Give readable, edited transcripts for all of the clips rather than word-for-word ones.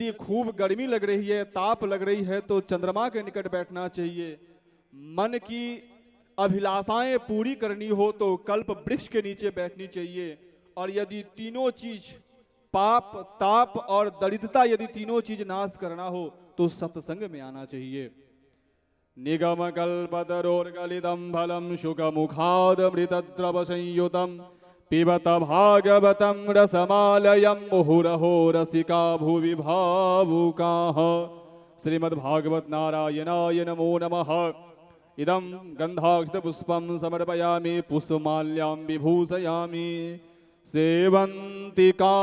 यदि खूब गर्मी लग रही है, ताप लग रही है, तो चंद्रमा के निकट बैठना चाहिए। मन की अभिलाषाएं पूरी करनी हो तो कल्प वृक्ष के नीचे बैठनी चाहिए। और यदि तीनों चीज, पाप, ताप और दरिद्रता, यदि तीनों चीज नाश करना हो तो सत्संग में आना चाहिए। निगम कल्पतरोर्गलितं फलं शुकमुखादमृतद्रव संयुतं पिबत भागवतं रसमालयं मुहुरहो रसिका भुवि भावुकाः। श्रीमद्भागवत नारायणाय नमो नमः। इदं गन्धाक्षतपुष्पं समर्पयामि पुष्पमाल्यां विभूषयामि। सेवन्तिका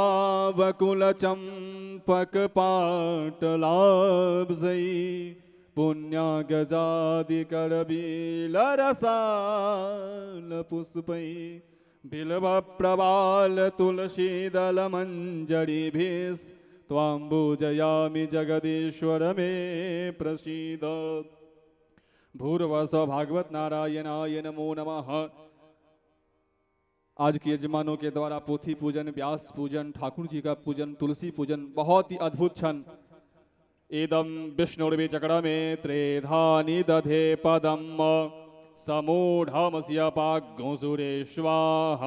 वकुलचम्पकपाटलाब्जै पुण्यगजादिकरबिलरसालपुष्पै बिल्वप्रवालतुलसीदलमञ्जरीभिस्त्वां पूजयामि जगदीश्वर मे प्रसीद। भूर्वस्व भागवत नारायणाय नमो नमः। आज के यजमानों के द्वारा पोथी पूजन, व्यास पूजन, ठाकुर जी का पूजन, तुलसी पूजन, बहुत ही अद्भुत क्षण। इदं विष्णुर्विचक्रमे त्रेधानि दधे पदम समूढ़मस्य पाग्गुसुरेश्वाः।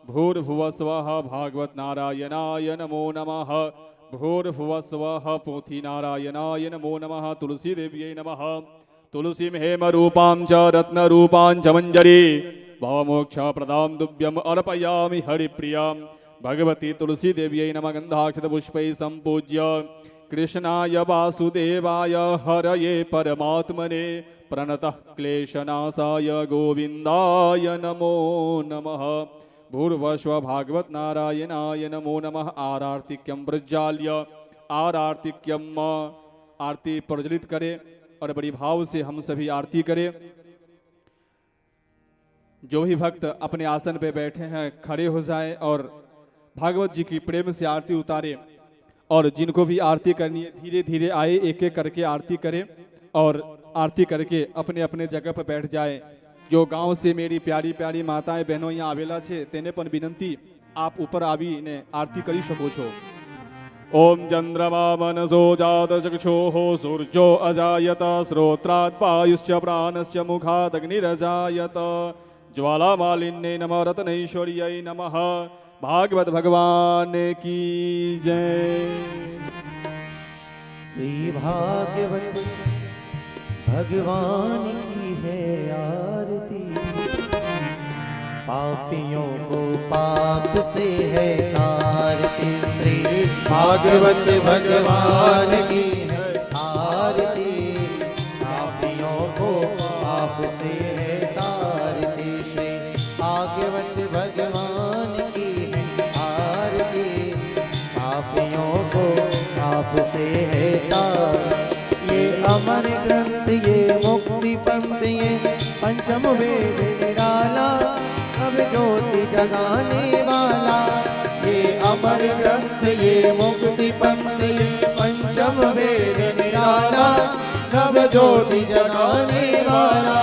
भूर्भुवस्वः भागवत नारायणाय नमो नमः। भूर्भुवस्वः पोथी नारायणाय नमो नमः। तुलसी देव्यै नमः। तुलसीं हेमरूपां च रत्नरूपां च मञ्जरी भवमोक्ष प्रदां दुभ्यम अर्पयामि हरिप्रियां। भगवती तुलसी देव्यै नमः। गन्धाक्षतपुष्पैः सम्पूज्य कृष्णाय वासुदेवाय हरये परमात्मने प्रणतः क्लेशनाशाय गोविन्दाय नमो नमः। भूर्भुवस्व भागवत नारायणाय नमो नमः। आरार्तिक्यं प्रज्वाल्य, आरार्तिक्यम आरती प्रज्वलित करें और बड़ी भाव से हम सभी आरती करें। जो भी भक्त अपने आसन पे बैठे हैं खड़े हो जाएं और भागवत जी की प्रेम से आरती उतारे। और जिनको भी आरती करनी है धीरे धीरे आए, एक एक करके आरती करें और आरती करके अपने अपने जगह पर बैठ जाए। जो गांव से मेरी प्यारी प्यारी माताएं बहनों यहाँ आवेला छे तेने पण विनंती, आप ऊपर आवी ने आरती करी शको छो। ओम चंद्रमा मनसो जात चक्षुः सूर्यो अजायत श्रोत्रात् पायुश्च प्राणश्च मुखात् अग्निरजायत ज्वालामालिन्ये नमः रत्नैश्वर्यै नमः। भागवत भगवान की जय। श्री भागवत भगवान की है आरती। पापियों को पाप से है तारती। श्री भागवत भगवान की है आरती। पापियों को पाप से है तारती। श्री भागवत भगवान की है आरती। पापियों को पाप से है तारती। ये अमर ग्रंथ, ये मुक्ति पंथ, ये पंचम वेद निराला, अब ज्योति जगाने वाला। ये अमर ग्रंथ, ये मुक्ति पंथ, ये पंचम वेद निराला, अब ज्योति जगाने वाला।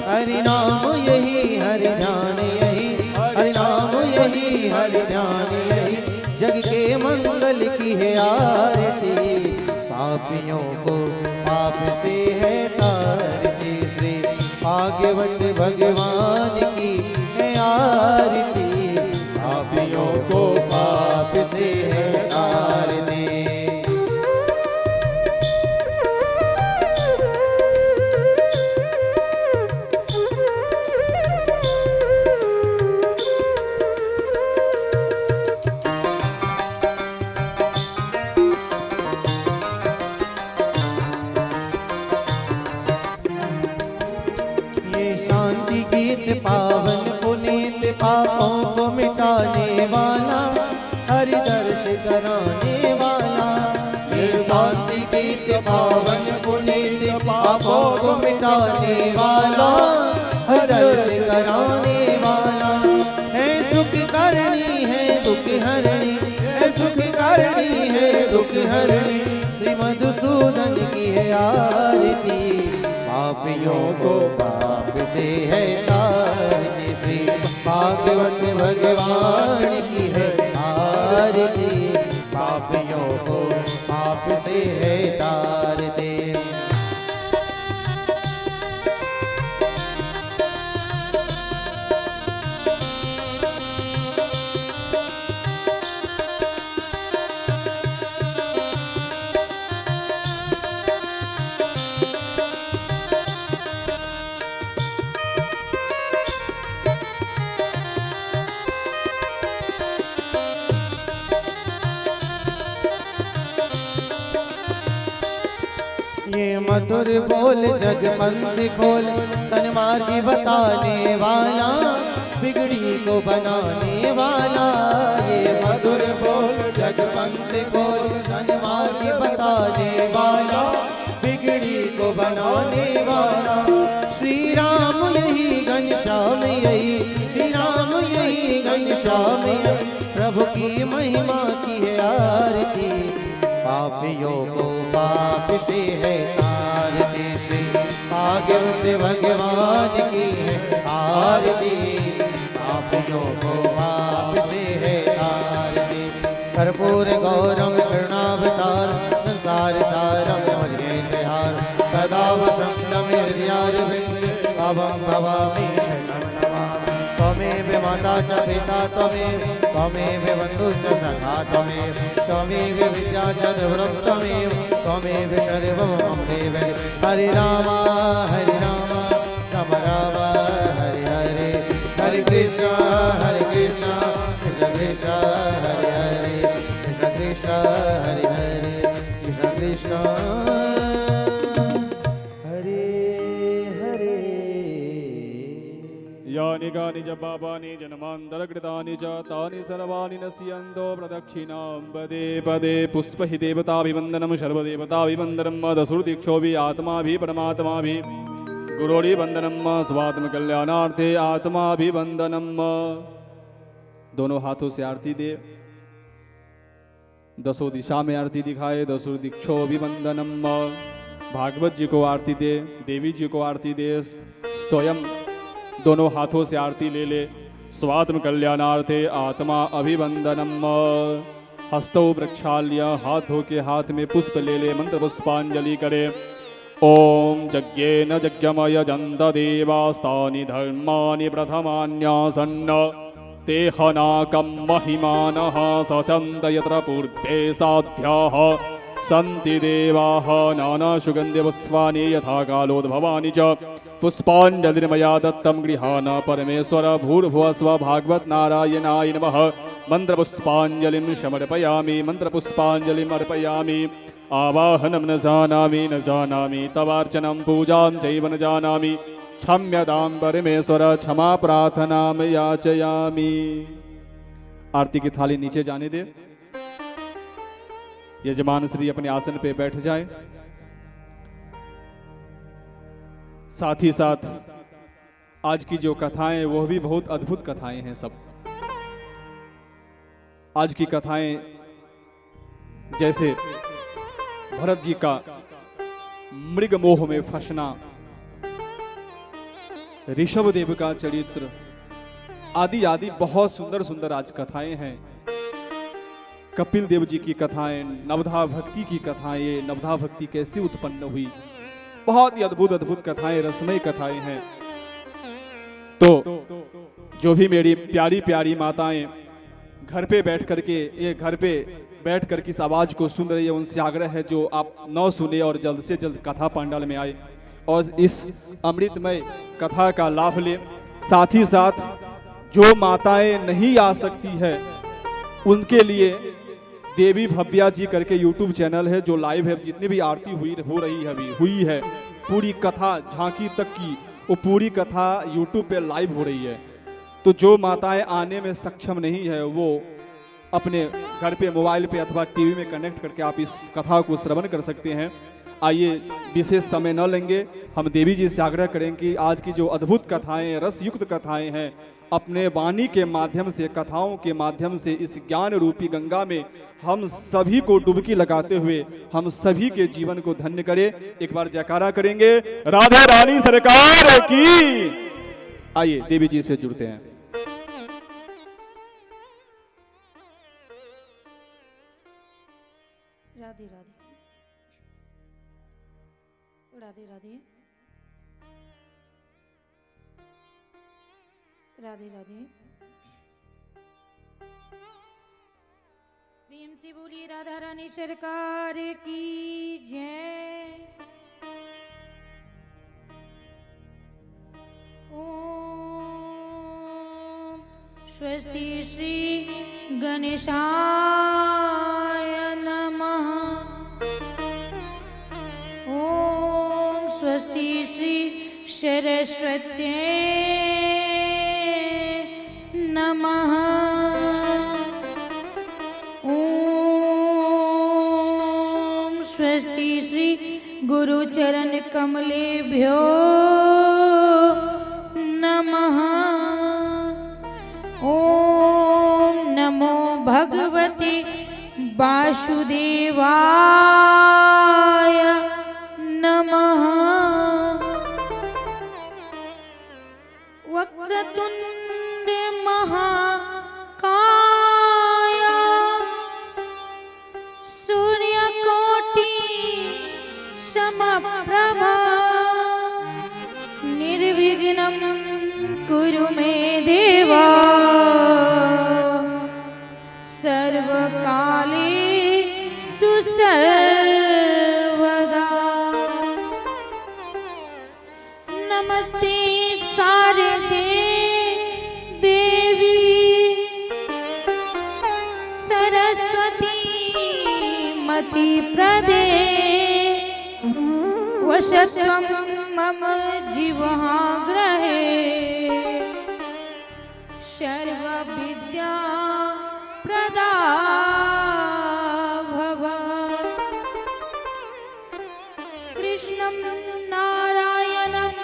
हरि नाम यही, हरि ध्यान यही, हरि नाम यही, हरि ध्यान यही, जग के मंगल की है आरती। पापियों को पाप से है तारती। श्री भागवत भगवान की है आरती। पापियों को पाप से है तारती। पावन पुनीत पापों को मिटाने वाला, हरि दर्श कराने वाला। ये शांति गीत पावन पुनीत पापों को मिटाने वाला, हरि दर्श कराने वाला। है सुख करनी है दुख हरणी, है सुख करनी है दुख हरणी, श्री मधुसूदन की है आरती। पापियों को पाप से है तारती। श्री भागवत भगवान की है आरती। पापियों को पाप से है तार दे। ये मधुर बोल जगपंथ खोल, सन्मार्गी बताने वाला, बिगड़ी को बनाने वाला। ये मधुर बोल जगपंथ खोल, सन्मार्गी बताने वाला, बिगड़ी को बनाने वाला। श्री राम यही घनश्याम यही, श्री राम यही घनश्याम यही, प्रभु की महिमा की है आरती। पापियों को पाप से है आरती, श्री भागवत भगवान की है आरती। पापियों को पाप से है आरती। कर्पूर गौरम करुणावतार, संसार सारम भजेन्द्रहार, सदा वसंतम हृदयारविंद, भवं भवामि शरणं नमामि। त्वमेव माता च पिता त्वमेव, त्वमेव बन्धुश्च सखा त्वमेव, त्वमेव विद्या च ध्रुवं त्वमेव, त्वमेव सर्वं मम देव। हरे राम राम राम हरे हरे, हरे कृष्ण कृष्ण कृष्ण हरे हरे, कृष्ण कृष्ण हरे हरे, कृष्ण कृष्ण यानि गानि च पापानि जन्मान्तरकृतानि च तानि सर्वाणि नश्यन्तो प्रदक्षिणां पदे पदे। पुष्पहि देवताभिवन्दनं सर्वदेवताभिवन्दनं दशुर्दीक्षोभि आत्माभि परमात्माभि, गुरोरिवन्दनं स्वात्मकल्याणार्थे आत्माभिवन्दनं। दोनों हाथों से आरती दे, दसों दिशा में आरती दिखाए, दशुर्दीक्षोभिवन्दनं। भागवत जी को आरती दे, देवी जी को आरती दे, स्वयं दोनों हाथों से आरती ले ले। स्वात्म कल्याणार्थे आत्मा अभिवंदनम। हस्तौ प्रक्षाल्य, हाथों के हाथ में पुष्प ले ले, मंत्र पुष्पांजलि करे। ओम यज्ञेन यज्ञमय जन्त देवास्तानि धर्माणि प्रथमान्यासन्न, ते हनाकं महिमानः सचन्त यत्र पूर्वे साध्याः, सन्ति देवाः नानासुगन्धि पुष्पाणि यथा कालोद्भवानि च। पुष्पांजलिर्मया दत्तं गृहाण परमेश्वर, भूर्भुवस्व भागवत नारायणाय नमः। मंत्र पुष्पांजलिं समर्पयामि, मंत्र पुष्पांजलिं अर्पयामि। आवाहनं न जानामि तवार्चनं पूजां चैव न जानामि, क्षम्यतां परमेश्वर क्षमा प्रार्थनां याचयामि। आरती की थाली नीचे जाने दे। यजमान श्री अपने आसन पे बैठ जाए। साथ ही साथ आज की जो कथाएं वो भी बहुत अद्भुत कथाएं हैं। सब आज की कथाएं जैसे भरत जी का मृग मोह में फंसना, ऋषभ देव का चरित्र, आदि आदि बहुत सुंदर सुंदर आज कथाएं हैं। कपिल देव जी की कथाएं, नवधा भक्ति की कथाएं, नवधा भक्ति कैसे उत्पन्न हुई, बहुत ही अद्भुत अद्भुत कथाएं, रसमय कथाएं हैं। तो जो भी मेरी प्यारी प्यारी माताएं घर पे बैठ करके, ये घर पे बैठ कर किस आवाज को सुन रही है, उनसे आग्रह है जो आप न सुने और जल्द से जल्द कथा पंडाल में आए और इस अमृतमय कथा का लाभ ले। साथ ही साथ जो माताएं नहीं आ सकती है उनके लिए देवी भव्या जी करके यूट्यूब चैनल है जो लाइव है, जितनी भी आरती हो रही है, अभी हुई है, पूरी कथा झांकी तक की वो पूरी कथा यूट्यूब पे लाइव हो रही है। तो जो माताएं आने में सक्षम नहीं है वो अपने घर पे मोबाइल पे अथवा टीवी में कनेक्ट करके आप इस कथा को श्रवण कर सकते हैं। आइए विशेष समय न लेंगे, हम देवी जी से आग्रह करें कि आज की जो अद्भुत कथाएं, रसयुक्त कथाएं हैं, अपने वाणी के माध्यम से, कथाओं के माध्यम से इस ज्ञान रूपी गंगा में हम सभी को डुबकी लगाते हुए हम सभी के जीवन को धन्य करें। एक बार जयकारा करेंगे, राधा रानी सरकार की। आइए देवी जी से जुड़ते हैं। राधे राधे। राधे राधे राधे राधे। प्रेम से बोलिए राधा रानी सरकार की जय। ओम स्वस्ति श्री गणेशाय नमः। ओम स्वस्ति श्री सरस्वत्यै नमः। ओम स्वस्ति श्री गुरुचरण कमलेभ्यो नमः। ओम नमो भगवते वासुदेवाय नमः। वक्रतुंड महाकाय सूर्यकोटि समप्रभा निर्विघ्नं कुरु मे देवा सर्वकालेषु सर्वदा। नमस्ते शारदे देवी सरस्वती मति प्रदे वशत्वं मम जीवहाग्रहे सर्वविद्या प्रदा भव। कृष्णं नारायणं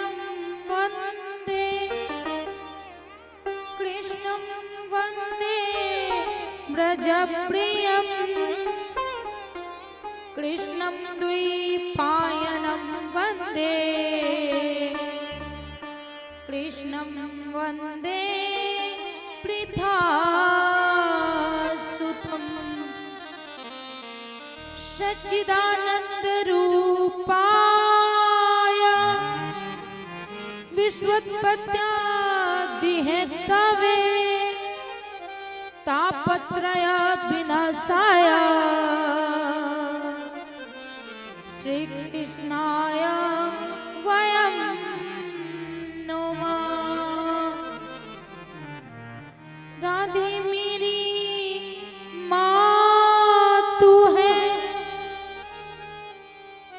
वन्दे कृष्णं वन्दे व्रजप्रियं कृष्णं द्वैपायनं वन्दे कृष्णं वन्दे पृथासुतं सच्चिदानन्दरूपाय विश्वोत्पत्त्यादिहेतवे तापत्रय विनाशाय श्रीकृष्णाय वयं नमः। राधे मेरी माँ तू है,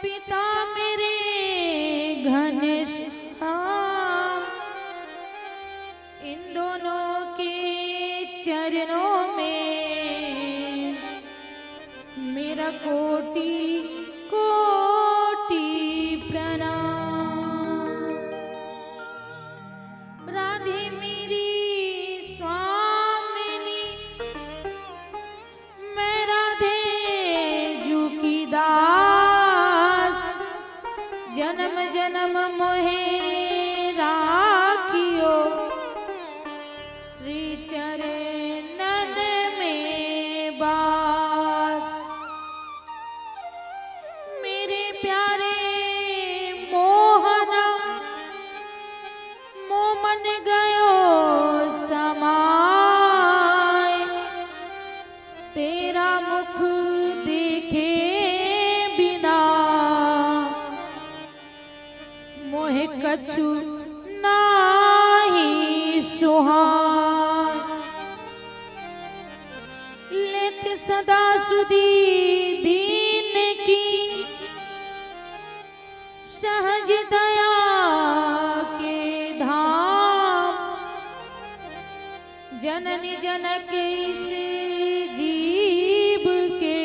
पिता मेरे घनश्याम। इन दोनों के चरणों में मेरा कोटि कोटि प्रणाम। राधे मेरी स्वामिनी, मैं राधे जू की दास। जन्म जन्म मोहे राखियो श्री चरणन में बास। मेरे प्यारे मोहना मोमन गयो समाय। तेरा मुख देखे बिना मोहे कछु नाही सुहाय। लेत सदा सुधी दीन की सहज दया के धाम। जननी जनक से जीव के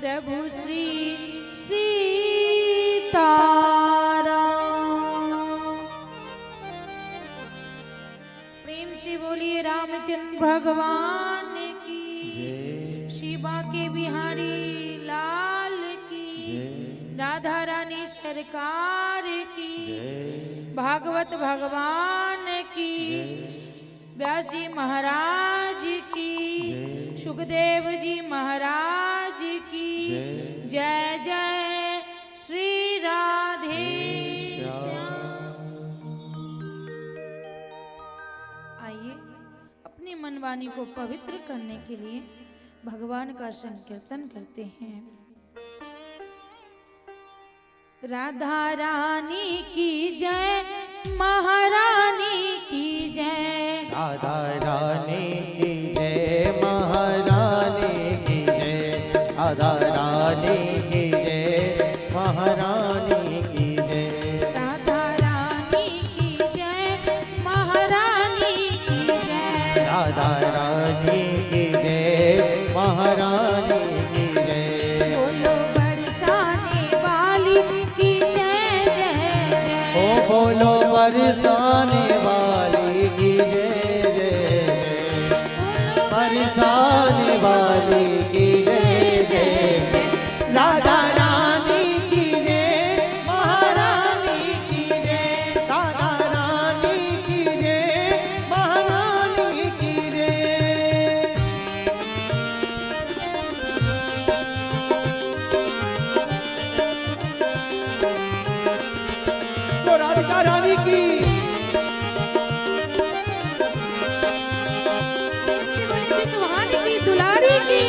प्रभु श्री सीताराम। प्रेम से बोलिए रामचंद्र भगवान की जय। शिवा के बिहारी लाल की राधा रानी सरकार की भागवत भगवान की व्यास जी महाराज की सुखदेव जी महाराज की जय जय वाणी को पवित्र करने के लिए भगवान का संकीर्तन करते हैं। राधा रानी की जय, महारानी की जय। राधा रानी की जय, महारानी की जय। राधा रानी की जय, महारानी की जय। राधा रानी की जय, महारानी की जय। राधा रानी की जय, महारानी की जय। बोलो बरसाने वाली की जय जय जय। ओ बोलो बरसाने वाली की जय जय जय। बरसाने वाली की जय जय जय। राधा रानी की जय, महारानी की जय। राधा रानी की जय, महारानी की जय। तो राधिका रानी की सुहानी की, दुलारी की।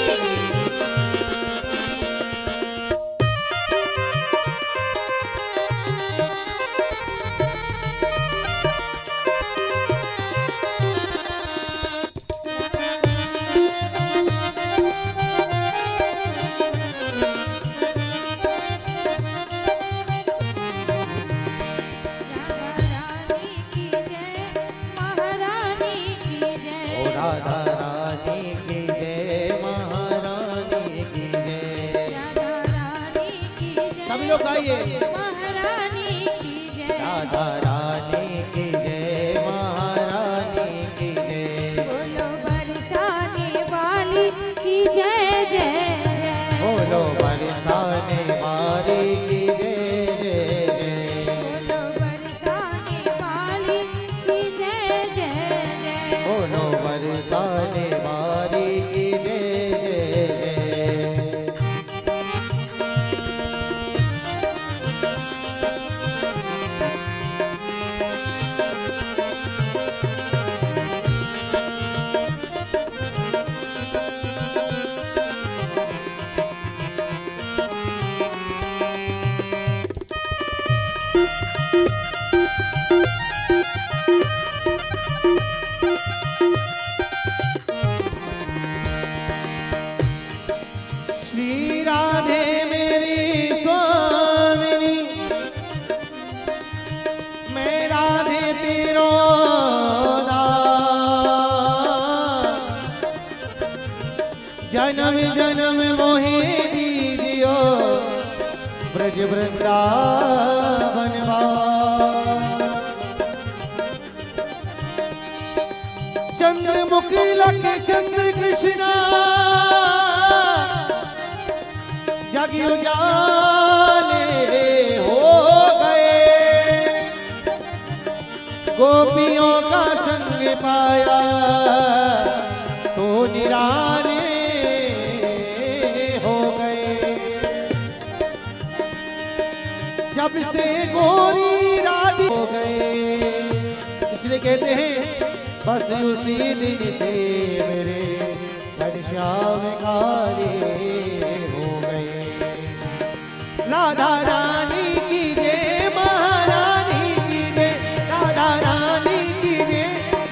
राधा रानी की जय, महारानी की जय। राधा रानी की जय, महारानी की जय। राधा रानी की जय, सभी लोग गाइए। महारानी की जय। राधा रानी की जय, महारानी की जय। बोलो बरसाने वाली की जय जय जय। बोलो बरसाने वाली की जय जय जय। बोलो बरसाने वाली की जय जय जय। बोलो बरसाने वाली की जय जय जय। श्री राधे मेरी स्वामिनी, मैं राधे तेरो दास। जन्म जन्म मोहे दीजियो ब्रज वृंदावन वास। चंद्रमुख लख चंद्र कृष्णा, जग उजाले हो गए। गोपियों का संग पाया तो निराले हो गए। जब से गोरी राधी हो गए, इसलिए कहते हैं बस उसी दिन से मेरे घनश्याम काले हो गए। राधा रानी की जय, महारानी की जय। राधा रानी की जय,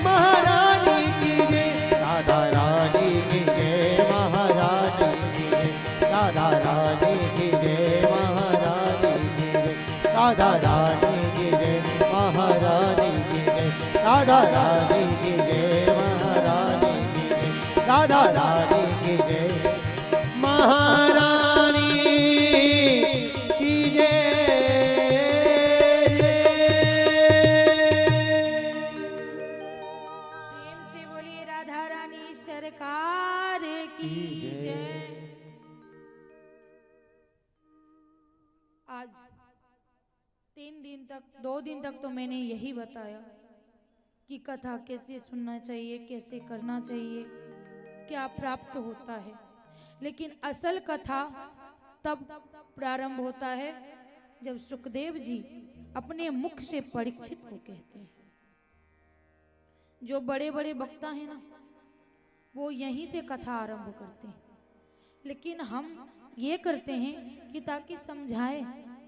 महारानी की जय। राधा रानी की जय, महारानी की जय। राधा रानी की जय, महारानी की जय। राधा रानी की जय, महारानी की जय। राधा रानी की जय, महारानी की जय। राधा रानी की जय, महारानी की जय प्रेम से बोलिए राधा रानी सरकार की जय। आज 3 दिन तक, 2 दिन तक तो मैंने यही बताया कि कथा कैसे सुनना चाहिए, कैसे करना चाहिए, क्या प्राप्त होता है। लेकिन असल कथा तब प्रारंभ होता है जब सुखदेव जी अपने मुख से परीक्षित को कहते हैं। जो बड़े बड़े वक्ता हैं ना, वो यहीं से कथा आरंभ करते हैं, लेकिन हम ये करते हैं कि ताकि समझाए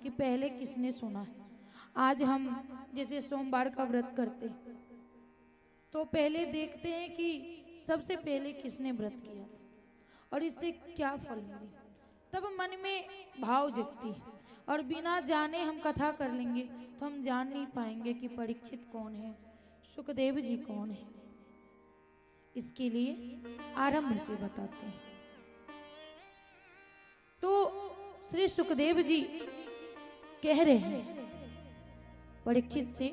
कि पहले किसने सुना है। आज हम जैसे सोमवार का व्रत करते हैं तो पहले देखते हैं कि सबसे पहले किसने व्रत किया था और इससे क्या फल मिले, तब मन में भाव जगती है। और बिना जाने हम कथा कर लेंगे तो हम जान नहीं पाएंगे कि परीक्षित कौन है, सुखदेव जी कौन है। इसके लिए आरंभ से बताते हैं। तो श्री सुखदेव जी कह रहे हैं परीक्षित से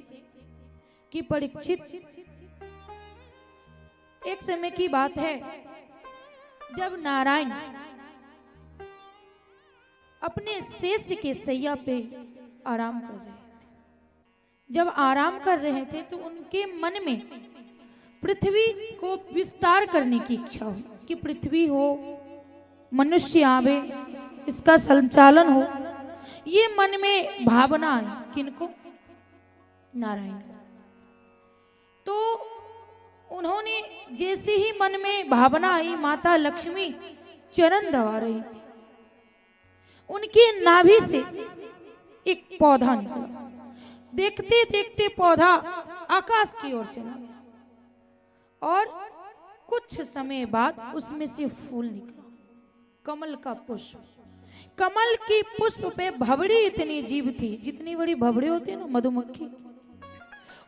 कि परीक्षित, एक समय की बात है जब नारायण अपने शेष के सैया पे आराम कर रहे थे। जब आराम कर रहे थे तो उनके मन में पृथ्वी को विस्तार करने की इच्छा हुई कि पृथ्वी हो, मनुष्य आवे, इसका संचालन हो। ये मन में भावना आई किनको? नारायण। तो उन्होंने जैसे ही मन में भावना आई, माता लक्ष्मी चरण दबा रही थी, उनके नाभि से एक पौधा निकला। देखते देखते पौधा आकाश की ओर चला गया और कुछ समय बाद उसमें से फूल निकला, कमल का पुष्प। कमल की पुष्प पे भवड़ी इतनी जीभ थी, जितनी बड़ी भवड़ी होती है ना मधुमक्खी,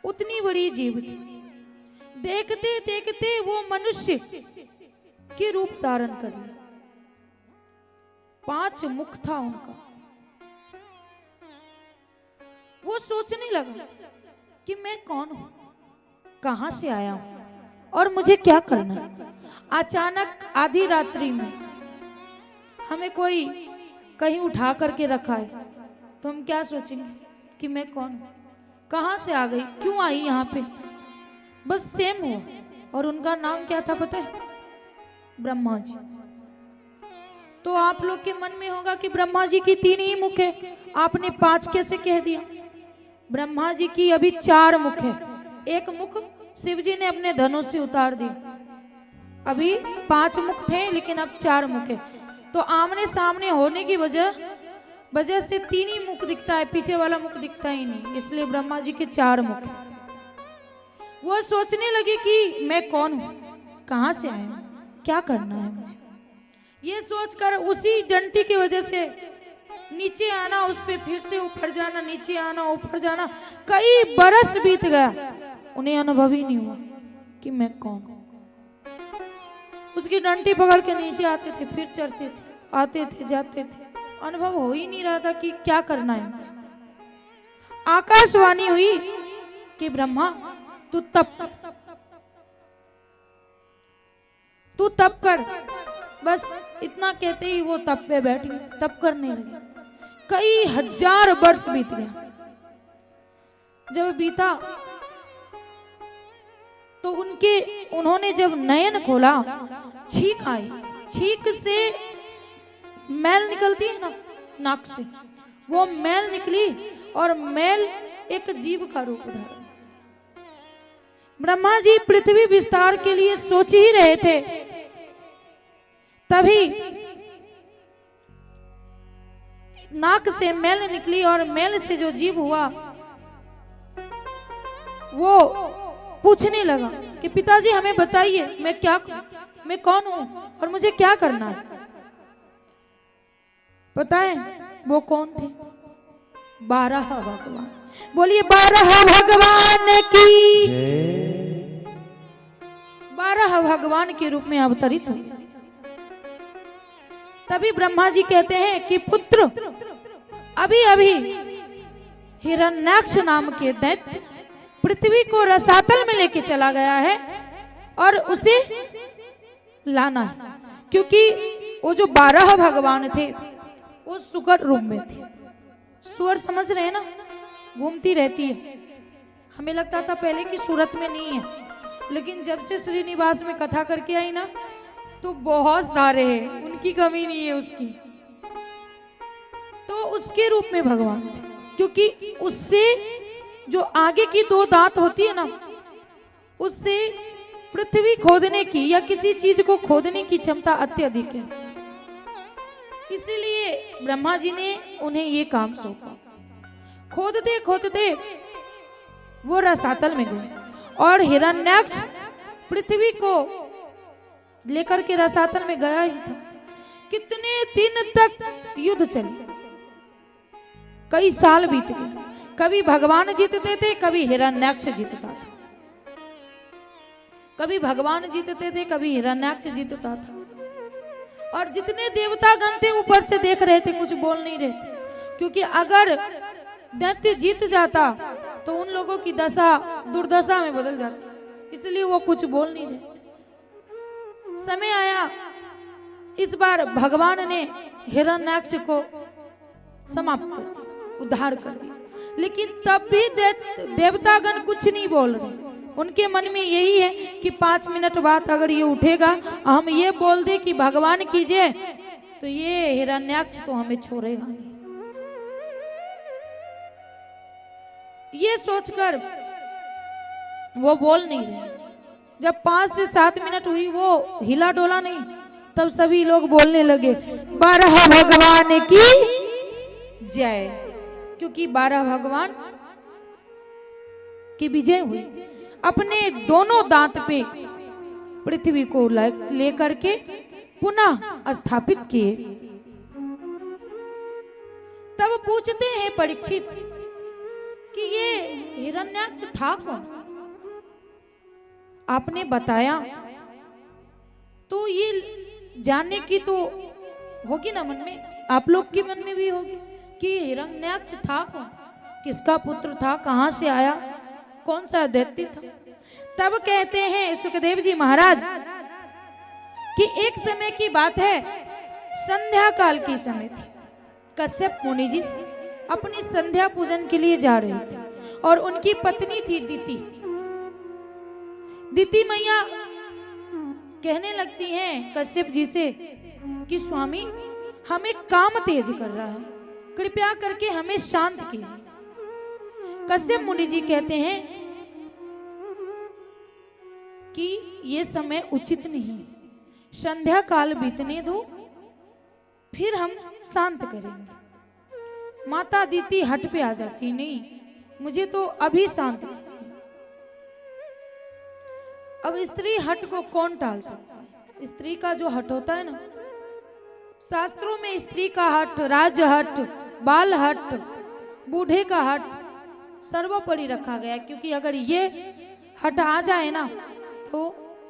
उतनी बड़ी जीभ थी। देखते देखते वो मनुष्य के रूप धारण कर लिया। 5 मुख था उनका। वो सोचने लगा कि मैं कौन हूं, कहां से आया हूं और मुझे क्या करना है। अचानक आधी रात्रि में हमें कोई कहीं उठा करके रखा है तो हम क्या सोचेंगे कि मैं कौन हूं, कहां से आ गई, क्यों आई यहाँ पे। बस सेम हुआ। और उनका नाम क्या था पता है? ब्रह्मा जी। तो आप लोग के मन में होगा कि ब्रह्मा जी की 3 ही मुख है, आपने 5 कैसे कह दिया? ब्रह्मा जी की अभी 4 मुख है। एक मुख शिव जी ने अपने धनुष से उतार दिया। अभी 5 मुख थे लेकिन अब 4 मुख है। तो आमने सामने होने की वजह से 3 ही मुख दिखता है, पीछे वाला मुख दिखता ही नहीं, इसलिए ब्रह्मा जी के 4 मुख है। वो सोचने लगे कि मैं कौन हूं, कहां से आया हूं, क्या करना है मुझे। ये सोचकर उसी डंटी की वजह से नीचे आना, उस पे फिर से ऊपर जाना, नीचे आना, ऊपर जाना, कई बरस बीत गया, उन्हें अनुभव ही नहीं हुआ कि मैं कौन हूं। उसकी डंटी पकड़ के नीचे आते थे, फिर चढ़ते थे, आते थे, जाते थे, अनुभव हो ही नहीं रहा था कि क्या करना है मुझे। आकाशवाणी हुई कि ब्रह्मा तू तप कर। बस इतना कहते ही वो तप पे बैठ गए, तप करने लगे। कई 1000 वर्ष बीत गया। जब बीता तो उन्होंने जब नयन खोला, छींक आई। छींक से मैल निकलती है ना नाक से, वो मैल निकली और मैल एक जीव का रूप धारण। ब्रह्मा जी पृथ्वी विस्तार के लिए सोच ही रहे थे, तभी नाक से मैल निकली और मैल से जो जीव हुआ वो पूछने लगा कि पिताजी हमें बताइए मैं कौन हूं और मुझे क्या करना है। पता है वो कौन थे? 12 भगवान। बोलिए 12 भगवान की। 12 भगवान के रूप में अवतरित हुए। तभी ब्रह्मा जी कहते हैं कि पुत्र, अभी अभी हिरण्याक्ष नाम के दैत्य पृथ्वी को रसातल में लेके चला गया है और उसे लाना है, क्योंकि वो जो 12 भगवान थे वो सुकर रूप में थे। सुअर समझ रहे हैं ना, घूमती रहती है। हमें लगता था पहले की सूरत में नहीं है, लेकिन जब से श्रीनिवास में कथा करके आई ना तो बहुत सारे हैं, उनकी कमी नहीं है उसकी। तो उसके रूप में भगवान थे, क्योंकि उससे जो आगे की 2 दांत होती है ना, उससे पृथ्वी खोदने की या किसी चीज को खोदने की क्षमता अत्यधिक है। इसीलिए ब्रह्मा जी ने उन्हें ये काम सौंपा। खोदते खोदते वो रसातल में गए और हिरण्याक्ष पृथ्वी को लेकर के रसातल में गया ही था। कितने दिन तक युद्ध चले, कई साल बीत गए। कभी भगवान जीतते थे, कभी हिरण्याक्ष जीतता था। कभी भगवान जीतते थे, कभी हिरण्याक्ष जीतता था। और जितने देवतागण थे ऊपर से देख रहे थे, कुछ बोल नहीं रहे थे, क्योंकि अगर दैत्य जीत जाता तो उन लोगों की दशा दुर्दशा में बदल जाती, इसलिए वो कुछ बोल नहीं रहे थे। समय आया, इस बार भगवान ने हिरण्याक्ष को समाप्त कर दिया, उद्धार कर दिया। लेकिन तब भी देवतागण कुछ नहीं बोल रहे। उनके मन में यही है कि 5 मिनट बाद अगर ये उठेगा, हम ये बोल दे कि भगवान कीजिए, तो ये हिरण्याक्ष तो हमें छोड़ेगा नहीं। ये सोचकर वो बोल नहीं रहे। जब 5 से 7 मिनट हुई, वो हिला डोला नहीं, तब सभी लोग बोलने लगे, 12 भगवान की जय, क्योंकि 12 भगवान की विजय हुई। अपने दोनों दांत पे पृथ्वी को लेकर के पुनः स्थापित किए। तब पूछते हैं परीक्षित कि ये हिरण्याक्ष था कौन? आपने बताया तो ये जानने की तो होगी ना मन में, आप लोग के मन में भी होगी कि हिरण्याक्ष था कौन, किसका पुत्र था, कहां से आया, कौन सा दैत्य था। तब कहते हैं सुखदेव जी महाराज कि एक समय की बात है, संध्या काल की समय थी। कश्यप मुनि जी अपनी संध्या पूजन के लिए जा रहे थे और उनकी पत्नी थी दिति। दिति मैया कहने लगती हैं कश्यप जी से कि स्वामी, हमें काम तेज कर रहा है, कृपया करके हमें शांत कीजिए। कश्यप मुनि जी कहते हैं कि ये समय उचित नहीं, संध्या काल बीतने दो, फिर हम शांत करेंगे। माता दिति हट पे आ जाती, नहीं मुझे तो अभी शांत कीजिए। अब स्त्री हट को कौन टाल सकता है? स्त्री का जो हट होता है ना, शास्त्रों में स्त्री का हट, राज हट, बाल हट, बूढ़े का हट सर्वोपरि रखा गया, क्योंकि अगर ये हट आ जाए ना तो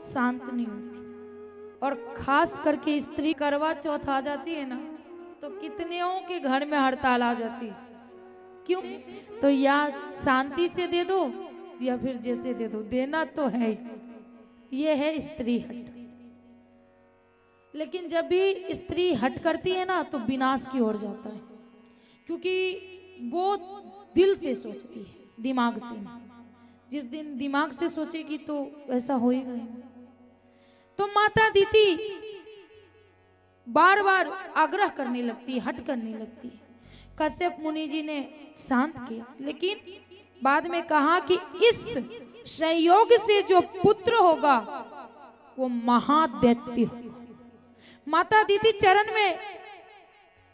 शांत नहीं होती। और खास करके स्त्री करवा चौथ आ जाती है ना, तो कितनेों के घर में हड़ताल आ जाती है। क्यों? तो या शांति से दे दो या फिर जैसे दे दो, देना तो है ही। ये है स्त्री हट। लेकिन जब भी स्त्री हट करती है ना तो विनाश की ओर जाता है, क्योंकि वो दिल से सोचती है, दिमाग से नहीं। जिस दिन दिमाग से सोचेगी तो ऐसा होएगा ही। तो माता दिति बार बार आग्रह करने लगती, हट करने लगती। कश्यप मुनि जी ने शांत किया, लेकिन बाद में कहा कि इस संयोग से जो पुत्र होगा वो महादैत्य होगा। माता दिति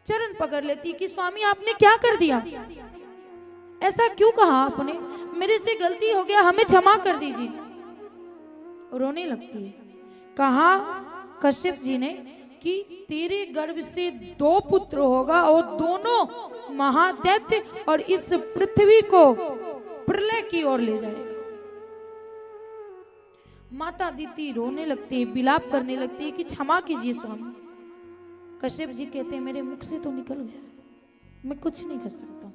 चरण पकड़ लेती कि स्वामी आपने क्या कर दिया, ऐसा क्यों कहा आपने, मेरे से गलती हो गया, हमें क्षमा कर दीजिए। रोने लगती है। कहा कश्यप जी ने कि तेरे गर्भ से 2 पुत्र होगा और दोनों महादैत्य और इस पृथ्वी को प्रलय की ओर ले जाएगा। माता दिति रोने लगती है, विलाप करने लगती है कि क्षमा कीजिए स्वामी। कश्यप जी कहते हैं मेरे मुख से तो निकल गया, मैं कुछ नहीं कर सकता,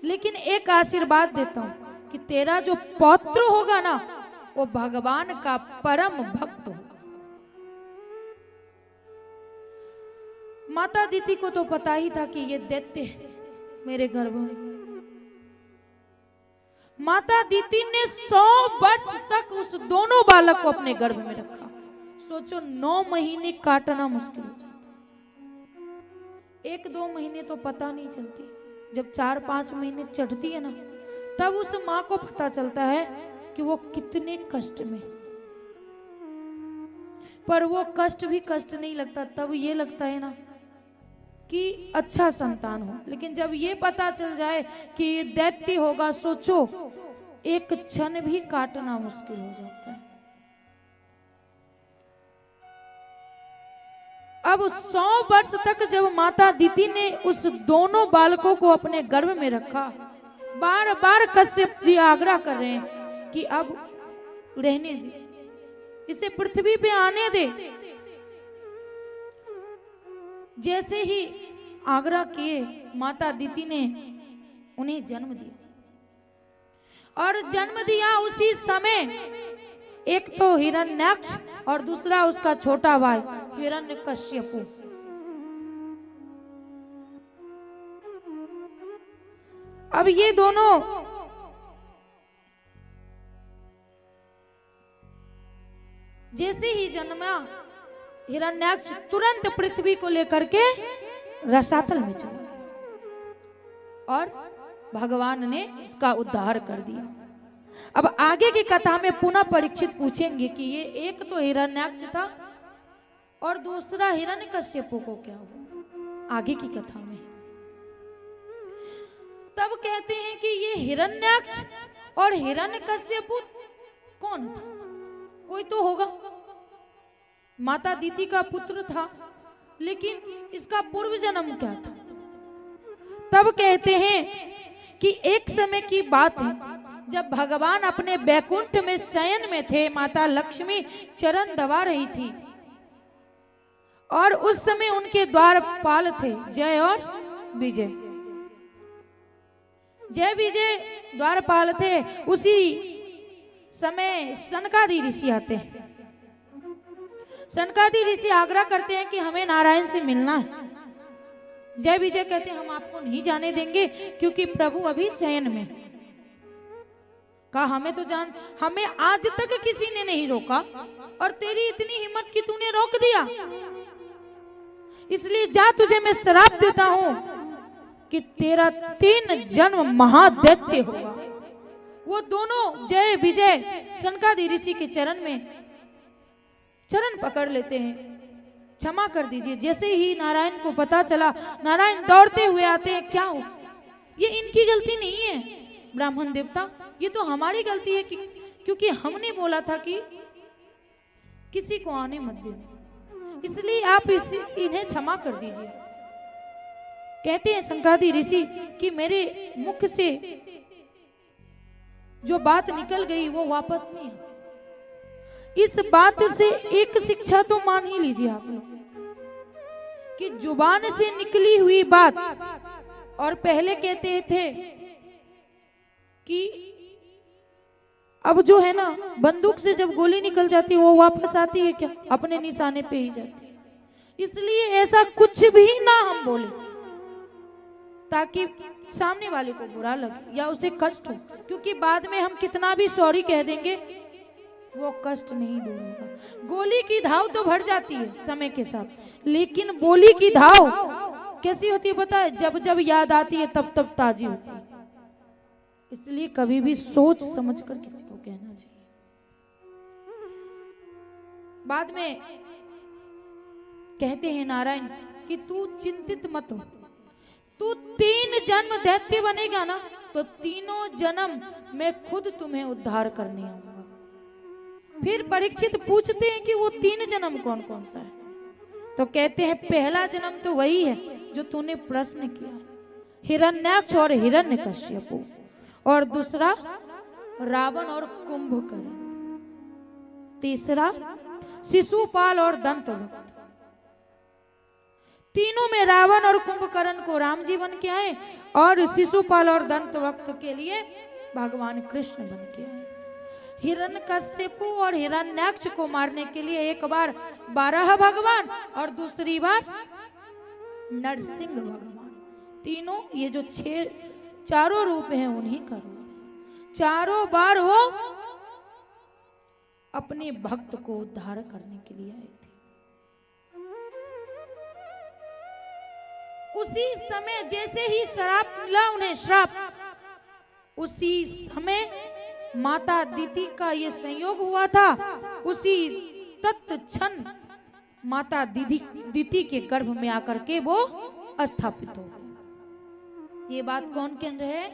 लेकिन एक आशीर्वाद देता हूं कि तेरा जो पौत्र होगा ना वो भगवान का परम भक्त होगा। माता दिति को तो पता ही था कि ये दैत्य मेरे गर्भ में। माता दिति ने 100 वर्ष तक उस दोनों बालक को अपने गर्भ में रखा। सोचो 9 महीने काटना मुश्किल हो जाता, 1-2 महीने तो पता नहीं चलती, जब 4-5 महीने चढ़ती है ना तब उस माँ को पता चलता है कि वो कितने कष्ट में। पर वो कष्ट भी कष्ट नहीं लगता, तब ये लगता है ना कि अच्छा संतान हो। लेकिन जब ये पता चल जाए कि ये दैत्य होगा, सोचो एक क्षण भी काटना मुश्किल हो जाता है। अब 100 वर्ष तक जब माता दिति ने उस दोनों बालकों को अपने गर्भ में रखा, बार बार कश्यप जी आग्रह कर रहे हैं कि अब रहने दे, इसे पृथ्वी पे आने दे। जैसे ही आग्रह किए, माता दिति ने उन्हें जन्म दिया। और जन्म दिया उसी समय एक तो हिरण्याक्ष और दूसरा उसका छोटा भाई हिरण्यकश्यपु। अब ये दोनों जैसे ही जन्मा, हिरण्याक्ष तुरंत पृथ्वी को लेकर के रसातल में चला गया और भगवान ने उसका उद्धार कर दिया। अब आगे की कथा में पुनः परीक्षित पूछेंगे कि ये एक तो हिरण्याक्ष था और दूसरा हिरण्यकश्यपु को क्या हुआ, आगे की कथा में। तब कहते हैं कि ये हिरण्याक्ष और हिरण्यकश्यपु कौन था, कोई तो होगा, माता दिति का पुत्र था, लेकिन इसका पूर्व जन्म क्या था। तब कहते हैं कि एक समय की बात है, जब भगवान अपने बैकुंठ में शयन में थे, माता लक्ष्मी चरण दबा रही थी और उस समय उनके द्वारपाल थे जय और विजय। जय विजय द्वारपाल थे। उसी समय सनकादि ऋषि आते हैं। सनकादि ऋषि आग्रह करते हैं कि हमें नारायण से मिलना है। जय विजय कहते हैं हम आपको नहीं जाने देंगे क्योंकि प्रभु अभी शयन में। कहा हमें आज तक किसी ने नहीं रोका और तेरी इतनी हिम्मत कि तूने रोक दिया, इसलिए जा तुझे मैं श्राप देता हूं कि तेरा 3 जन्म महादैत्य होगा। वो दोनों जय विजय सनकादि ऋषि के चरण में चरण पकड़ लेते हैं, क्षमा कर दीजिए। जैसे ही नारायण को पता चला, नारायण दौड़ते हुए आते हैं, क्या हो, ये इनकी गलती नहीं है ब्राह्मण देवता, ये तो हमारी गलती है क्योंकि हमने बोला था कि किसी को आने मत देना, इसलिए आप इन्हें क्षमा कर दीजिए। कहते हैं सनकादि ऋषि कि मेरे मुख से जो बात निकल गई वो वापस नहीं आती। इस बात से एक शिक्षा तो मान ही लीजिए आप लोग कि जुबान से निकली हुई बात, और पहले कहते थे कि अब जो है ना बंदूक से जब गोली निकल जाती है वो वापस आती है क्या, अपने निशाने पे ही जाती है। इसलिए ऐसा कुछ भी ना हम बोले ताकि सामने वाले को बुरा लगे या उसे कष्ट हो, क्योंकि बाद में हम कितना भी सॉरी कह देंगे वो कष्ट नहीं दूर होगा। गोली की धाव तो बढ़ जाती है समय के साथ, लेकिन बोली की धाव कैसी होती है पता है, जब जब याद आती है तब तब ताजी होती है। इसलिए कभी भी सोच समझकर किसी को कहना चाहिए। बाद में कहते हैं नारायण कि तू चिंतित मत हो, तू 3 जन्म दैत्य बनेगा ना तो तीनों जन्म मैं खुद तुम्हें उद्धार करने आऊंगा। फिर परीक्षित पूछते हैं कि वो 3 जन्म कौन कौन सा है, तो कहते हैं पहला जन्म तो वही है जो तूने प्रश्न किया, हिरण्याक्ष और हिरण्यकश्यपु, और दूसरा रावण और कुंभकर्ण, तीसरा शिशुपाल और दंतवक्र। तीनों में रावण और कुंभकर्ण को राम जी बन के आए और शिशुपाल और दंतवक्र के लिए भगवान कृष्ण बन के आए। हिरण्यकश्यपु और हिरण्याक्ष को मारने के लिए एक बार 12 भगवान और दूसरी बार नरसिंह भगवान। तीनों ये जो 4 रूप हैं उन्हीं का रूप। चारों बार वो अपने भक्त को उद्धार करने के लिए आए थे। उसी समय जैसे ही श्राप मिला उन्हें, श्राप, उसी समय माता दिति का ये संयोग हुआ था। उसी तत्क्षण माता दिति के गर्भ में आकर के वो स्थापित हो गए। ये बात कौन कह रहे हैं?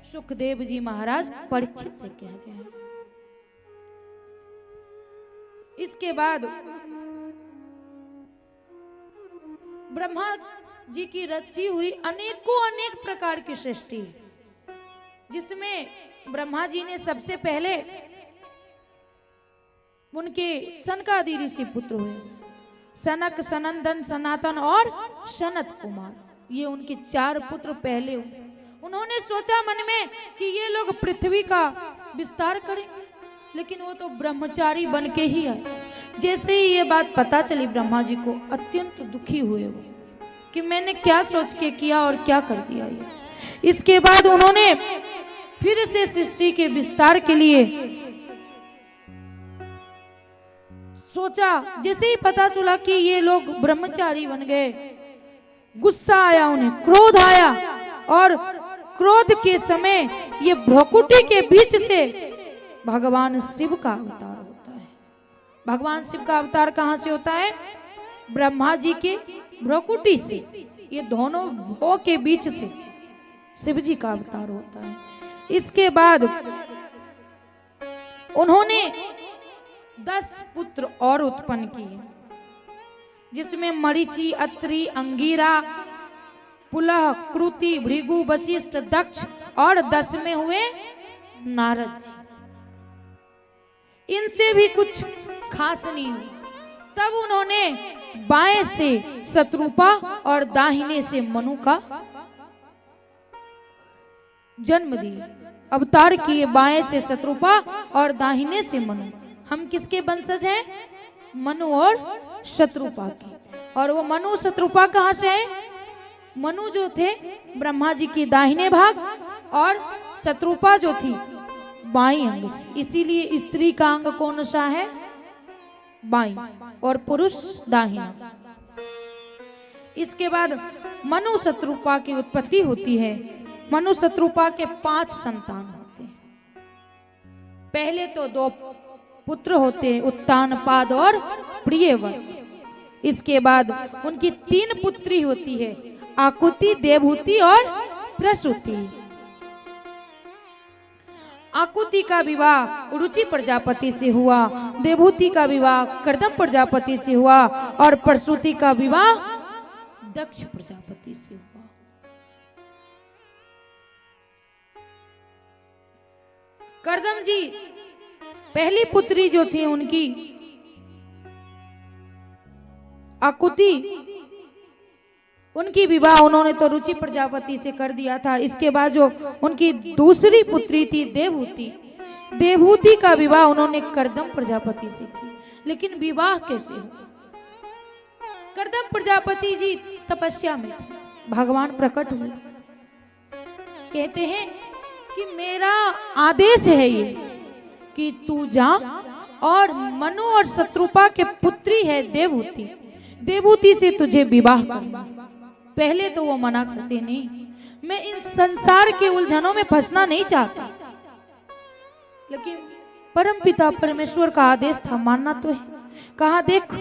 सुखदेव जी महाराज परीक्षित से कह रहे हैं। इसके बाद ब्रह्मा जी की रची हुई अनेक प्रकार की सृष्टि है, जिसमें ब्रह्मा जी ने सबसे पहले उनके सनकादि ऋषि पुत्र हुए, सनक, सनंदन, सनातन और सनत कुमार। ये उनके 4 पुत्र पहले हुए। उन्होंने सोचा मन में कि ये लोग पृथ्वी का विस्तार करेंगे, लेकिन वो तो ब्रह्मचारी बन के ही आए। जैसे ही ये बात पता चली ब्रह्मा जी को, अत्यंत दुखी हुए वो कि मैंने क्या सोच के किया और क्या कर दिया ये। इसके बाद उन्होंने फिर से सृष्टि के विस्तार के लिए सोचा। जैसे ही पता चला कि ये लोग ब्रह्मचारी बन गए, गुस्सा आया उन्हें, क्रोध आया, और क्रोध के समय ये भ्रकुटी के बीच से भगवान शिव का अवतार होता है। भगवान शिव का अवतार कहां से होता है? ब्रह्मा जी के भ्रकुटी से। ये दोनों भो के बीच से शिव जी का अवतार होता है। इसके बाद उन्होंने 10 पुत्र और उत्पन्न किए, जिसमें मरीचि, अत्रि, अंगिरा, पुलह, कृति, भृगु, वशिष्ठ, दक्ष और 10 में हुए नारद जी। इनसे भी कुछ खास नहीं हुई। तब उन्होंने बाएं से शत्रुपा और दाहिने से मनु का जन्म दिया, अवतार किए। बाएं से शत्रुपा और दाहिने से मनु। हम किसके वंशज हैं? मनु और शत्रुपा के। और वो मनु शत्रुपा कहां से है? मनु जो थे ब्रह्मा जी की दाहिने भाग, और शत्रुपा जो थी बाईं अंग से। इसीलिए स्त्री का अंग कौन सा है? बाईं, और पुरुष दाहिना। इसके बाद मनु शत्रुपा की उत्पत्ति होती है। मनु शत्रुपा के 5 संतान होते हैं। पहले तो 2 पुत्र होते हैं, उत्तानपाद और प्रियव्रत। इसके बाद उनकी 3 पुत्री होती है, आकुति, देवहूति और प्रसूति। आकुति का विवाह रुचि प्रजापति से हुआ, देवहूति का विवाह कर्दम प्रजापति से हुआ, और प्रसूति का विवाह दक्ष प्रजापति से हुआ। कर्दम जी पहली पुत्री जो थी उनकी आकुति, उनकी विवाह उन्होंने तो रुचि प्रजापति से कर दिया था। इसके बाद जो उनकी दूसरी पुत्री थी देवहूति, देवहूति का विवाह उन्होंने कर्दम प्रजापति से किया। लेकिन विवाह कैसे हुआ? कर्दम प्रजापति जी तपस्या में थे, भगवान प्रकट हुए, कहते हैं कि मेरा आदेश है ये कि तू जा, और मनु और शत्रुपा के पुत्री है देवहूति, देवहूति से तुझे विवाह करना। पहले तो वो मना करते नहीं, मैं इन संसार के उलझनों में फंसना नहीं चाहता। लेकिन परमपिता परमेश्वर का आदेश था, मानना तो है। कहा देख,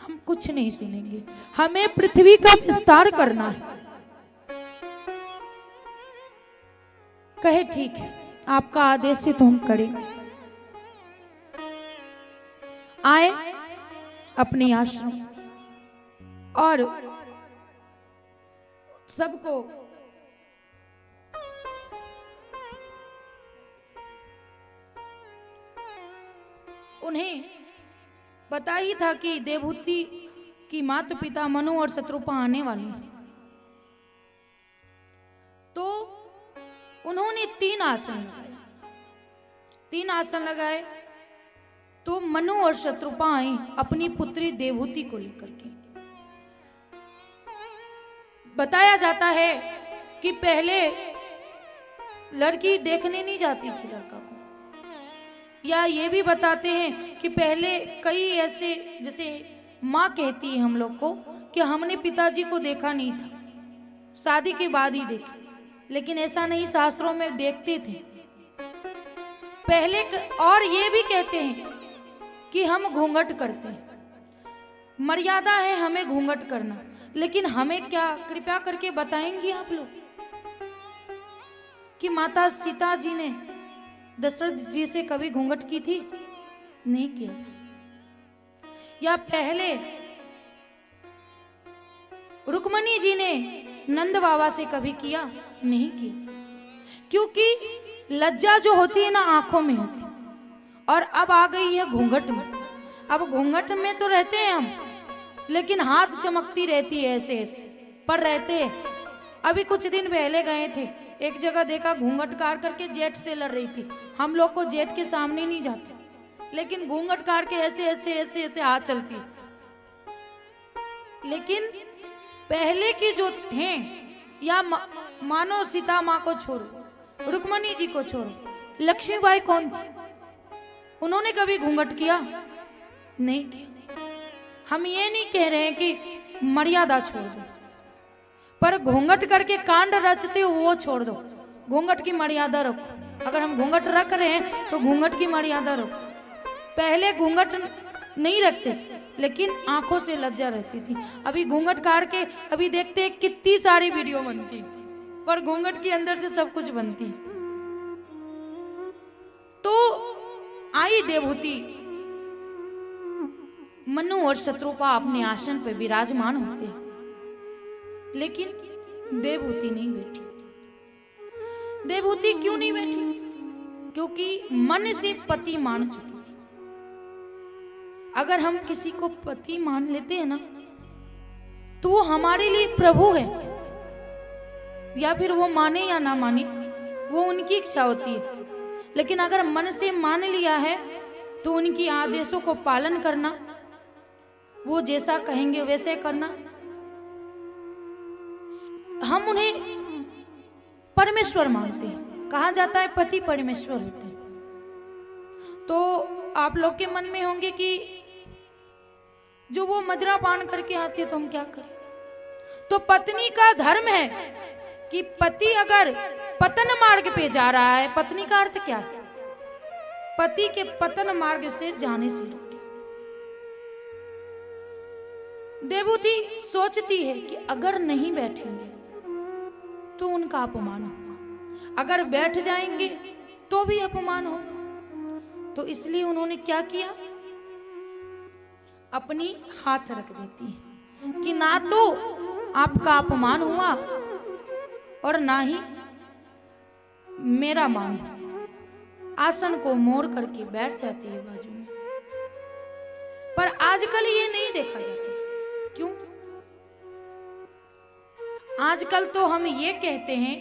हम कुछ नहीं सुनेंगे, हमें पृथ्वी का विस्तार करना है। कहे ठीक है, आपका आदेश है तो हम करेंगे। आए अपने आश्रम, और सबको उन्हें पता ही था कि देवहूति की माता पिता मनु और शत्रुपा आने वाली हैं। तो उन्होंने 3 आसन लगाए। 3 आसन लगाए तो मनु और शत्रुपा आई अपनी पुत्री देवहूति को लेकर के। बताया जाता है कि पहले लड़की देखने नहीं जाती थी लड़का को, या ये भी बताते हैं कि पहले कई ऐसे, जैसे माँ कहती है हम लोग को कि हमने पिताजी को देखा नहीं था, शादी के बाद ही देखे। लेकिन ऐसा नहीं, शास्त्रों में देखते थे पहले। और ये भी कहते हैं कि हम घूंघट करते हैं, मर्यादा है हमें घूंघट करना, लेकिन हमें क्या कृपया करके बताएंगी आप लोग कि माता सीता जी ने दशरथ जी से कभी घूंघट की थी? नहीं किया था। या पहले रुक्मणी जी ने नंद बाबा से कभी किया? नहीं किया, क्योंकि लज्जा जो होती है ना आंखों में होती, और अब आ गई है घूंघट में। अब घूंघट में तो रहते हैं हम, लेकिन हाथ चमकती रहती है ऐसे ऐसे पर रहते हैं। अभी कुछ दिन पहले गए थे, एक जगह देखा घूंघट कार करके जेट से लड़ रही थी। हम लोग को जेट के सामने नहीं जाते, लेकिन घूंघट कार के ऐसे ऐसे ऐसे ऐसे हाथ चलती। लेकिन पहले की जो थे, या मानो सीता माँ को छोड़ो, रुक्मणी जी को छोड़ो, लक्ष्मीबाई कौन थी? उन्होंने कभी घूंघट किया? नहीं किया। हम ये नहीं कह रहे हैं कि मर्यादा छोड़ दो, पर घूंघट करके कांड रचते हो वो छोड़ दो, घूंघट की मर्यादा रखो। अगर हम घूंघट रख रहे हैं तो घूंघट की मर्यादा रखो। पहले घूंघट नहीं रखते थे, लेकिन आंखों से लज्जा रहती थी। अभी घूंघट काट के अभी देखते हैं कितनी सारी वीडियो बनती, पर घूंघट के अंदर से सब कुछ बनती। तो आई देवहूति, मनु और शत्रुपा अपने आसन पर विराजमान होते, लेकिन देवहूति नहीं बैठी। देवहूति क्यों नहीं बैठी? क्योंकि मन से पति मान चुकी थी। अगर हम किसी को पति मान लेते हैं ना, तो वो हमारे लिए प्रभु है, या फिर वो माने या ना माने वो उनकी इच्छा होती है। लेकिन अगर मन से मान लिया है तो उनकी आदेशों को पालन करना, वो जैसा कहेंगे वैसे करना। हम उन्हें परमेश्वर मानते हैं, कहा जाता है पति परमेश्वर होते हैं। तो आप लोग के मन में होंगे कि जो वो मदिरा पान करके आती है तो हम क्या करें? तो पत्नी का धर्म है कि पति अगर पतन मार्ग पे जा रहा है, पत्नी का अर्थ क्या है? पति के पतन मार्ग से जाने से रोके। देवहूति सोचती है कि अगर नहीं बैठेंगे तो उनका अपमान होगा, अगर बैठ जाएंगे तो भी अपमान होगा। तो इसलिए उन्होंने क्या किया? अपनी हाथ रख देती है कि ना तो आपका अपमान हुआ और ना ही मेरा मान। आसन को मोड़ करके बैठ जाती है बाजू में। पर आजकल ये नहीं देखा जाता। क्यों? आजकल तो हम ये कहते हैं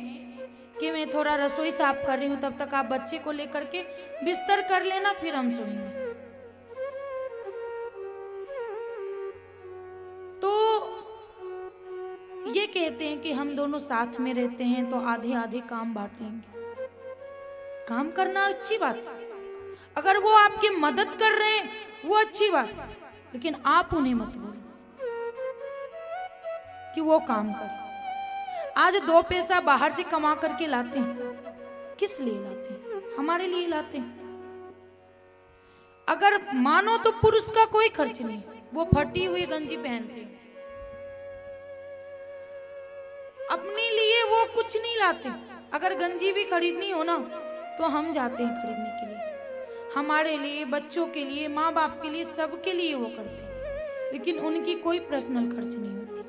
कि मैं थोड़ा रसोई साफ कर रही हूं, तब तक आप बच्चे को लेकर के बिस्तर कर लेना, फिर हम सोएंगे। तो ये कहते हैं कि हम दोनों साथ में रहते हैं तो आधे आधे काम बांट लेंगे। काम करना अच्छी बात है, अगर वो आपकी मदद कर रहे हैं वो अच्छी बात है, लेकिन आप उन्हें मत बोलो कि वो काम करे। आज 2 पैसा बाहर से कमा करके लाते हैं, किस लिए लाते हैं? हमारे लिए लाते हैं। अगर मानो तो पुरुष का कोई खर्च नहीं, वो फटी हुई गंजी पहनते हैं, अपने लिए वो कुछ नहीं लाते। अगर गंजी भी खरीदनी हो ना तो हम जाते हैं खरीदने के लिए, हमारे लिए, बच्चों के लिए, माँ बाप के लिए, सबके लिए वो करते हैं, लेकिन उनकी कोई पर्सनल खर्च नहीं होती।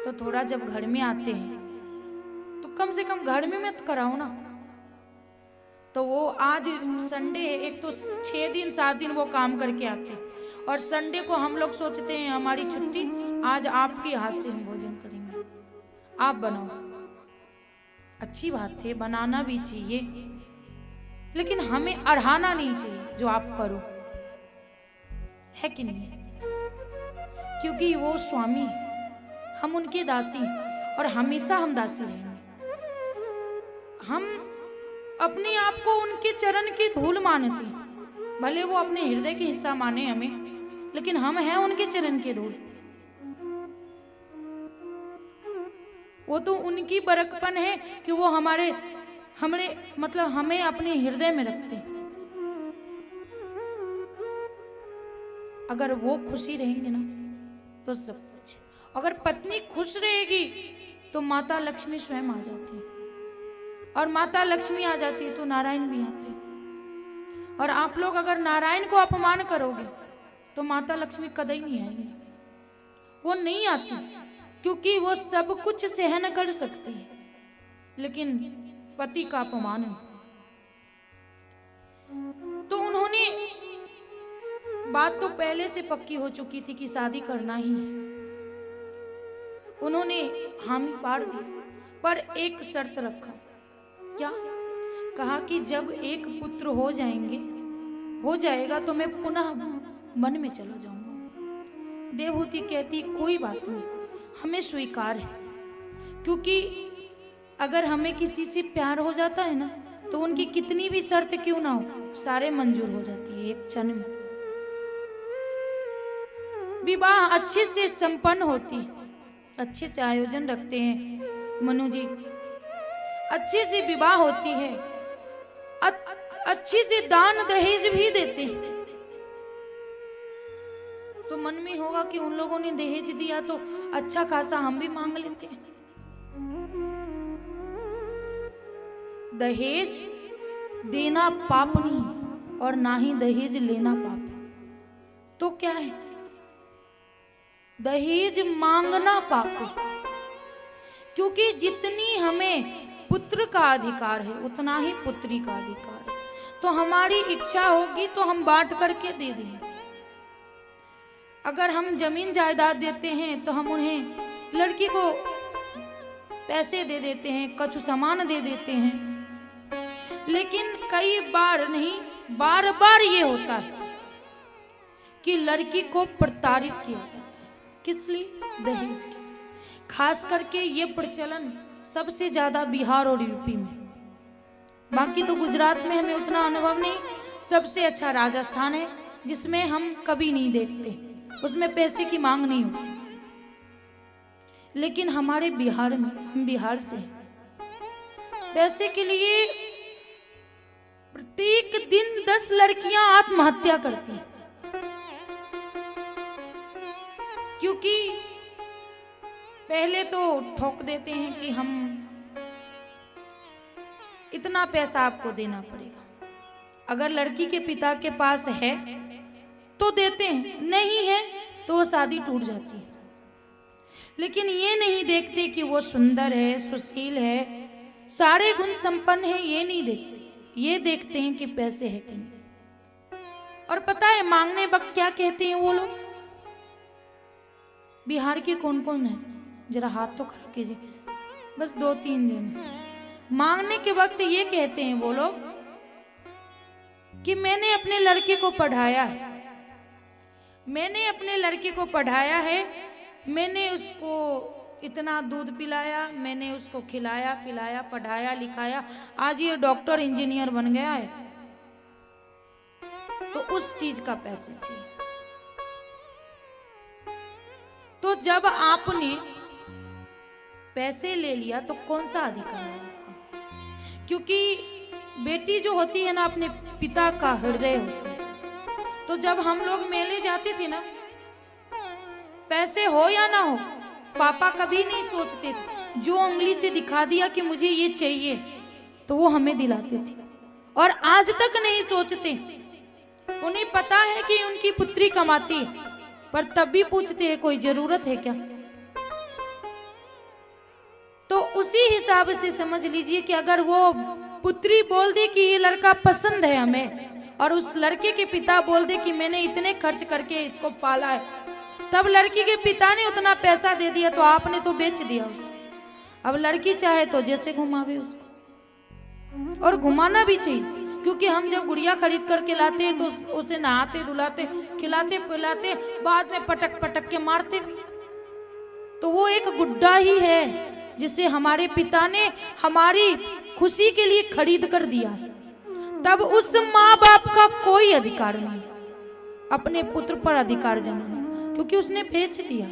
तो थोड़ा जब घर में आते हैं तो कम से कम घर में मत कराओ ना। तो वो आज संडे है, एक तो 6 दिन 7 दिन वो काम करके आते हैं, और संडे को हम लोग सोचते हैं हमारी छुट्टी, आज आपके हाथ से हम भोजन करेंगे, आप बनाओ। अच्छी बात है, बनाना भी चाहिए, लेकिन हमें अढ़ाना नहीं चाहिए जो आप करो, है कि नहीं? क्योंकि वो स्वामी है, हम उनके दासी हैं, और हमेशा हम दासी रहेंगे। हम अपने आप को उनके चरण की धूल मानते हैं, भले वो अपने हृदय के हिस्सा माने हमें, लेकिन हम हैं उनके चरण की धूल। वो तो उनकी बरकपन है कि वो हमारे मतलब हमें अपने हृदय में रखते हैं। अगर वो खुशी रहेंगे ना तो सब कुछ। अगर पत्नी खुश रहेगी तो माता लक्ष्मी स्वयं आ जाती है, और माता लक्ष्मी आ जाती है तो नारायण भी आते हैं। और आप लोग अगर नारायण को अपमान करोगे तो माता लक्ष्मी कदई नहीं आएंगी, वो नहीं आती, क्योंकि वो सब कुछ सहन कर सकती है, लेकिन पति का अपमान नहीं। तो उन्होंने बात तो पहले से पक्की हो चुकी थी कि शादी करना ही है, उन्होंने हामी पार दी, पर एक शर्त रखा। क्या? कहा कि जब एक पुत्र हो जाएगा तो मैं पुनः वन में चला जाऊंगा। देवहूति कहती कोई बात नहीं, हमें स्वीकार है, क्योंकि अगर हमें किसी से प्यार हो जाता है ना तो उनकी कितनी भी शर्त क्यों ना हो, सारे मंजूर हो जाती है एक क्षण में। विवाह अच्छे से संपन्न होती है, अच्छे से आयोजन रखते हैं मनु जी, अच्छे से विवाह होती है, अच्छे से दान दहेज भी देते हैं। तो मन में होगा कि उन लोगों ने दहेज दिया तो अच्छा खासा हम भी मांग लेते हैं। दहेज देना पाप नहीं और ना ही दहेज लेना पाप है। तो क्या है? दहेज मांगना पाप है, क्योंकि जितनी हमें पुत्र का अधिकार है उतना ही पुत्री का अधिकार है। तो हमारी इच्छा होगी तो हम बांट करके दे देंगे। अगर हम जमीन जायदाद देते हैं तो हम उन्हें लड़की को पैसे दे देते हैं, कुछ सामान दे देते हैं, लेकिन कई बार नहीं बार बार ये होता है कि लड़की को प्रताड़ित किया जाता है। किस लिए? दहेज के। खास करके ये प्रचलन सबसे ज्यादा बिहार और यूपी में, बाकी तो गुजरात में हमें उतना अनुभव नहीं। सबसे अच्छा राजस्थान है, जिसमें हम कभी नहीं देखते, उसमें पैसे की मांग नहीं होती। लेकिन हमारे बिहार में, हम बिहार से हैं, पैसे के लिए प्रत्येक दिन 10 लड़कियां आत्महत्या करती हैं, क्योंकि पहले तो ठोक देते हैं कि हम इतना पैसा आपको देना पड़ेगा। अगर लड़की के पिता के पास है तो देते हैं, नहीं है तो वो शादी टूट जाती है। लेकिन ये नहीं देखते कि वो सुंदर है, सुशील है, सारे गुण संपन्न है, ये नहीं देखते। ये देखते हैं कि पैसे है कि नहीं। और पता है मांगने वक्त क्या कहते हैं वो लोग? बिहार के कौन कौन है? जरा हाथ तो खड़ा कीजिए, बस 2-3 दिन। मांगने के वक्त ये कहते हैं वो लोग कि मैंने अपने लड़के को पढ़ाया है, मैंने अपने लड़के को पढ़ाया है, मैंने उसको इतना दूध पिलाया, मैंने उसको खिलाया पिलाया, पढ़ाया लिखाया, आज ये डॉक्टर इंजीनियर बन गया है। तो उस चीज का पैसे चाहिए। तो जब आपने पैसे ले लिया तो कौन सा अधिकार है आपका? क्योंकि बेटी जो होती है ना, अपने पिता का हृदय होता है। तो जब हम लोग मेले जाते थे ना, पैसे हो या ना हो, पापा कभी नहीं सोचते थे। जो उंगली से दिखा दिया कि मुझे ये चाहिए तो वो हमें दिलाते थे, और आज तक नहीं सोचते। उन्हें पता है कि उनकी पुत्री कमाती है, पर तब भी पूछते हैं कोई जरूरत है क्या? तो उसी हिसाब से समझ लीजिए कि अगर वो पुत्री बोल दे कि ये लड़का पसंद है हमें, और उस लड़के के पिता बोल दे कि मैंने इतने खर्च करके इसको पाला है, तब लड़की के पिता ने उतना पैसा दे दिया तो आपने तो बेच दिया उसे। अब लड़की चाहे तो जैसे घुमावे उसको, और घुमाना भी चाहिए, क्योंकि हम जब गुड़िया खरीद करके लाते हैं तो उसे नहाते धुलाते खिलाते पिलाते, बाद में पटक पटक के मारते भी। तो वो एक गुड्डा ही है जिसे हमारे पिता ने हमारी खुशी के लिए खरीद कर दिया है। तब उस माँ बाप का कोई अधिकार नहीं अपने पुत्र पर अधिकार जमाने, क्योंकि उसने बेच दिया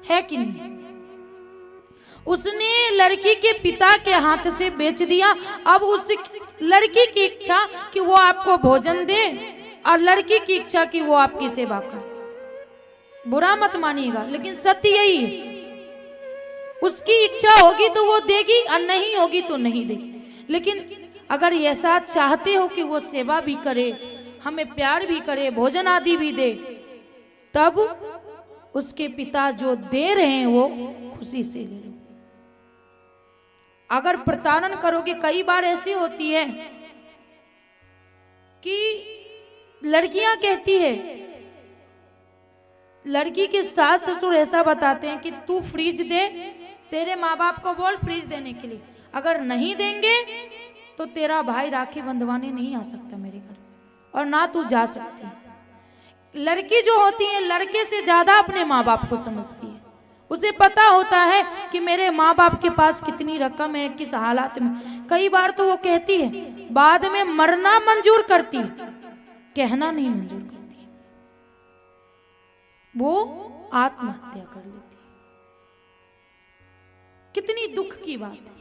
है कि नहीं? उसने लड़की के पिता के हाथ से बेच दिया। अब उस लड़की की इच्छा कि वो आपको भोजन दे, और लड़की की इच्छा की वो आपकी सेवा करे। बुरा मत मानिएगा, लेकिन सत्य यही है। उसकी इच्छा होगी तो वो देगी और नहीं होगी तो नहीं देगी। लेकिन अगर ऐसा चाहते हो कि वो सेवा भी करे, हमें प्यार भी करे, भोजन आदि भी दे, तब उसके पिता जो दे रहे हैं वो खुशी से ले लो। अगर प्रताड़न करोगे, कई बार ऐसी होती है कि लड़कियां कहती है, लड़की के सास ससुर ऐसा बताते हैं कि तू फ्रिज दे, तेरे माँ बाप को बोल फ्रिज देने के लिए, अगर नहीं देंगे तो तेरा भाई राखी बंधवाने नहीं आ सकता मेरे घर, और ना तू जा सकती। लड़की जो होती है लड़के से ज्यादा अपने माँ बाप को समझती है। उसे पता होता है कि मेरे माँ बाप के पास कितनी रकम है, किस हालात में। कई बार तो वो कहती है, बाद में मरना मंजूर करती है, कहना नहीं मंजूर करती है। वो आत्महत्या कर लेती है। कितनी दुख की बात है।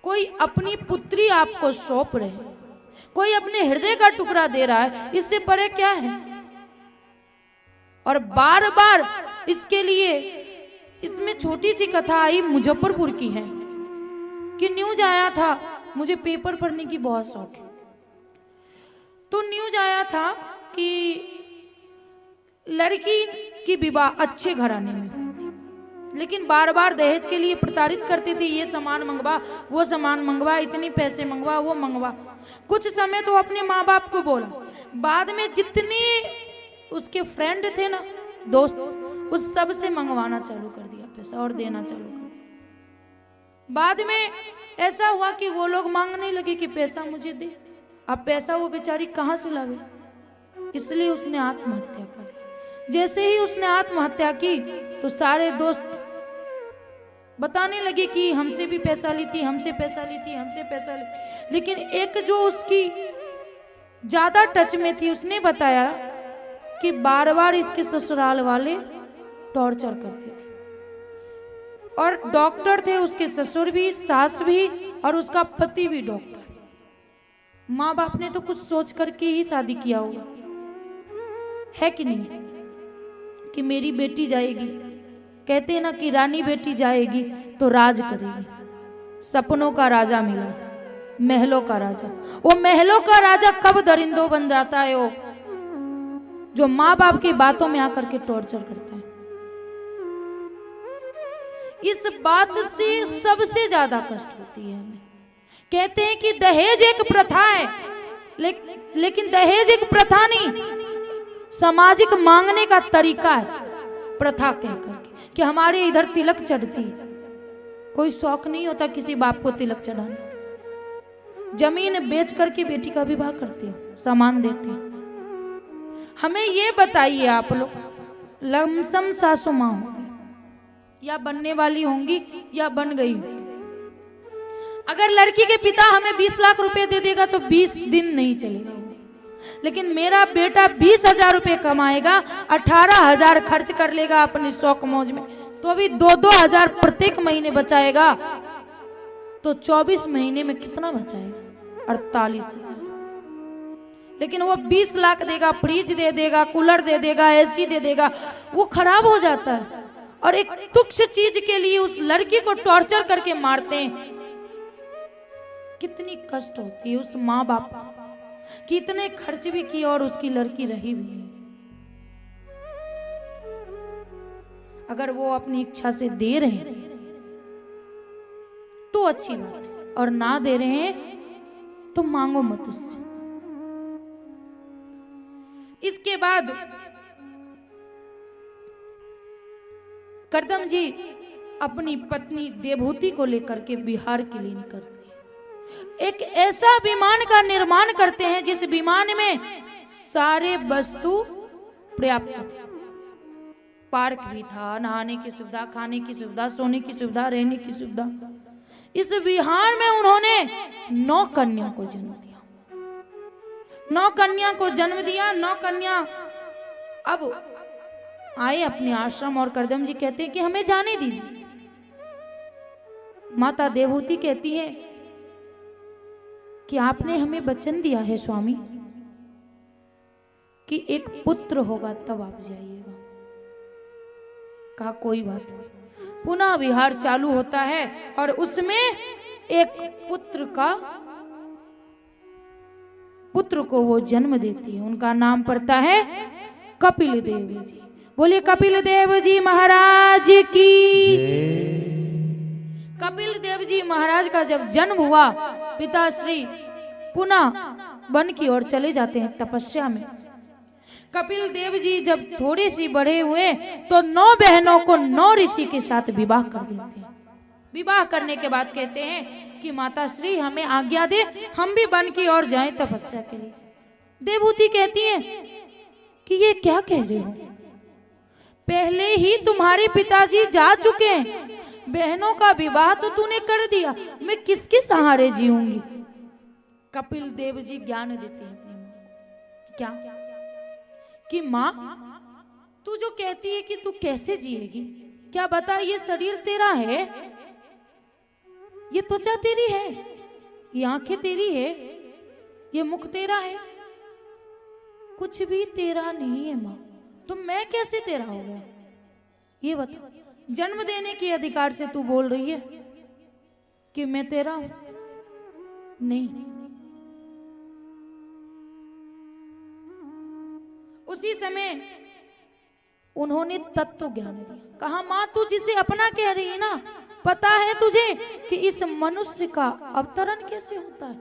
कोई अपनी पुत्री आपको सौंप रहे, कोई अपने हृदय का टुकड़ा दे रहा है, इससे परे क्या है। और बार बार इसके लिए, इसमें छोटी सी कथा आई, मुजफ्फरपुर की है कि न्यूज आया था। मुझे पेपर पढ़ने की बहुत शौक है, तो न्यूज आया था कि लड़की की विवाह अच्छे घराने में, लेकिन बार बार दहेज के लिए प्रताड़ित करती थी। ये सामान मंगवा, वो सामान मंगवा, इतनी पैसे मंगवा, वो मंगवा। कुछ समय तो अपने माँ बाप को बोला, बाद में जितने उसके फ्रेंड थे ना, दोस्त, उस सब से मंगवाना चालू कर दिया पैसा और देना चालू कर दिया। बाद में ऐसा हुआ कि वो लोग मांगने लगे कि पैसा मुझे दे। अब पैसा वो बेचारी कहाँ से लावे, इसलिए उसने आत्महत्या कर ली। जैसे ही उसने आत्महत्या की तो सारे दोस्त बताने लगे कि हमसे भी पैसा ली थी, हमसे पैसा ली थी, हमसे पैसा ली। लेकिन एक जो उसकी ज्यादा टच में थी, उसने बताया कि बार बार इसके ससुराल वाले टॉर्चर करते थे, और डॉक्टर थे उसके ससुर भी, सास भी, और उसका पति भी डॉक्टर। माँ बाप ने तो कुछ सोच करके ही शादी किया होगा, है कि नहीं, कि मेरी बेटी जाएगी। कहते हैं ना कि रानी बेटी जाएगी तो राज करेगी। सपनों का राजा मिला, महलों का राजा। वो महलों का राजा कब दरिंदों बन जाता है, वो जो माँ बाप की बातों में आकर के टॉर्चर करता है। इस बात से सबसे ज्यादा कष्ट होती है हमें। कहते हैं कि दहेज एक प्रथा है, लेकिन दहेज एक प्रथा नहीं, सामाजिक मांगने का तरीका है। प्रथा कहकर कि हमारे इधर तिलक चढ़ती है, कोई शौक नहीं होता किसी बाप को तिलक चढ़ाने। जमीन बेच करके बेटी का विवाह करते हो, सामान देते हैं। हमें ये बताइए आप लोग, लमसम सासू माँ होंगी या बनने वाली होंगी या बन गई होंगी, अगर लड़की के पिता हमें 20 लाख रुपए दे देगा तो 20 दिन नहीं चलेगा। लेकिन मेरा बेटा 20,000 रुपए कमाएगा, 18,000 खर्च कर लेगा अपने शौक मौज में, तो अभी 2-2 हजार प्रत्येक महीने बचाएगा, तो 24 महीने में कितना बचाएगा? 48,000। लेकिन वो 20 लाख देगा, फ्रिज दे देगा, कूलर दे देगा, एसी दे देगा, वो खराब हो जाता है। और एक तुच्छ चीज के लिए उस लड़की को टॉर्चर करके मारते हैं। कितनी कष्ट होती है उस माँ बाप कि इतने खर्च भी किए और उसकी लड़की रही भी नहीं। अगर वो अपनी इच्छा से दे रहे हैं तो अच्छी बात है, और ना दे रहे हैं तो मांगो मत उससे। इसके बाद करदम जी अपनी पत्नी देवहूति को लेकर के बिहार के लिए निकलते हैं। एक ऐसा विमान का निर्माण करते हैं जिस विमान में सारे वस्तु पर्याप्त थे। पार्क भी था, नहाने की सुविधा, खाने की सुविधा, सोने की सुविधा, रहने की सुविधा। इस विहार में उन्होंने 9 कन्या को जन्म दिया। 9 कन्या को जन्म दिया। 9 कन्या अब आए अपने आश्रम और करदम जी कहते हैं कि हमें जाने दीजिए। माता देवहूति कहती है कि आपने हमें वचन दिया है स्वामी कि एक पुत्र होगा तब आप जाइएगा। कहा कोई बात नहीं। पुनः विहार चालू होता है और उसमें एक पुत्र को वो जन्म देती है। उनका नाम पड़ता है कपिल देव जी। बोलिए कपिल देव जी महाराज की। कपिल देव जी महाराज का जब जन्म हुआ, पिताश्री पुनः वन की ओर चले जाते हैं तपस्या में। कपिल देव जी जब थोड़े सी बड़े हुए तो 9 बहनों को 9 ऋषि के साथ विवाह कर देते हैं। विवाह करने के बाद कहते हैं कि माता श्री हमें आज्ञा दे, हम भी वन की ओर जाएं तपस्या के लिए। देवहूति कहती है कि ये क्या कह रहे हो, पहले ही तुम्हारे पिताजी जा चुके हैं, बहनों का विवाह तो तूने कर दिया, मैं किसके सहारे जीऊंगी। कपिल देव जी ज्ञान देते हैं अपनी मां को। क्या कि मां तू जो कहती है कि तू कैसे जिएगी, क्या बता ये शरीर तेरा है, ये त्वचा तेरी है, ये आंखें तेरी है, ये मुख तेरा है, कुछ भी तेरा नहीं है मां। तो मैं कैसे तेरा हो गया ये बता। जन्म देने के अधिकार से तू बोल रही है कि मैं तेरा हूं, नहीं। उसी समय उन्होंने तत्व ज्ञान दिया। कहा मां तू जिसे अपना कह रही है ना, पता है तुझे कि इस मनुष्य का अवतरण कैसे होता है,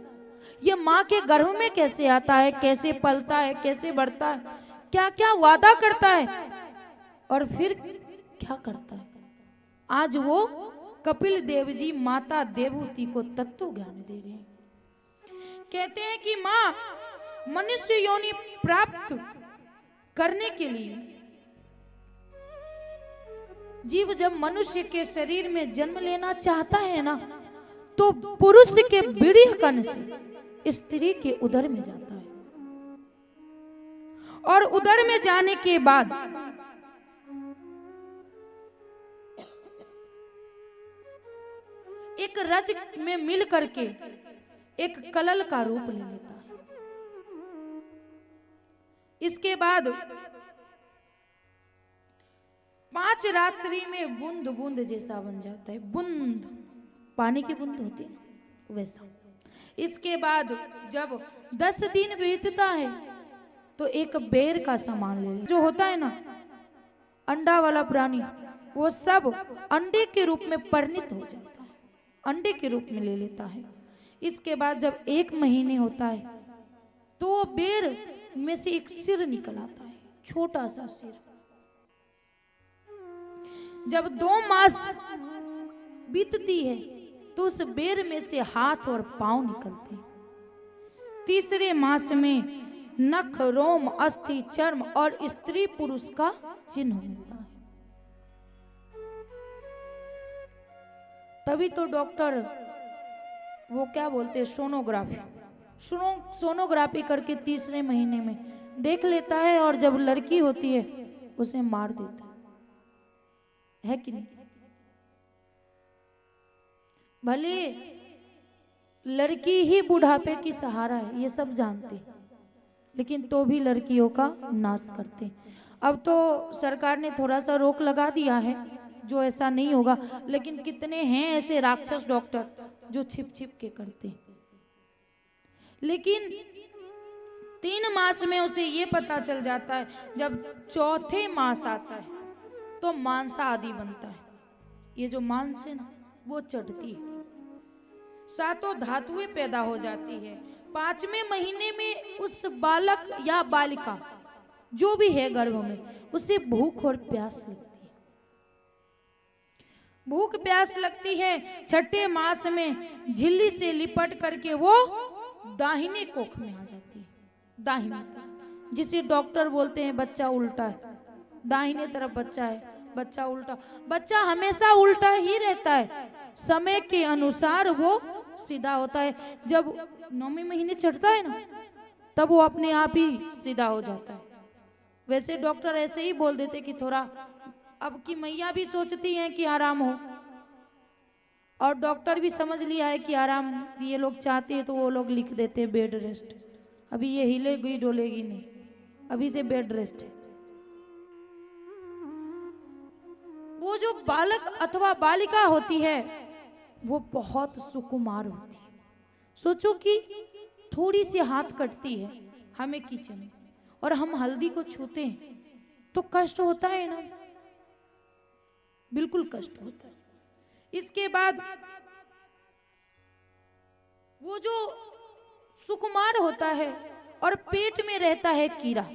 ये मां के गर्भ में कैसे आता है, कैसे पलता है, कैसे बढ़ता है, क्या क्या वादा करता है और फिर क्या करता है। आज वो कपिल देव जी माता देवहूति को तत्व ज्ञान दे रहे हैं। कहते हैं कि मां मनुष्य योनि प्राप्त करने के लिए जीव जब मनुष्य के शरीर में जन्म लेना चाहता है ना, तो पुरुष के बीड़ी कण से स्त्री के उदर में जाता है और उदर में जाने के बाद एक रज में मिल करके एक कलल का रूप ले लेता है। इसके बाद 5 रात्रि में बूंद बूंद जैसा बन जाता है। बूंद पानी की बूंद होती है वैसा। इसके बाद जब 10 दिन बीतता है तो एक बेर का सामान ले जो होता है ना अंडा वाला प्राणी, वो सब अंडे के रूप में परिणित हो जाता है, अंडे के रूप में ले लेता है। इसके बाद जब 1 महीने होता है तो वो बेर में से एक सिर निकल आता है, छोटा सा सिर। जब 2 मास बीतती है तो उस बेर में से हाथ और पांव निकलते हैं। तीसरे मास में नख, रोम, अस्थि, चर्म और स्त्री पुरुष का चिन्ह मिलता है। तभी तो डॉक्टर वो क्या बोलते हैं सोनोग्राफी करके तीसरे महीने में देख लेता है और जब लड़की होती है उसे मार देता है कि नहीं। भले लड़की ही बुढ़ापे की सहारा है ये सब जानते, लेकिन तो भी लड़कियों का नाश करते। अब तो सरकार ने थोड़ा सा रोक लगा दिया है जो ऐसा नहीं होगा, लेकिन कितने हैं ऐसे राक्षस डॉक्टर जो छिप छिप के करते हैं। लेकिन 3 मास में उसे ये पता चल जाता है, जब 4थे मास आता है तो मांसा आदि बनता है। ये जो मांस है ना वो चढ़ती है, 7 धातुएं पैदा हो जाती है। 5वें महीने में उस बालक या बालिका जो भी है गर्भ में उसे भूख और प्यास लगती है, भूख प्यास लगती है। 6ठे मास में झिल्ली से लिपट करके वो दाहिने कोख में आ जाती है, दाहिने तरफ, जिसे डॉक्टर बोलते हैं बच्चा उल्टा है। दाहिने तरफ बच्चा है, बच्चा उल्टा। बच्चा हमेशा उल्टा ही रहता है, समय के अनुसार वो सीधा होता है। जब 9वें महीने चढ़ता है ना तब वो अपने आप ही सीधा हो जाता है। वैसे डॉक्टर ऐसे ही बोल देते कि थोड़ा, अब की मैया भी सोचती हैं कि आराम हो और डॉक्टर भी समझ लिया है कि आराम ये लोग चाहते हैं तो वो लोग लिख देते हैं बेड रेस्ट। अभी ये हिलेगी डोलेगी नहीं, अभी से बेड रेस्ट है। वो जो बालक अथवा बालिका होती है वो बहुत सुकुमार होती है। सोचो कि थोड़ी सी हाथ कटती है हमें किचन में और हम हल्दी को छूते हैं तो कष्ट होता है ना, बिल्कुल कष्ट होता है। इसके बाद वो जो सुकुमार होता है और पेट में रहता है कीड़ा,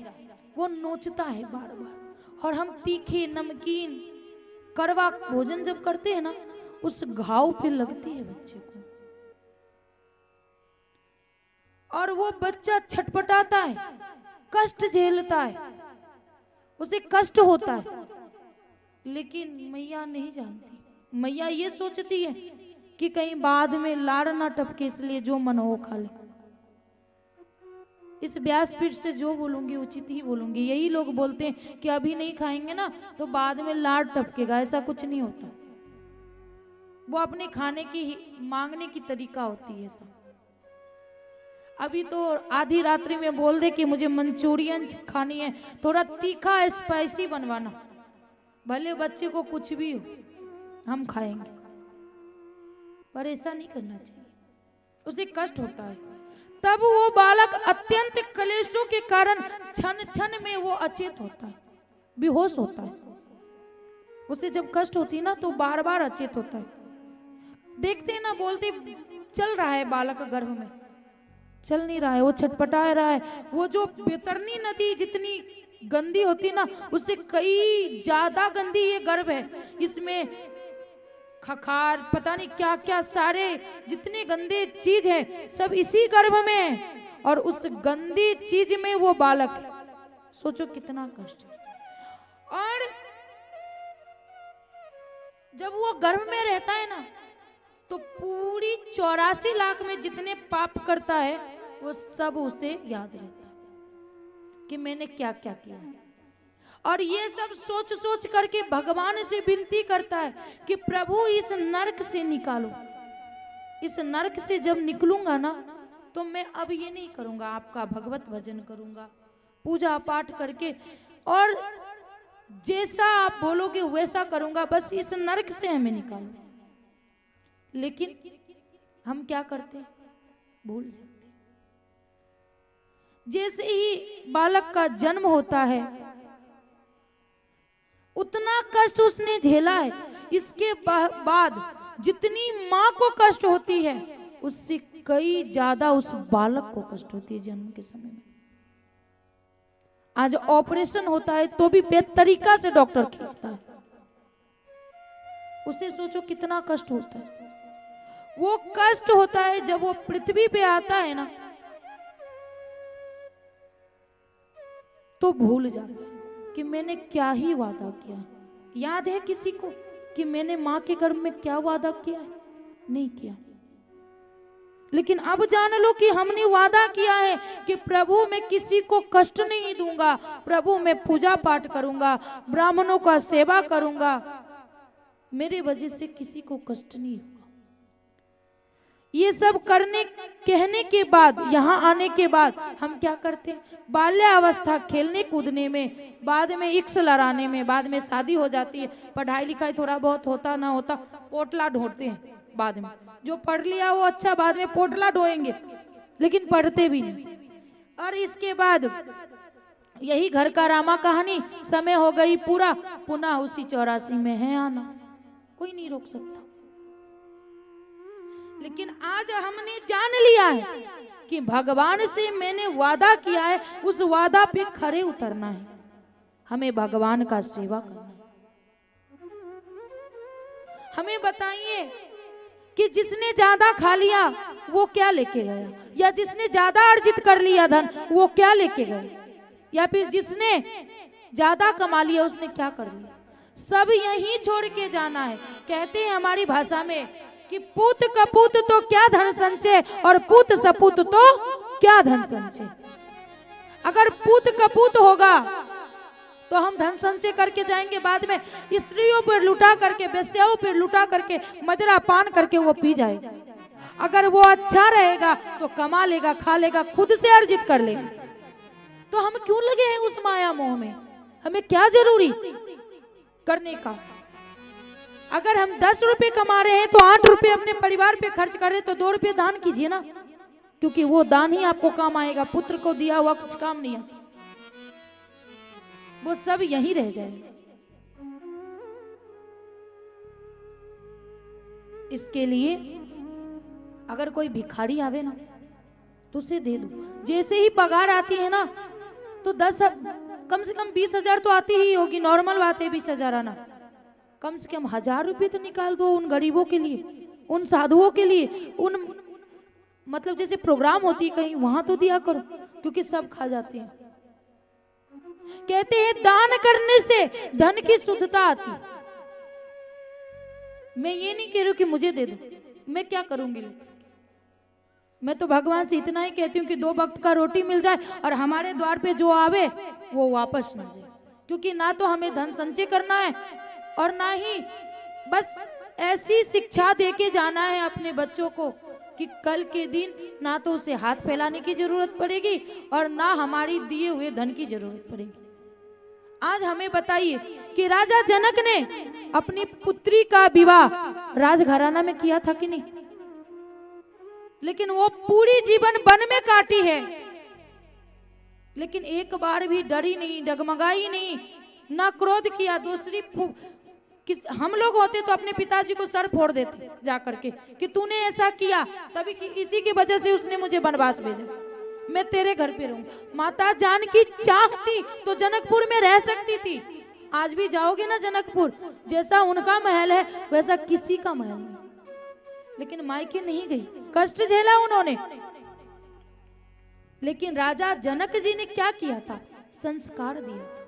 वो नोचता है बार बार, और हम तीखे नमकीन कड़वा भोजन जब करते हैं ना उस घाव पे लगती है बच्चे को, और वो बच्चा छटपटाता है, कष्ट झेलता है, उसे कष्ट होता है। लेकिन मैया नहीं जानती, मैया ये सोचती है कि कहीं बाद में लाड़ ना टपके, इसलिए जो मन हो खा ले। इस व्यासपीठ से जो बोलूंगी उचित ही बोलूंगी। यही लोग बोलते हैं कि अभी नहीं खाएंगे ना तो बाद में लाड़ टपकेगा, ऐसा कुछ नहीं होता। वो अपने खाने की मांगने की तरीका होती है सब। अभी तो आधी रात्रि में बोल दे कि मुझे मंचूरियन खानी है, थोड़ा तीखा स्पाइसी बनवाना, भले बच्चे को कुछ भी हो हम खाएंगे, पर ऐसा नहीं करना चाहिए, उसे कष्ट होता है। तब वो बालक अत्यंत क्लेशों के कारण क्षण क्षण में वो अचेत होता है, बेहोश होता है। उसे जब कष्ट होती है ना तो बार बार अचेत होता है। देखते हैं ना, बोलते चल रहा है बालक गर्भ में, चल नहीं रहा है, वो छटपटा रहा है। वो जो बैतरणी नदी जितनी गंदी होती ना उससे कई ज्यादा गंदी ये गर्भ है। इसमें खखार पता नहीं क्या क्या सारे जितने गंदे चीज है सब इसी गर्भ में है, और उस गंदी चीज में वो बालक है। सोचो कितना कष्ट है। और जब वो गर्भ में रहता है ना तो पूरी 84 लाख में जितने पाप करता है वो सब उसे याद रहता है कि मैंने क्या क्या किया है। और ये सब सोच सोच करके भगवान से विनती करता है कि प्रभु इस नरक से निकालो। इस नरक से जब निकलूंगा ना तो मैं अब ये नहीं करूंगा, आपका भगवत भजन करूंगा, पूजा पाठ करके, और जैसा आप बोलोगे वैसा करूंगा, बस इस नरक से हमें निकालो। लेकिन हम क्या करते, भूल जाते। जैसे ही बालक का जन्म होता है उतना कष्ट उसने झेला है। इसके बाद जितनी माँ को कष्ट होती है उससे कई ज्यादा उस बालक को कष्ट होती है जन्म के समय में। आज ऑपरेशन होता है तो भी बेतरीका से डॉक्टर खींचता है, उसे सोचो कितना कष्ट होता है। वो कष्ट होता है जब वो पृथ्वी पे आता है ना तो भूल जाता है कि मैंने क्या ही वादा किया है। याद है किसी को कि मैंने मां के गर्भ में क्या वादा किया है? नहीं किया। लेकिन अब जान लो कि हमने वादा किया है कि प्रभु मैं किसी को कष्ट नहीं दूंगा, प्रभु मैं पूजा पाठ करूंगा, ब्राह्मणों का सेवा करूंगा, मेरे वजह से किसी को कष्ट नहीं होगा। ये सब करने कहने के बाद, यहाँ आने के बाद हम क्या करते हैं? बाल्यावस्था खेलने कूदने में, बाद में इक्स लड़ाने में, बाद में शादी हो जाती है, पढ़ाई लिखाई थोड़ा बहुत होता ना होता, पोटला ढोते हैं बाद में। जो पढ़ लिया वो अच्छा, बाद में पोटला ढोएंगे, लेकिन पढ़ते भी नहीं। और इसके बाद यही घर का रामा कहानी, समय हो गई पूरा, पुनः उसी 84 में है आना, कोई नहीं रोक सकता। लेकिन आज हमने जान लिया है कि भगवान से मैंने वादा किया है, उस वादा पे खरे उतरना है, हमें भगवान का सेवा करना है। हमें बताइए कि जिसने ज्यादा खा लिया वो क्या लेके गया, या जिसने ज्यादा अर्जित कर लिया धन वो क्या लेके गया, या फिर जिसने ज्यादा कमा लिया उसने क्या कर लिया? सब यही छोड़ के जाना है। कहते हैं हमारी भाषा में कि पूत कपूत तो क्या धन संचय, और पूत सपूत तो क्या धन संचय। अगर पूत कपूत होगा तो हम धन संचय करके जाएंगे, बाद में स्त्रियों पर लुटा करके, वेश्याओं पर लुटा करके, मदिरा पान करके वो पी जाएगा। अगर वो अच्छा रहेगा तो कमा लेगा, खा लेगा, खुद से अर्जित कर लेगा। तो हम क्यों लगे हैं उस माया मोह में? हमें क्या जरूरी करने का? अगर हम 10 रुपए कमा रहे हैं तो 8 रुपए अपने परिवार पे खर्च कर रहे हैं, तो 2 रुपए दान कीजिए ना, क्योंकि वो दान ही आपको काम आएगा। पुत्र को दिया हुआ कुछ काम नहीं आता, वो सब यहीं रह जाएगा। इसके लिए अगर कोई भिखारी आवे ना तो उसे दे दो। जैसे ही पगार आती है ना तो 10 कम से कम 20,000 तो आती ही होगी, नॉर्मल बात है 20,000 आना। कम से कम 1,000 रुपये तो निकाल दो उन गरीबों के लिए, उन साधुओं के लिए, उन मतलब जैसे प्रोग्राम होती कहीं वहां तो दिया करो, क्योंकि सब खा जाते हैं। कहते हैं दान करने से धन की शुद्धता आती। मैं ये नहीं कह रही हूं कि मुझे दे दो, मैं क्या करूंगी, मैं तो भगवान से इतना ही कहती हूँ कि 2 वक्त का रोटी मिल जाए और हमारे द्वार पे जो आवे वो वापस न जाए, क्योंकि ना तो हमें धन संचय करना है और ना ही बस ऐसी शिक्षा देके जाना है अपने बच्चों को कि कल के दिन ना तो उसे हाथ फैलाने की जरूरत पड़ेगी और ना हमारी दिए हुए धन की जरूरत पड़ेगी। आज हमें बताइए कि राजा जनक ने अपनी पुत्री का विवाह राजघराना में किया था कि नहीं? लेकिन वो पूरी जीवन वन में काटी है, लेकिन एक बार भी डरी नहीं, डगमगाई नहीं, ना क्रोध किया। दूसरी हम लोग होते तो अपने पिताजी को सर फोड़ देते जा करके कि तूने ऐसा किया, तभी इसी की वजह से उसने मुझे वनवास भेजा, मैं तेरे घर पे रहूंगा। माता जानकी चाहती तो जनकपुर में रह सकती थी। आज भी जाओगे ना जनकपुर, जैसा उनका महल है वैसा किसी का महल नहीं, लेकिन मायके नहीं गई, कष्ट झेला उन्होंने। लेकिन राजा जनक जी ने क्या किया था? संस्कार दिया था।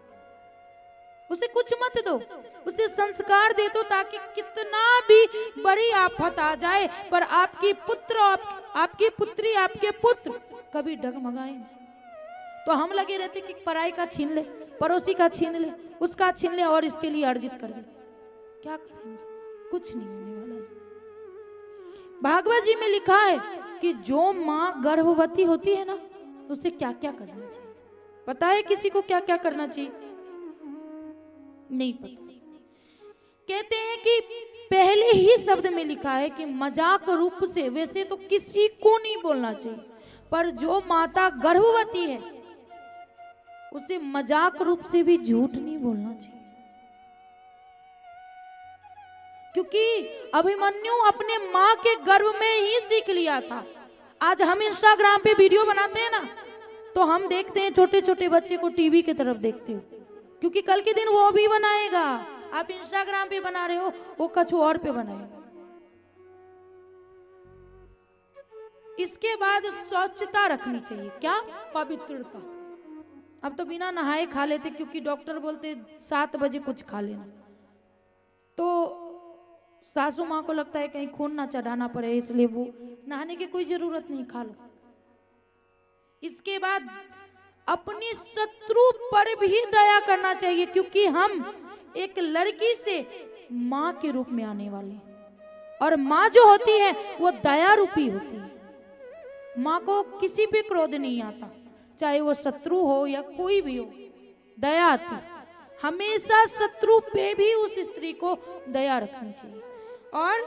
उसे कुछ मत दो, उसे संस्कार दे दो, ताकि कितना भी बड़ी आफत आ जाए पर आपकी पुत्र, आपकी पुत्री, आपके पुत्र कभी डगमगाए नहीं। तो हम लगे रहते कि पराई का छीन ले, पड़ोसी का छीन ले, उसका छीन ले और इसके लिए अर्जित कर दे। क्या करेंगे? कुछ नहीं होने वाला इससे। भागवत जी में लिखा है कि जो माँ गर्भवती होती है ना, उससे क्या क्या करना चाहिए। पता है किसी को क्या क्या करना चाहिए? नहीं पता। कहते हैं कि पहले ही शब्द में लिखा है कि मजाक रूप से, वैसे तो किसी को नहीं बोलना चाहिए, पर जो माता गर्भवती है उसे मजाक रूप से भी झूठ नहीं बोलना चाहिए, क्योंकि अभिमन्यु अपने माँ के गर्भ में ही सीख लिया था। आज हम इंस्टाग्राम पे वीडियो बनाते हैं ना, तो हम देखते हैं छोटे छोटे बच्चे को टीवी की तरफ देखते हो, क्योंकि कल के दिन वो भी बनाएगा। आप इंस्टाग्राम पे बना रहे हो, वो कछु और पे बनाएगा। इसके बाद स्वच्छता रखनी चाहिए। क्या? पवित्रता। अब तो बिना नहाए खा लेते, क्योंकि डॉक्टर बोलते 7 बजे कुछ खा लेना, तो सासू माँ को लगता है कहीं खून ना चढ़ाना पड़े, इसलिए वो नहाने की कोई जरूरत नहीं, खा लो। इसके बाद अपनी शत्रु पर भी दया करना चाहिए, क्योंकि हम एक लड़की से माँ के रूप में आने वाले हैं, और माँ जो होती है वो दया रूपी होती है। माँ को किसी पे क्रोध नहीं आता, चाहे वो शत्रु हो या कोई भी हो, दया आती। हमेशा शत्रु पे भी उस स्त्री को दया रखनी चाहिए और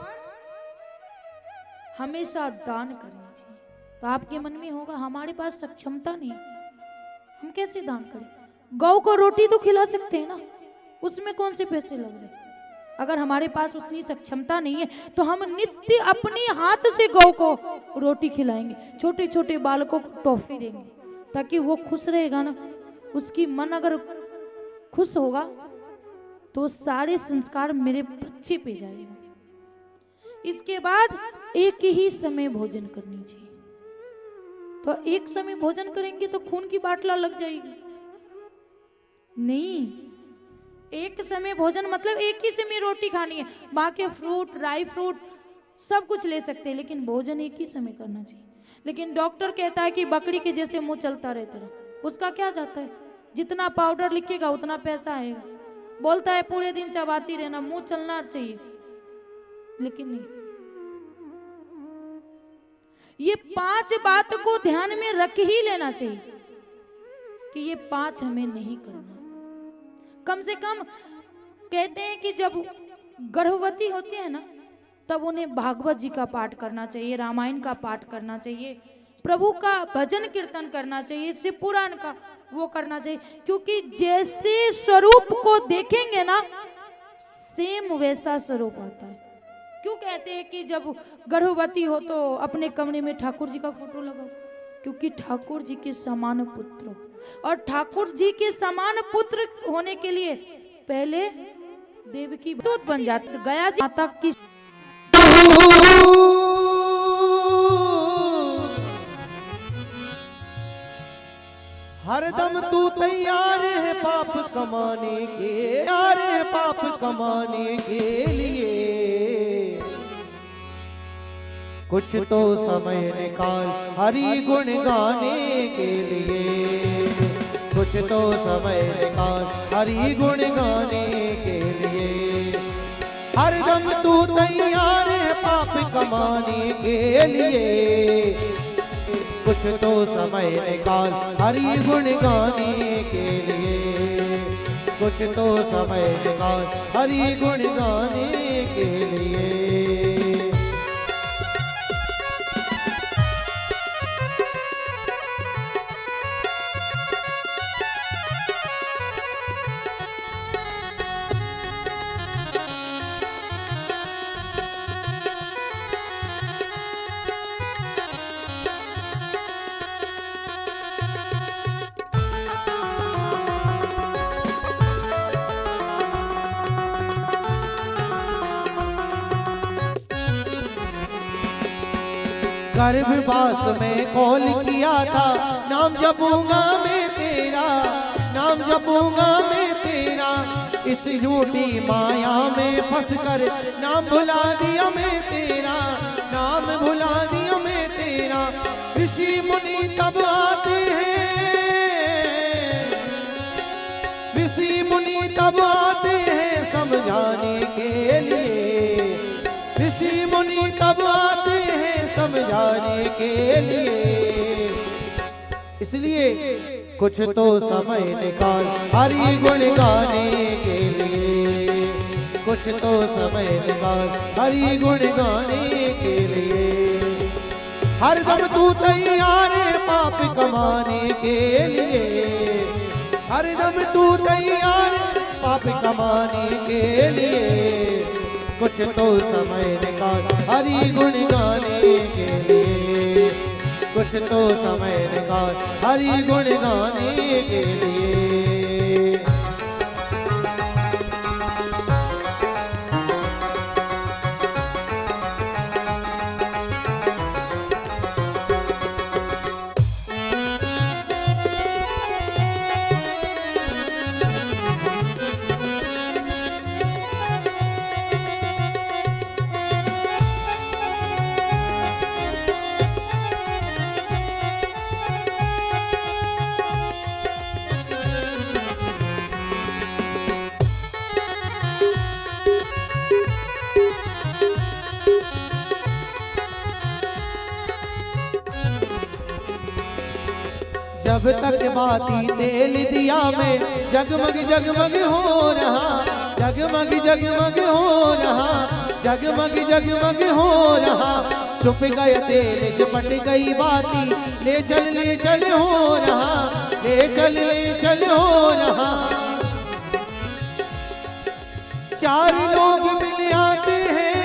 हमेशा दान करनी चाहिए। तो आपके मन में होगा हमारे पास सक्षमता नहीं, हम कैसे दान करें? गौ को रोटी तो खिला सकते हैं ना, उसमें कौन से पैसे लग रहे? अगर हमारे पास उतनी सक्षमता नहीं है तो हम नित्य अपने हाथ से गौ को रोटी खिलाएंगे, छोटे छोटे बालकों को टॉफी देंगे, ताकि वो खुश रहेगा ना। उसकी मन अगर खुश होगा तो सारे संस्कार मेरे बच्चे पे जाएगा। इसके बाद एक ही समय भोजन करनी चाहिए। तो एक समय भोजन करेंगे तो खून की बाटला लग जाएगी? नहीं, एक समय भोजन मतलब एक ही समय रोटी खानी है। बाकी फ्रूट, ड्राई फ्रूट सब कुछ ले सकते हैं, लेकिन भोजन एक ही समय करना चाहिए। लेकिन डॉक्टर कहता है कि बकरी के जैसे मुंह चलता रहता है, उसका क्या जाता है? जितना पाउडर लिखेगा उतना पैसा आएगा। बोलता है पूरे दिन चबाती रहना, मुंह चलना चाहिए, लेकिन नहीं। ये 5 बात को ध्यान में रख ही लेना चाहिए। कि ये 5 हमें नहीं करना। कम से कम कहते हैं कि जब गर्भवती होती है ना, तब उन्हें भागवत जी का पाठ करना चाहिए, रामायण का पाठ करना चाहिए, प्रभु का भजन कीर्तन करना चाहिए, शिव पुराण का वो करना चाहिए। क्योंकि जैसे स्वरूप को देखेंगे ना, सेम वैसा स्वरूप आता है। क्यों कहते हैं कि जब गर्भवती हो तो अपने कमरे में ठाकुर जी का फोटो लगाओ? क्योंकि ठाकुर जी के समान पुत्र हो, और ठाकुर जी के समान पुत्र होने के लिए पहले देवकी दूत बन जाते। गया जी माता की हरदम तू तैयार है पाप कमाने के, तैयार है पाप कमाने के लिए। कुछ तो समय निकाल हरि गुण गाने के लिए, कुछ तो समय निकाल हरि गुण गाने के लिए। हरदम तू तैयार है पाप कमाने के लिए, कुछ तो समय निकाल हरि गुण गाने के लिए, कुछ तो समय निकाल हरि गुण गाने के लिए। गर्भवास में कॉल किया था, नाम जपूंगा मैं तेरा, नाम जपूंगा मैं तेरा। इस झूठी माया में फंसकर नाम भुला दिया मैं तेरा, नाम भुला दिया मैं तेरा। ऋषि मुनि तब आते हैं, ऋषि मुनि तब आते हैं समझाने के लिए, ऋषि मुनि तब आते हैं समझाने के लिए। इसलिए कुछ तो समय निकाल हरि गुण गाने के लिए, कुछ तो समय निकाल हरि गुण गाने के लिए। हरदम तू तैयार है पाप कमाने के लिए, हरदम तू तैयार है पाप कमाने के लिए। कुछ तो समय निकाल हरि गुण गाने के लिए, कुछ तो समय निकाल हरि गुण गाने के लिए। जब तक बाती तेल दिया में जगमग जगमग हो रहा, जगमग जगमग हो रहा, जगमग जगमग हो रहा। चुप गया तेल झपट गई बाती, ले चल हो रहा, ले चल हो रहा। चार लोग मिल आते हैं,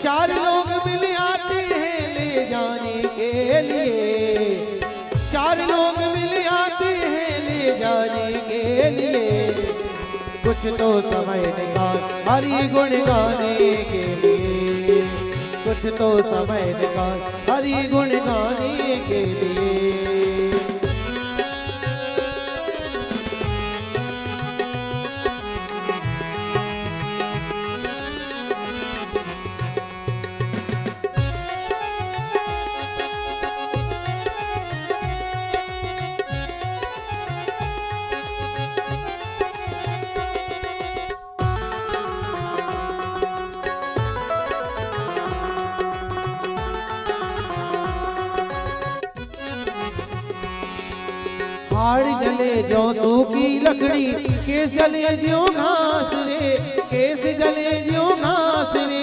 चार लोग मिल आते हैं ले जाने के लिए, चार लोग मिल आते हैं ले जाने के लिए। कुछ तो समय निकाल हरि गुण गाने के लिए, कुछ तो समय निकाल हरि गुण गाने के लिए। हाड़ जले जो सूखी लकड़ी, केस जले जो घास रे, केस जले जो घास रे।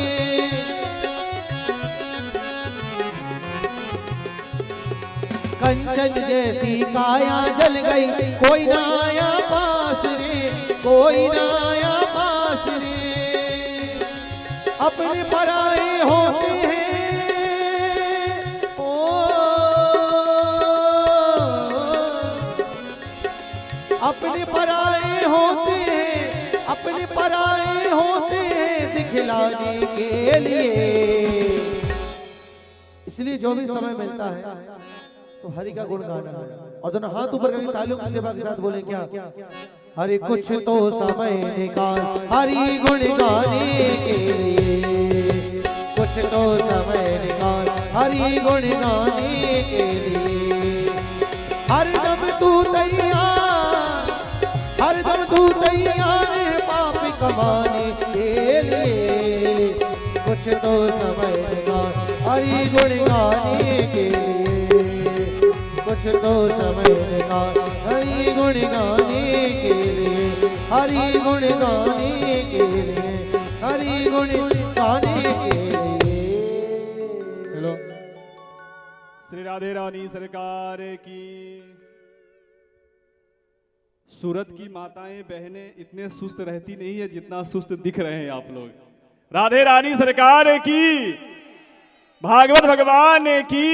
कंचन जैसी काया जल गई, कोई ना आया पास रे, कोई ना आया पास रे। अपने पराए होते हैं, ओ अपने पराए होते हैं, अपने पराए होते हैं दिखलाने के लिए। इसलिए जो भी समय मिलता है तो हरि का गुण गाना है। और दोनों हाथ ऊपर करके तालियों की सेवा के साथ बोले क्या? हरि कुछ तो समय निकाल हरि गुण गाने के लिए, कुछ तो समय निकाल हरि गुण गाने के लिए। हर दम तू तैयार, हर दम तू तैयार है पाप कमाने के लिए। कुछ तो समय निकाल हरि गुण गाने के लिए, कुछ तो समय निकाल हरि गुण गाने के लिए, हरि गुण गाने के लिए, हरि गुण गाने के लिए। हेलो, श्री राधे रानी सरकार की। सूरत की माताएं बहनें इतने सुस्त रहती नहीं है जितना सुस्त दिख रहे हैं आप लोग। राधे रानी सरकार की, भागवत भगवान की।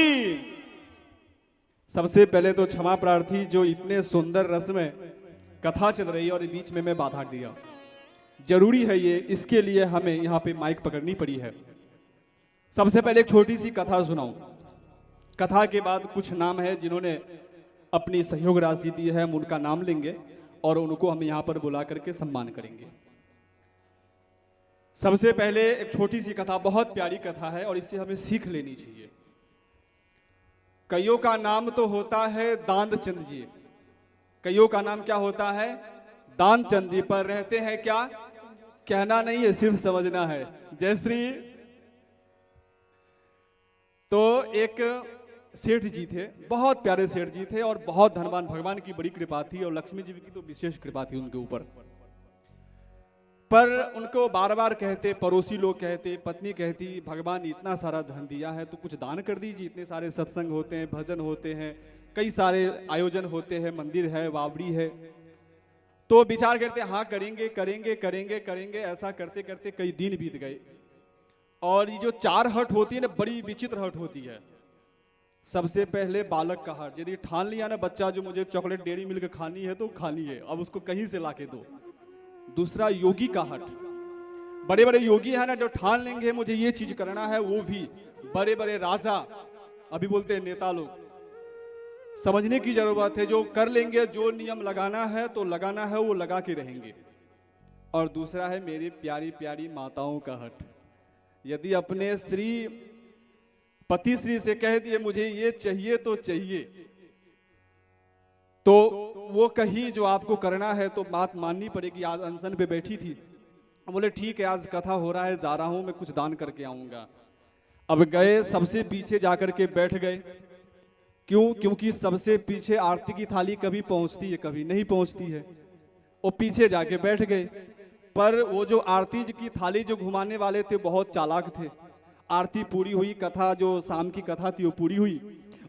सबसे पहले तो क्षमा प्रार्थी जो इतने सुंदर रस में कथा चल रही है और बीच में मैं बाधा दिया। जरूरी है ये, इसके लिए हमें यहाँ पे माइक पकड़नी पड़ी है। सबसे पहले एक छोटी सी कथा सुनाऊं। कथा के बाद कुछ नाम है जिन्होंने अपनी सहयोग राशि दी है, हम उनका नाम लेंगे और उनको हम यहाँ पर बुला करके सम्मान करेंगे। सबसे पहले एक छोटी सी कथा, बहुत प्यारी कथा है और इससे हमें सीख लेनी चाहिए। कईयों का नाम तो होता है दांद चंद जी, कईयों का नाम क्या होता है? दान चंद जी, पर रहते हैं क्या? कहना नहीं है, सिर्फ समझना है। जय श्री। तो एक सेठ जी थे, बहुत प्यारे सेठ जी थे और बहुत धनवान, भगवान की बड़ी कृपा थी और लक्ष्मी जी की तो विशेष कृपा थी उनके ऊपर। पर उनको बार बार कहते, पड़ोसी लोग कहते, पत्नी कहती, भगवान इतना सारा धन दिया है तो कुछ दान कर दीजिए। इतने सारे सत्संग होते हैं, भजन होते हैं, कई सारे आयोजन होते हैं, मंदिर है, बावड़ी है। तो विचार करते, हाँ करेंगे करेंगे करेंगे करेंगे। ऐसा करते करते कई दिन बीत गए और ये जो 4 हट होती है ना, बड़ी विचित्र हट होती है। सबसे पहले बालक का हट, यदि ठान लिया ना बच्चा जो मुझे चॉकलेट डेयरी मिल्क खानी है तो खानी है, अब उसको कहीं से लाके दो। दूसरा योगी का हट, बड़े बड़े योगी है ना जो ठान लेंगे मुझे ये चीज करना है, वो भी बड़े बड़े राजा, अभी बोलते हैं नेता लोग। समझने की जरूरत है, जो कर लेंगे, जो नियम लगाना है तो लगाना है, वो लगा के रहेंगे। और दूसरा है मेरी प्यारी प्यारी माताओं का हट। यदि अपने श्री पति श्री से कह दिए मुझे ये चाहिए तो चाहिए, तो वो कही जो आपको करना है तो बात माननी पड़ेगी। आज अनशन पे बैठी थी, बोले ठीक है आज कथा हो रहा है, जा रहा हूं मैं, कुछ दान करके आऊंगा। अब गए, सबसे पीछे जाकर के बैठ गए। क्यों? क्योंकि सबसे पीछे आरती की थाली कभी पहुंचती है, कभी नहीं पहुंचती है। वो पीछे जाके बैठ गए। पर वो जो आरती की थाली जो घुमाने वाले थे बहुत चालाक थे। आरती पूरी हुई, कथा जो शाम की कथा थी वो पूरी हुई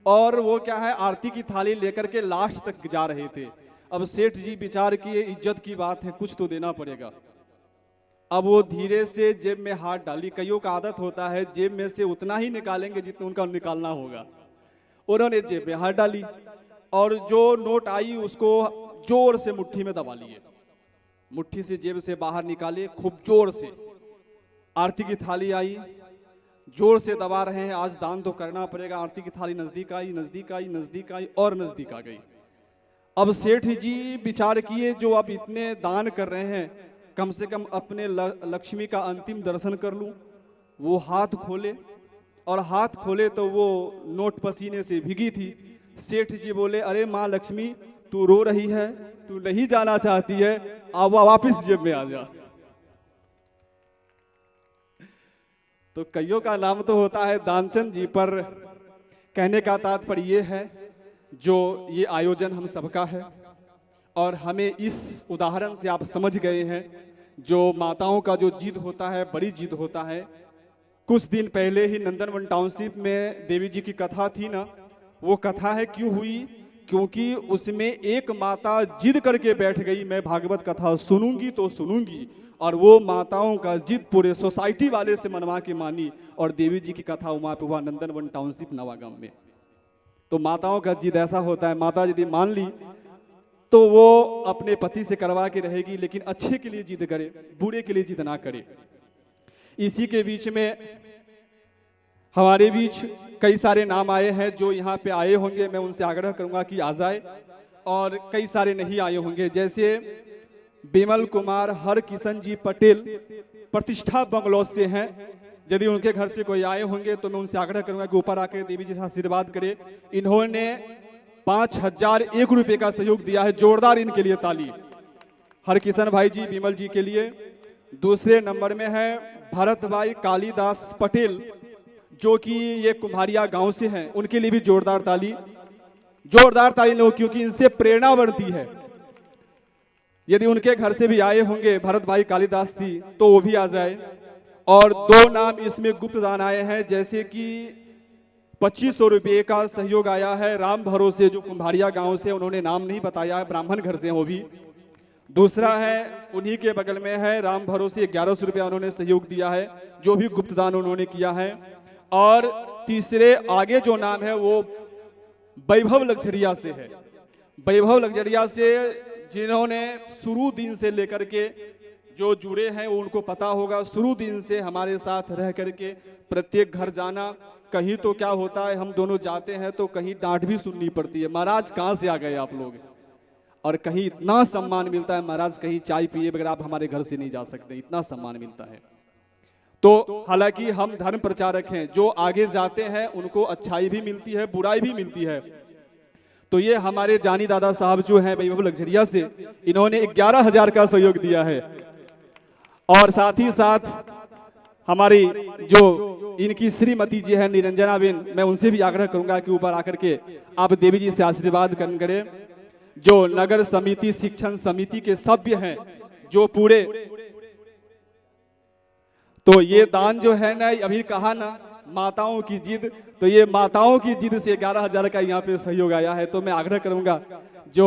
और वो क्या है, आरती की थाली लेकर के लास्ट तक जा रहे थे। अब सेठ जी विचार किए, इज्जत की बात है, कुछ तो देना पड़ेगा। अब वो धीरे से जेब में हाथ डाली। कईयों का आदत होता है जेब में से उतना ही निकालेंगे जितना उनका निकालना होगा। उन्होंने जेब में हाथ डाली और जो नोट आई उसको जोर से मुट्ठी में दबा लिए। मुट्ठी से जेब से बाहर निकाले खूब जोर से। आरती की थाली आई, जोर से दबा रहे हैं, आज दान तो करना पड़ेगा। आरती की थाली नजदीक आई, नजदीक आई, नजदीक आई और नजदीक आ गई। अब सेठ जी विचार किए जो अब इतने दान कर रहे हैं, कम से कम अपने लक्ष्मी का अंतिम दर्शन कर लूं। वो हाथ खोले और हाथ खोले तो वो नोट पसीने से भीगी थी। सेठ जी बोले, अरे माँ लक्ष्मी तू रो रही है, तू नहीं जाना चाहती है, अब वापिस जेब में आ जा। तो कईयों का नाम तो होता है दानचंद जी, पर कहने का तात्पर्य ये है जो ये आयोजन हम सबका है और हमें इस उदाहरण से आप समझ गए हैं जो माताओं का जो जिद होता है, बड़ी जिद होता है। कुछ दिन पहले ही नंदनवन टाउनशिप में देवी जी की कथा थी ना, वो कथा है क्यों हुई? क्योंकि उसमें एक माता जिद करके बैठ गई, मैं भागवत कथा सुनूंगी तो सुनूंगी, और वो माताओं का जिद पूरे सोसाइटी वाले से मनवा के मानी और देवी जी की कथा वहाँ पे हुआ नंदनवन टाउनशिप नवागांव में। तो माताओं का जिद ऐसा होता है, माता यदि मान ली तो वो अपने पति से करवा के रहेगी, लेकिन अच्छे के लिए जिद करे, बुरे के लिए जिद ना करे। इसी के बीच में हमारे बीच कई सारे नाम आए हैं जो यहाँ पे आए होंगे, मैं उनसे आग्रह करूंगा कि आ जाए, और कई सारे नहीं आए होंगे, जैसे बिमल कुमार हर किशन जी पटेल प्रतिष्ठा बंगलौर से हैं। यदि उनके घर से कोई आए होंगे तो मैं उनसे आग्रह करूंगा कि ऊपर आकर देवी जी से आशीर्वाद करे। इन्होंने 5001 रुपये का सहयोग दिया है, जोरदार इनके लिए ताली हर किशन भाई जी, बिमल जी के लिए। दूसरे नंबर में है भरत भाई कालीदास पटेल जो कि ये कुम्हारिया गांव से हैं, उनके लिए भी जोरदार ताली लो, क्योंकि इनसे प्रेरणा बढ़ती है। यदि उनके घर से भी आए होंगे भरत भाई कालीदास जी तो वो भी आ जाए। और 2 नाम इसमें गुप्त दान आए हैं, जैसे कि 2500 रुपये का सहयोग आया है राम भरोसे जो कुम्हारिया गांव से, उन्होंने नाम नहीं बताया है, ब्राह्मण घर से वो भी। दूसरा है उन्हीं के बगल में है राम भरोसे 1100 रुपया उन्होंने सहयोग दिया है, जो भी गुप्त दान उन्होंने किया है। और तीसरे आगे जो नाम है वो वैभव लग्जरिया से है, वैभव लग्जरिया से, जिन्होंने शुरू दिन से लेकर के जो जुड़े हैं वो उनको पता होगा, शुरू दिन से हमारे साथ रह करके प्रत्येक घर जाना। कहीं तो क्या होता है, हम दोनों जाते हैं तो कहीं डांट भी सुननी पड़ती है, महाराज कहाँ से आ गए आप लोग, और कहीं इतना सम्मान मिलता है, महाराज कहीं चाय पिए बगैर आप हमारे घर से नहीं जा सकते, इतना सम्मान मिलता है। तो हालांकि हम धर्म प्रचारक हैं, जो आगे जाते हैं उनको अच्छाई भी मिलती है, बुराई भी मिलती है। तो ये हमारे जानी दादा साहब जो हैं वैभव लग्जरिया से, इन्होंने 11,000 का सहयोग दिया है। और साथ ही साथ हमारी जो इनकी श्रीमती जी है निरंजना बेन, मैं उनसे भी आग्रह करूंगा कि ऊपर आकर के आप देवी जी से आशीर्वाद करें। जो नगर समिति शिक्षण समिति के सभ्य हैं जो पूरे, तो ये दान जो है ना, अभी कहा ना माताओं की जिद, तो ये माताओं की जिद से 11,000 का यहाँ पे सहयोग आया है। तो मैं आग्रह करूंगा जो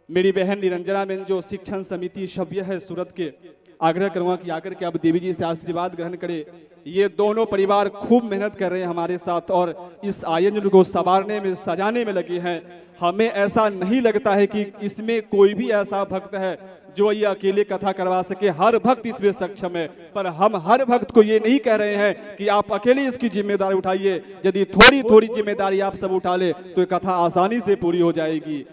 मेरी बहन निरंजना बेन जो शिक्षण समिति सभ्य है सूरत के, आग्रह करूंगा कि आकर के आप देवी जी से आशीर्वाद ग्रहण करें। ये दोनों परिवार खूब मेहनत कर रहे हैं हमारे साथ और इस आयोजन को संवारने में, सजाने में लगे हैं। हमें ऐसा नहीं लगता है कि इसमें कोई भी ऐसा भक्त है जो ये अकेले कथा करवा सके, हर भक्त इसमें सक्षम है। पर हम हर भक्त को ये नहीं कह रहे हैं कि आप अकेले इसकी जिम्मेदारी उठाइए, यदि थोड़ी थोड़ी जिम्मेदारी आप सब उठा ले तो ये कथा आसानी से पूरी हो जाएगी।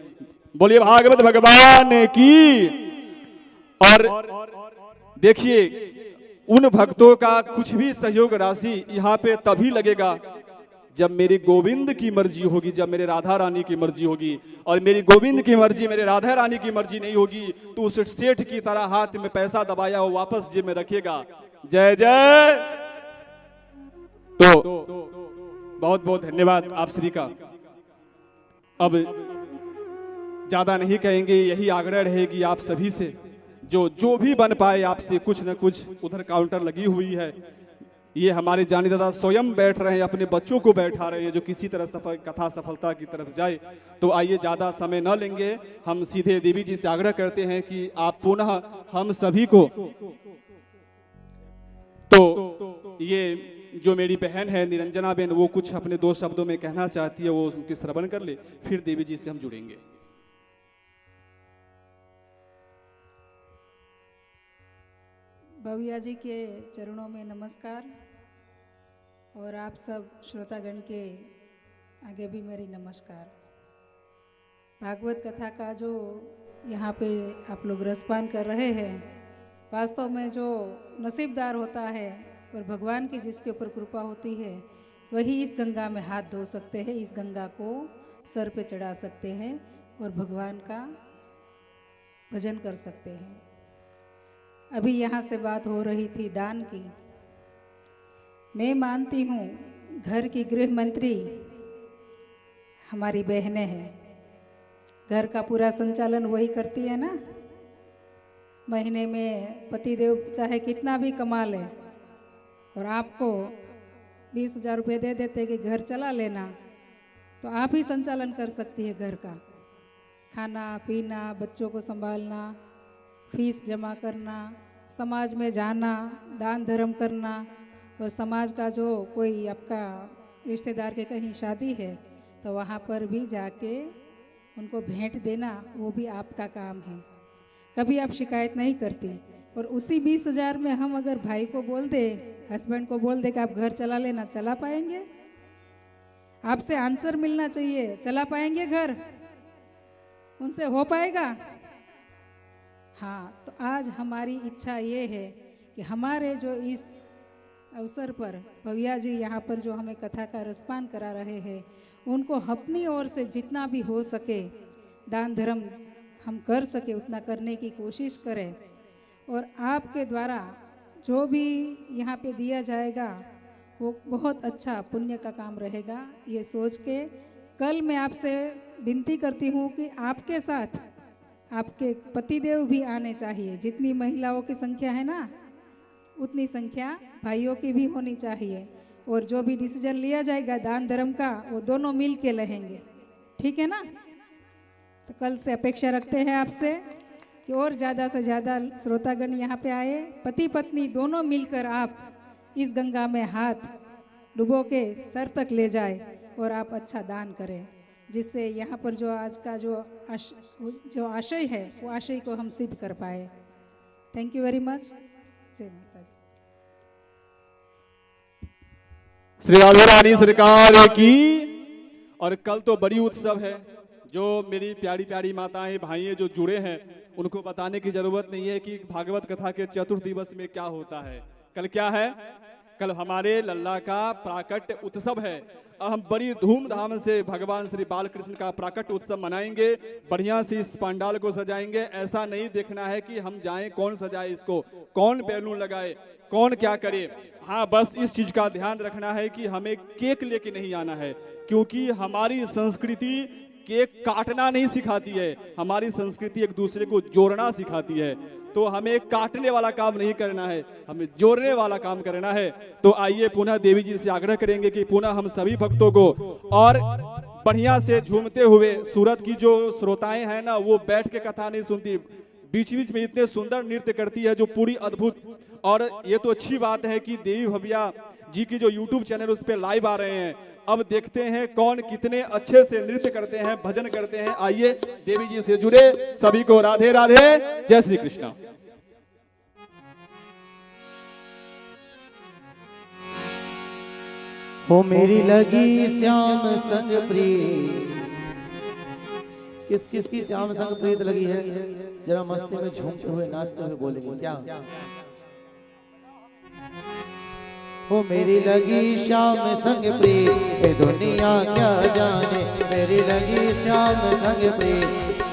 बोलिए भागवत भगवान की। और देखिए उन भक्तों का कुछ भी सहयोग राशि यहाँ पे तभी लगेगा जब मेरी गोविंद की मर्जी होगी, जब मेरे राधा रानी की मर्जी होगी। और मेरी गोविंद की मर्जी, मेरे राधा रानी की मर्जी नहीं होगी तो उस सेठ की तरह हाथ में पैसा दबाया वो वापस जेब में रखेगा। जय जय। तो बहुत बहुत धन्यवाद आप श्री का। अब ज्यादा नहीं कहेंगे, यही आग्रह रहेगी आप सभी से, जो भी बन पाए आपसे कुछ न कुछ, उधर काउंटर लगी हुई है, ये हमारे जानी दादा स्वयं बैठ रहे हैं, अपने बच्चों को बैठा रहे हैं जो किसी तरह कथा सफलता की तरफ जाए। तो आइए ज्यादा समय न लेंगे, हम सीधे देवी जी से आग्रह करते हैं कि आप पुनः हम सभी को, तो ये जो मेरी बहन है निरंजना बेन, वो कुछ अपने 2 शब्दों में कहना चाहती है, वो उनके श्रवण कर ले, फिर देवी जी से हम जुड़ेंगे। भव्या जी के चरणों में नमस्कार, और आप सब श्रोतागण के आगे भी मेरी नमस्कार। भागवत कथा का जो यहाँ पे आप लोग रसपान कर रहे हैं, वास्तव में जो नसीबदार होता है और भगवान की जिसके ऊपर कृपा होती है वही इस गंगा में हाथ धो सकते हैं, इस गंगा को सर पे चढ़ा सकते हैं और भगवान का भजन कर सकते हैं। अभी यहाँ से बात हो रही थी दान की। मैं मानती हूँ घर की गृह मंत्री हमारी बहनें हैं। घर का पूरा संचालन वही करती है ना। महीने में पतिदेव चाहे कितना भी कमा ले और आपको 20,000 रुपये दे देते कि घर चला लेना, तो आप ही संचालन कर सकती है घर का। खाना पीना, बच्चों को संभालना, फीस जमा करना, समाज में जाना, दान धर्म करना, और समाज का जो कोई आपका रिश्तेदार के कहीं शादी है तो वहाँ पर भी जाके उनको भेंट देना, वो भी आपका काम है। कभी आप शिकायत नहीं करती। और उसी 20,000 में हम अगर भाई को बोल दे, हस्बैंड को बोल दे कि आप घर चला लेना, चला पाएंगे? आपसे आंसर मिलना चाहिए, चला पाएंगे घर? उनसे हो पाएगा? हाँ, तो आज हमारी इच्छा ये है कि हमारे जो इस अवसर पर भैया जी यहाँ पर जो हमें कथा का रसपान करा रहे हैं, उनको अपनी ओर से जितना भी हो सके दान धर्म हम कर सके उतना करने की कोशिश करें। और आपके द्वारा जो भी यहाँ पे दिया जाएगा वो बहुत अच्छा पुण्य का काम रहेगा, ये सोच के कल मैं आपसे विनती करती हूँ कि आपके साथ आपके पतिदेव भी आने चाहिए। जितनी महिलाओं की संख्या है ना, उतनी संख्या भाइयों की भी होनी चाहिए। और जो भी डिसीजन लिया जाएगा दान धर्म का, वो दोनों मिल के रहेंगे, ठीक है ना? तो कल से अपेक्षा रखते हैं आपसे कि और ज़्यादा से ज़्यादा श्रोतागण यहाँ पे आए, पति पत्नी दोनों मिलकर आप इस गंगा में हाथ डुबो के सर तक ले जाए और आप अच्छा दान करें, जिससे यहाँ पर जो आज का जो आशय है वो आशय को हम सिद्ध कर पाए। Thank you very much. जय माता जी। श्री राधे रानी सरकार की। और कल तो बड़ी उत्सव है, जो मेरी प्यारी प्यारी माताएं भाइयों जो जुड़े हैं उनको बताने की जरूरत नहीं है कि भागवत कथा के चतुर्थ दिवस में क्या होता है। कल क्या है? कल हमारे लल्ला का प्राकट्य उत्सव है। अब हम बड़ी धूमधाम से भगवान श्री बालकृष्ण का प्राकट्य उत्सव मनाएंगे, बढ़िया से इस पंडाल को सजाएंगे। ऐसा नहीं देखना है कि हम जाएं, कौन सजाए इसको, कौन बैलून लगाए, कौन क्या करे। हाँ, बस इस चीज का ध्यान रखना है कि हमें केक लेके नहीं आना है, क्योंकि हमारी संस्कृति केक काटना नहीं सिखाती है, हमारी संस्कृति एक दूसरे को जोड़ना सिखाती है। तो हमें काटने वाला काम नहीं करना है, हमें जोड़ने वाला काम करना है। तो आइए पुनः देवी जी से आग्रह करेंगे कि पुनः हम सभी भक्तों को और बढ़िया से झूमते हुए, सूरत की जो श्रोताएं हैं ना, वो बैठ के कथा नहीं सुनती, बीच बीच में इतने सुंदर नृत्य करती है जो पूरी अद्भुत। और ये तो अच्छी बात है कि देवी भव्या जी की जो यूट्यूब चैनल उस पर लाइव आ रहे हैं। अब देखते हैं कौन कितने अच्छे से नृत्य करते हैं, भजन करते हैं। आइए देवी जी से जुड़े सभी को राधे राधे, जय श्री कृष्ण। हो मेरी लगी श्याम संग प्रीत, किस किस की श्याम संग प्रीत लगी है? जरा मस्ती में झूमते हुए नाचते हुए बोलेंगे क्या? हो मेरी लगी श्याम संग प्रीत, ये दुनिया क्या जाने। मेरी लगी श्याम संग प्रीत,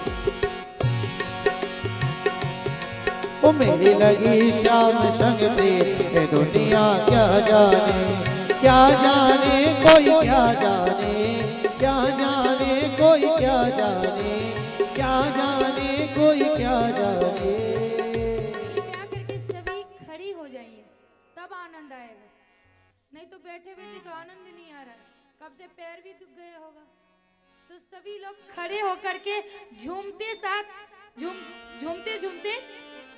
ओ मेरी लगी श्याम संग प्रीत, ये दुनिया क्या जाने। क्या जाने कोई क्या जाने, क्या जाने कोई क्या जाने, क्या जाने कोई क्या जाने। करके सभी खड़ी हो जाइए, तब आनंद आएगा। नहीं तो बैठे बैठे तो आनंद नहीं आ रहा है, कब से पैर भी दुख गए होगा। तो सभी लोग खड़े होकर के झूमते साथ झूमते झूमते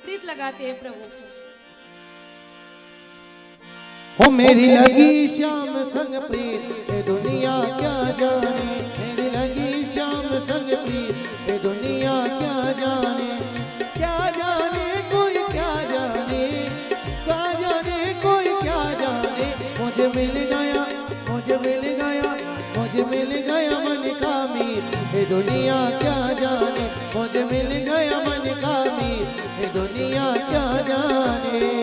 प्रीत लगाते हैं प्रभु को। हो मेरी लगी श्याम संग प्रीत, ये दुनिया क्या जाने। मेरी लगी श्याम संग प्रीत, ये दुनिया क्या जाने। क्या जाने कोई क्या जाने, क्या जाने कोई क्या जाने। मुझे मिल गया, मुझे मिल गया, मुझे मिल गया मन का मीत, ये दुनिया क्या जाने। मुझे मिल गया मन का मीत, ये दुनिया क्या जाने।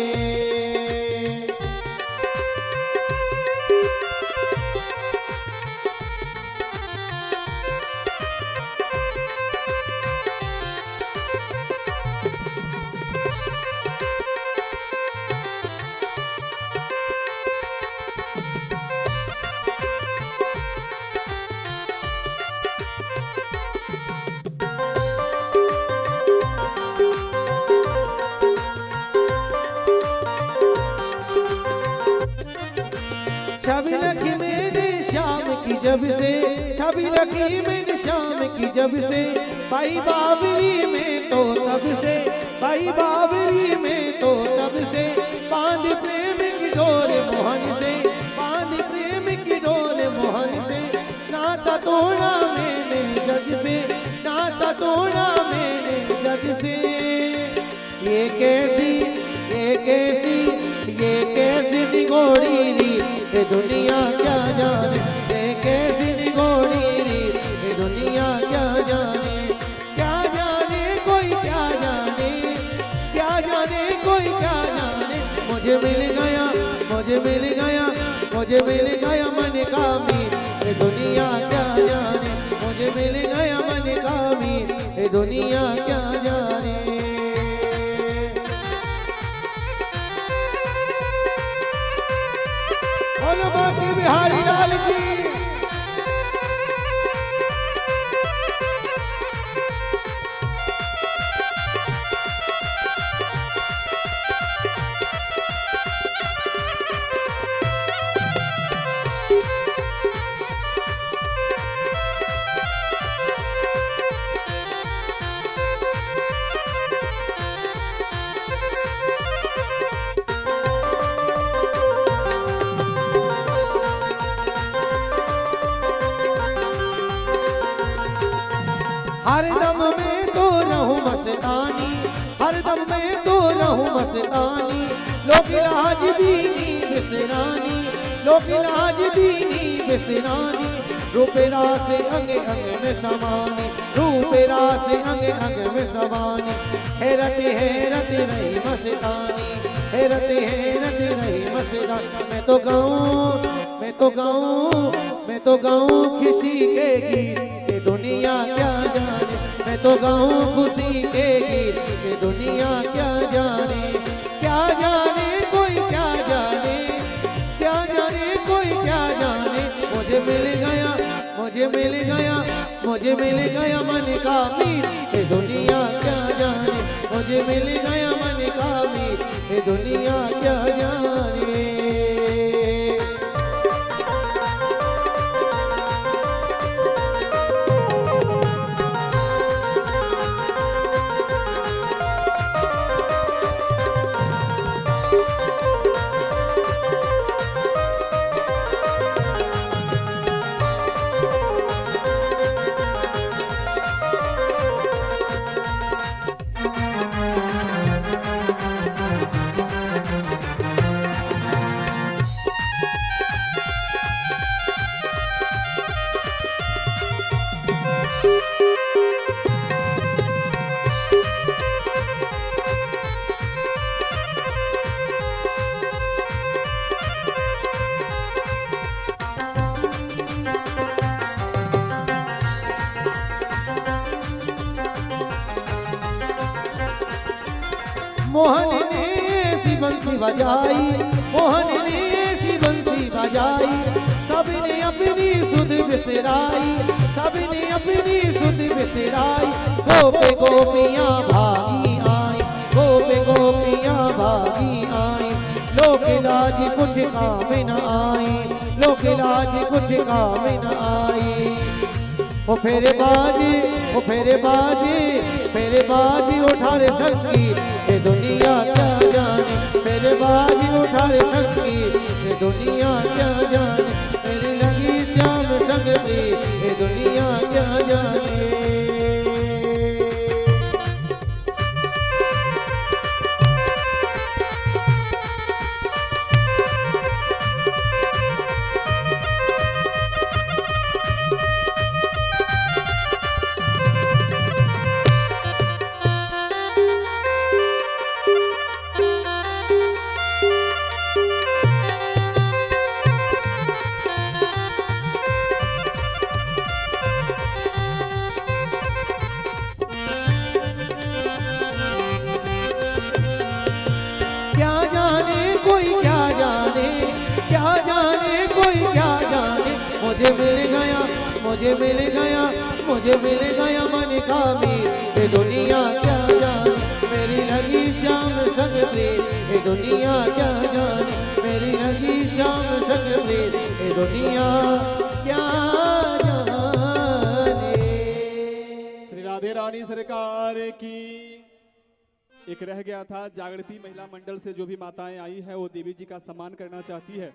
जब से छवि लगी मेरे श्याम की जब से भाई बाबरी में तो तब से भाई बाबरी में तो तब से बांध प्रेम की डोर मोहन से बांध प्रेम की डोर मोहन से नाता तोड़ा मैंने जग से नाता तोड़ा मैंने जग से ये कैसी ये कैसी ये कैसी निगोड़ी रीत ये दुनिया क्या जाने ये कैसी निगोड़ी रीत ये दुनिया क्या जाने कोई क्या जाने क्या जाने कोई क्या जाने मुझे मिल गया मुझे मिल गया मुझे मिल गया मन का मीर ये दुनिया क्या जाने मुझे मिल गया मन का मीर ये दुनिया क्या जाने बोलो बाकी बिहारी लाल की हर दम में तो रहूं मस्तानी हर दम में तो रहूं मस्तानी लोक लाज दीनी बिसरानी लोक लाज दीनी बिसरानी रूपेरा से अंग अंग में समानी रूपेरा से अंग अंग में समानी हैरत हैरत रही मस्तानी हैरत हैरत रही मस्तानी मैं तो गाऊं मैं तो गाऊं मैं तो गाऊं खुशी के गीत ये दुनिया क्या जाने मैं तो गाऊं खुशी के गीत ये दुनिया क्या जाने कोई क्या जाने कोई क्या जाने मुझे मिल गया मुझे मिल गया मुझे मिल गया मन का मीर ये दुनिया क्या जाने मुझे मिल गया मन का मीर ये दुनिया क्या जाने मोहन ने ऐसी बंसी बजाई मोहन ने ऐसी बंसी बजाई सबने अपनी सुध बिसराई सबने अपनी सुध बिसराई गोपे गोपियां भागी आई गोपे गोपियां भागी आई लोक लाज कुछ काम न आई लोक लाज कुछ काम न आई ओ फेरे बाजी उठा रे संगी ये दुनिया क्या जाने फेरे बाजी उठा रे संगी ये दुनिया क्या जाने मेरी लगी श्याम संग में ये दुनिया क्या जाने मुझे मिल गया मुझे मिल गया मन का मीर ये दुनिया क्या जाने मेरी लगी श्याम संग में ये दुनिया क्या जाने मेरी लगी श्याम संग में ये दुनिया क्या जाने। श्री राधे रानी सरकार की। एक रह गया था, जागृति महिला मंडल से जो भी माताएं आई हैं वो देवी जी का सम्मान करना चाहती है।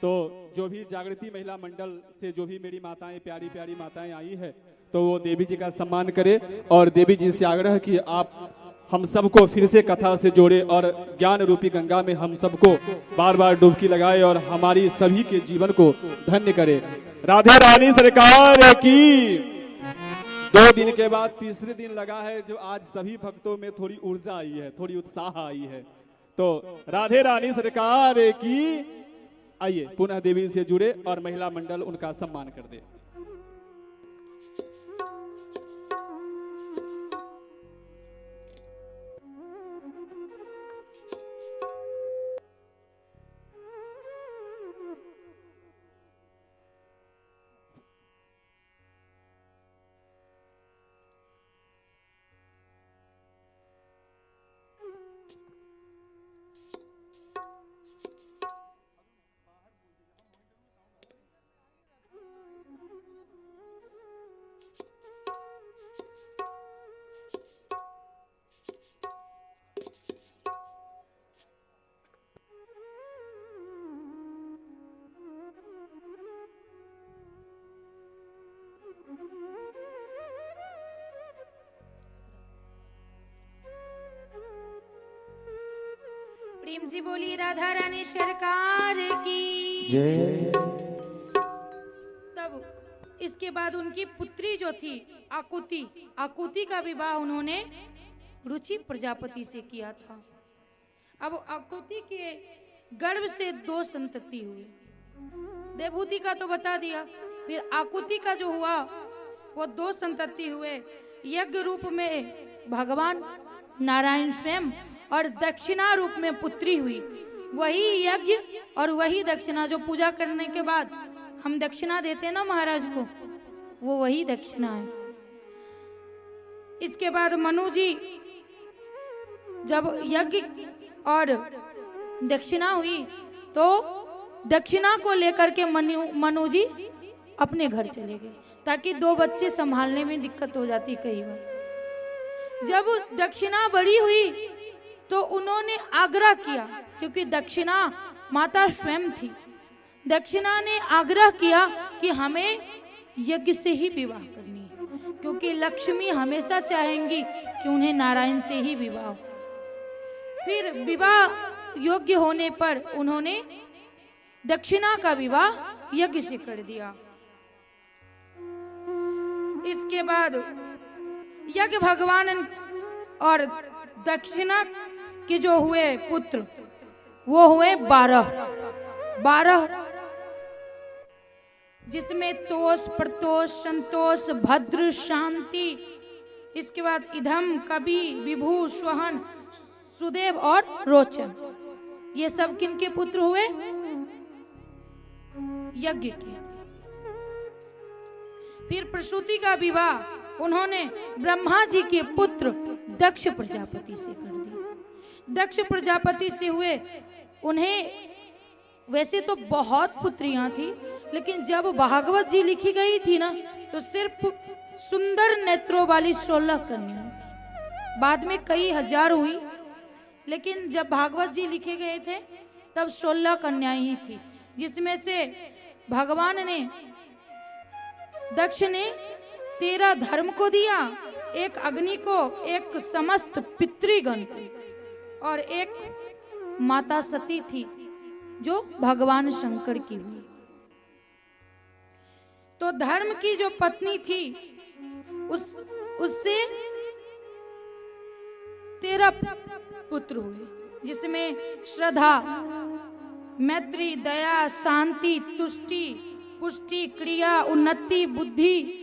तो जो भी जागृति महिला मंडल से जो भी मेरी माताएं, प्यारी प्यारी माताएं आई है, तो वो देवी जी का सम्मान करे और देवी जी से आग्रह कि आप हम सबको फिर से कथा से जोड़े और ज्ञान रूपी गंगा में हम सबको बार बार डुबकी लगाए और हमारी सभी के जीवन को धन्य करे। राधे रानी सरकार की। 2 दिन के बाद तीसरे दिन लगा है, जो आज सभी भक्तों में थोड़ी ऊर्जा आई है, थोड़ी उत्साह आई है। तो राधे रानी सरकार की। आइए पुनः देवी से जुड़े और महिला मंडल उनका सम्मान कर दे। प्रेम से बोली राधा रानी सरकार की जय। तब इसके बाद उनकी पुत्री जो थी आकुति, आकुति का विवाह उन्होंने रुचि प्रजापति से किया था। अब आकुति के गर्भ से 2 संतति हुई। देवहूति का तो बता दिया, फिर आकुति का जो हुआ वो 2 संतति हुए। यज्ञ रूप में भगवान नारायण स्वयं और दक्षिणा रूप में पुत्री हुई। वही यज्ञ और वही दक्षिणा जो पूजा करने के बाद हम दक्षिणा देते हैं ना महाराज को, वो वही दक्षिणा है। इसके बाद मनु जी जब यज्ञ और दक्षिणा हुई तो दक्षिणा को लेकर के मनु जी अपने घर चले गए, ताकि 2 बच्चे संभालने में दिक्कत हो जाती कई बार। जब दक्षिणा बड़ी हुई तो उन्होंने आग्रह किया, क्योंकि दक्षिणा माता स्वयं थी। दक्षिणा ने आग्रह किया कि हमें यज्ञ से ही विवाह करनी है, क्योंकि लक्ष्मी हमेशा चाहेंगी कि उन्हें नारायण से ही विवाह हो। फिर विवाह योग्य होने पर उन्होंने दक्षिणा का विवाह यज्ञ से कर दिया। इसके बाद यज्ञ भगवान और दक्षिणा के जो हुए पुत्र वो हुए 12, जिसमें तोष, प्रतोष, संतोष, भद्र, शांति, इसके बाद इधम, कवि, विभु, स्वहन, सुदेव और रोचन। ये सब किनके पुत्र हुए? यज्ञ के। फिर प्रसूति का विवाह उन्होंने ब्रह्मा जी के पुत्र दक्ष प्रजापति से कर दिया। दक्ष प्रजापति से हुए। उन्हें वैसे तो बहुत पुत्रियां थी, लेकिन जब भागवत जी लिखी गई थी ना, तो सिर्फ सुंदर नेत्रों वाली 16 कन्याएं थी। बाद में कई हजार हुई, लेकिन जब भागवत जी लिखे गए थे तब 16 कन्याएं ही थी, जिसमें से भगवान ने दक्ष ने 13 धर्म को दिया, 1 अग्नि को, 1 समस्त पितृगण को, और 1 माता सती थी जो भगवान शंकर की हुई। तो धर्म की जो पत्नी थी उससे 13 पुत्र हुए, जिसमें श्रद्धा, मैत्री, दया, शांति, तुष्टि, पुष्टि, क्रिया, उन्नति, बुद्धि,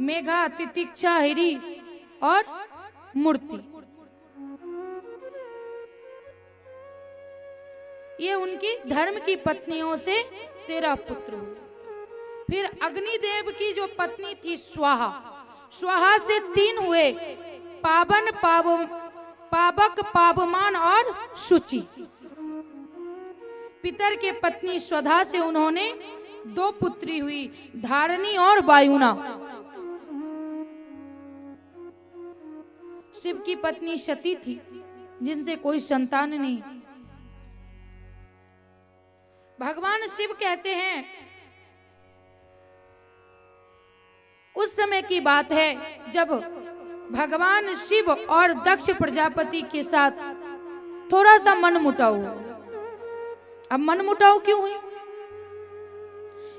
मेघा, तितिक्षा, हिरी और मूर्ति। ये उनकी धर्म की पत्नियों से 13 पुत्र हुए। फिर अग्निदेव की जो पत्नी थी स्वाहा, स्वाहा से 3 हुए, पावन, पावक, पावमान और शुचि। पितर के पत्नी स्वधा से उन्होंने 2 पुत्री हुई, धारणी और वायुना। शिव की पत्नी सती थी, जिनसे कोई संतान नहीं। भगवान शिव कहते हैं, उस समय की बात है जब भगवान शिव और दक्ष प्रजापति के साथ थोड़ा सा मनमुटाव हुआ। अब मनमुटाव क्यों हुई?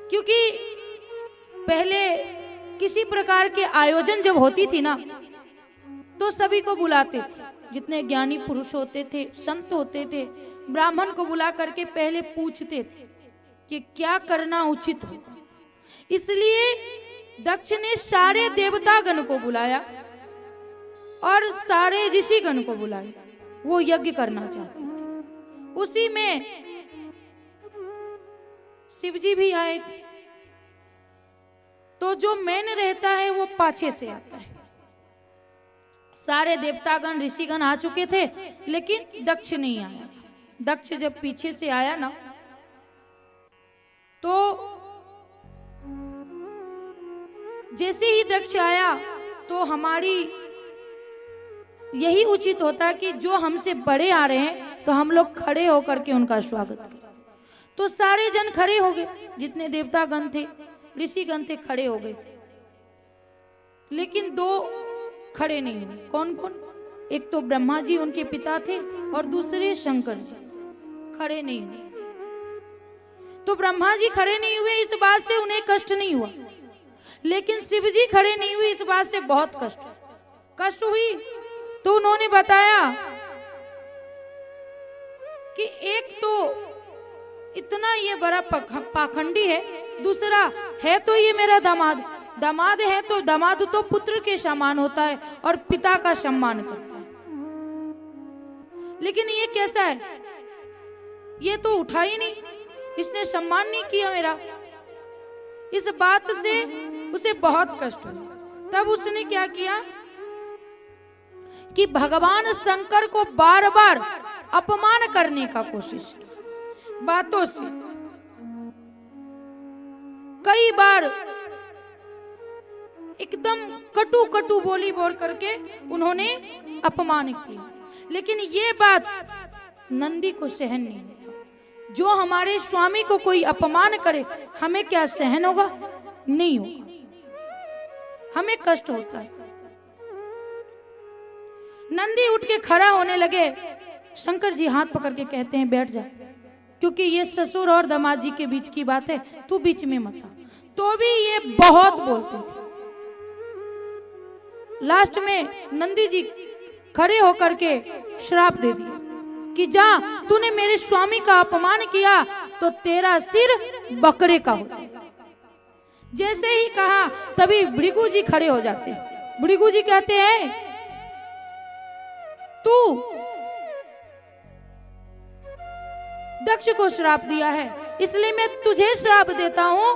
क्योंकि पहले किसी प्रकार के आयोजन जब होती थी ना, तो सभी को बुलाते थे, जितने ज्ञानी पुरुष होते थे, संत होते थे, ब्राह्मण को बुला करके पहले पूछते थे कि क्या करना उचित हो। इसलिए दक्ष ने सारे देवतागण को बुलाया और सारे ऋषिगण को बुलाया। वो यज्ञ करना चाहते थे। उसी में शिवजी भी आए थे। तो जो मेन रहता है वो पाछे से आता है। सारे देवतागण ऋषिगण आ चुके थे, लेकिन दक्ष नहीं आया। दक्ष जब पीछे से आया ना, तो जैसे ही दक्ष आया तो हमारी यही उचित होता कि जो हमसे बड़े आ रहे हैं तो हम लोग खड़े होकर के उनका स्वागत करें। तो सारे जन खड़े हो गए, जितने देवतागण थे, ऋषिगण थे, खड़े हो गए। लेकिन 2 खड़े नहीं हुए। कौन कौन? एक तो ब्रह्मा जी उनके पिता थे और दूसरे शंकर जी खड़े नहीं हुए। तो ब्रह्मा जी खड़े नहीं हुए, इस बात से उन्हें कष्ट नहीं हुआ, लेकिन शिव जी खड़े नहीं हुए, इस बात से बहुत कष्ट हुई। तो उन्होंने बताया कि एक तो इतना ये बड़ा पाखंडी है, दूसरा है तो ये मेरा दामाद है, तो दामाद तो पुत्र के समान होता है और पिता का सम्मान करता है। लेकिन ये कैसा है, ये तो उठा ही नहीं, इसने सम्मान नहीं किया मेरा। इस बात से उसे बहुत कष्ट हुआ। तब उसने क्या किया कि भगवान शंकर को बार बार अपमान करने का कोशिश की, बातों से। कई बार एकदम कटु कटु बोली बोल करके उन्होंने अपमान किया। लेकिन ये बात नंदी को सहन नहीं होता। जो हमारे स्वामी को कोई अपमान करे, हमें क्या सहन होगा? नहीं होगा, हमें कष्ट होता है। नंदी उठ के खड़ा होने लगे। शंकर जी हाथ पकड़ के कहते हैं, बैठ जा, क्योंकि ये ससुर और दामाद जी के बीच की बात है, तू बीच में मत आ। तो भी ये बहुत बोलते थे। लास्ट में नंदी जी खड़े होकर के श्राप दे दिया कि जा, तूने मेरे स्वामी का अपमान किया तो तेरा सिर बकरे का हो जाएगा। जैसे ही कहा तभी भृगु जी खड़े हो जाते। भृगु जी कहते हैं, तू दक्ष को श्राप दिया है, इसलिए मैं तुझे श्राप देता हूं,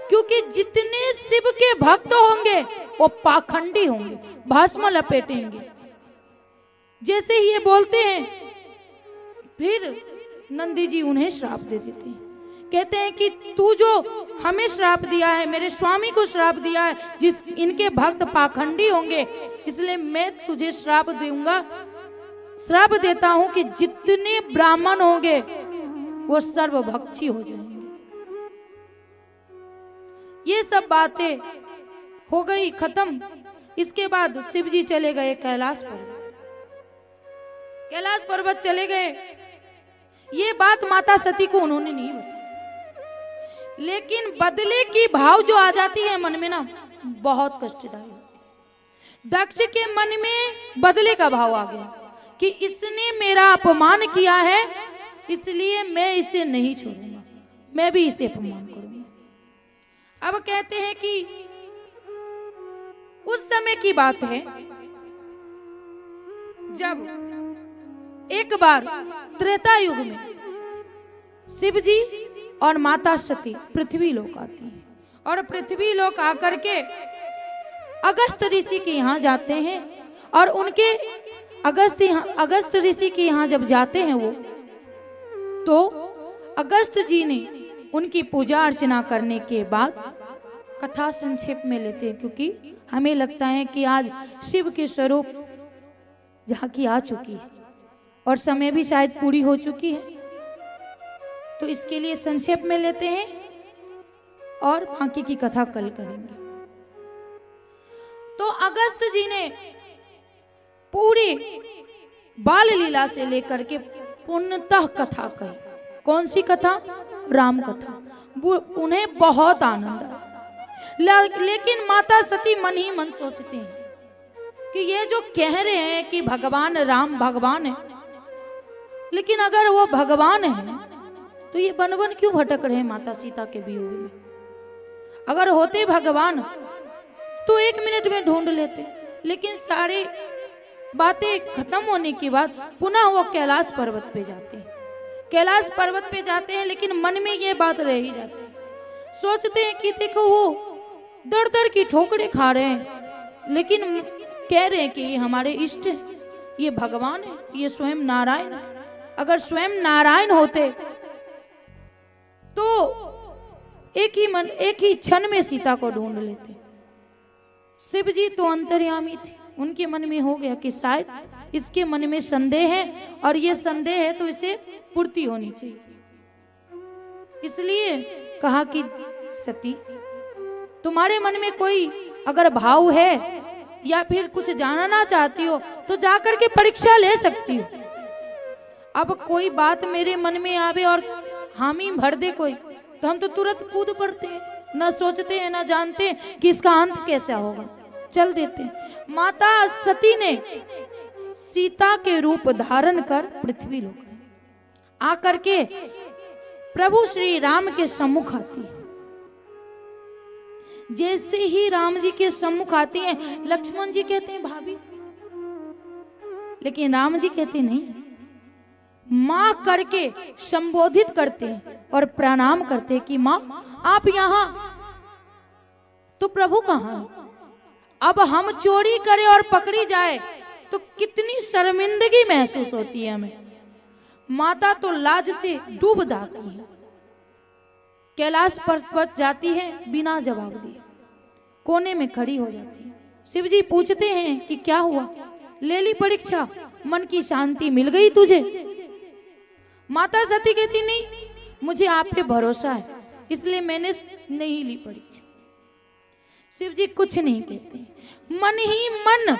क्योंकि जितने शिव के भक्त होंगे वो पाखंडी होंगे, भस्म लपेटेंगे। जैसे ही ये बोलते हैं, फिर नंदी जी उन्हें श्राप दे देते हैं। कहते हैं कि तू जो हमें श्राप दिया है, मेरे स्वामी को श्राप दिया है, जिस इनके भक्त पाखंडी होंगे, इसलिए मैं तुझे श्राप दूंगा, श्राप देता हूं कि जितने ब्राह्मण होंगे वो सर्वभक्षी हो जाएंगे। ये सब बातें हो गई खत्म। इसके बाद शिव जी चले गए कैलाश पर्वत। कैलाश पर्वत चले गए। ये बात माता सती को उन्होंने नहीं बताई, लेकिन बदले की भाव जो आ जाती है मन में ना, बहुत कष्टदायी होती है। दक्ष के मन में बदले का भाव आ गया कि इसने मेरा अपमान किया है, इसलिए मैं इसे नहीं छोड़ूंगा, मैं भी इसे अपमान करूंगा। अब कहते हैं कि उस समय की बात है जब एक बार त्रेता युग में शिव जी और माता सती पृथ्वी लोक आती हैं, और पृथ्वी लोक आकर के अगस्त ऋषि के यहाँ जाते हैं। और उनके अगस्त ऋषि के यहाँ जब जाते हैं वो, तो अगस्त जी ने उनकी पूजा अर्चना करने के बाद कथा संक्षेप में लेते हैं, क्योंकि हमें लगता है कि आज शिव के स्वरूप झांकी आ चुकी है और समय भी शायद पूरी हो चुकी है, तो इसके लिए संक्षेप में लेते हैं और बाकी की कथा कल करेंगे। तो अगस्त जी ने पूरी बाल लीला से लेकर के पूर्णतः कथा कही। कौन सी कथा? राम कथा। उन्हें बहुत आनंद आया, लेकिन माता सती मन ही मन सोचती हैं कि ये जो कह रहे हैं कि भगवान राम भगवान है, लेकिन अगर वो भगवान है तो ये वन वन क्यों भटक रहे हैं माता सीता के वियोग में? अगर होते भगवान तो 1 मिनट में ढूंढ लेते, लेकिन सारी बातें खत्म होने के बाद पुनः वो कैलाश पर्वत पे जाते हैं। कैलाश पर्वत पे जाते हैं, लेकिन मन में ये बात रह ही जाती है। सोचते हैं कि देखो वो दर दर की ठोकरें खा रहे हैं, लेकिन कह रहे हैं कि ये हमारे इष्ट है, ये भगवान है, ये स्वयं नारायण है। अगर स्वयं नारायण होते तो एक ही क्षण में सीता को ढूंढ लेते। शिव जी तो अंतर्यामी थे, उनके मन में हो गया कि शायद इसके मन में संदेह है, और ये संदेह है तो इसे पूर्ति होनी चाहिए। इसलिए कहा कि सती, तुम्हारे मन में कोई अगर भाव है या फिर कुछ जानना चाहती हो तो जाकर के परीक्षा ले सकती हो। अब कोई बात मेरे मन में आवे और हामी भर दे कोई, तो हम तो तुरंत कूद पड़ते हैं, न सोचते हैं न जानते हैं कि इसका अंत कैसा होगा, चल देते हैं। माता सती ने सीता के रूप धारण कर पृथ्वी लोक आकर के प्रभु श्री राम के सम्मुख आती है। जैसे ही राम जी के सम्मुख आती हैं, लक्ष्मण जी कहते हैं भाभी, लेकिन राम जी कहते नहीं, मां करके संबोधित करते हैं और प्रणाम करते हैं कि मां आप यहां, तो प्रभु कहां? अब हम चोरी करें और पकड़ी जाए तो कितनी शर्मिंदगी महसूस होती है हमें। माता तो लाज से डूब जाती है, कैलाश पर्वत जाती है बिना जवाब दिए, कोने में खड़ी हो जाती है। शिव जी पूछते हैं कि क्या हुआ, ले ली परीक्षा, मन की शांति मिल गई तुझे? माता सती कहती नहीं, मुझे आप पे भरोसा है, इसलिए मैंने नहीं ली परीक्षा। शिव जी कुछ नहीं कहते, मन ही मन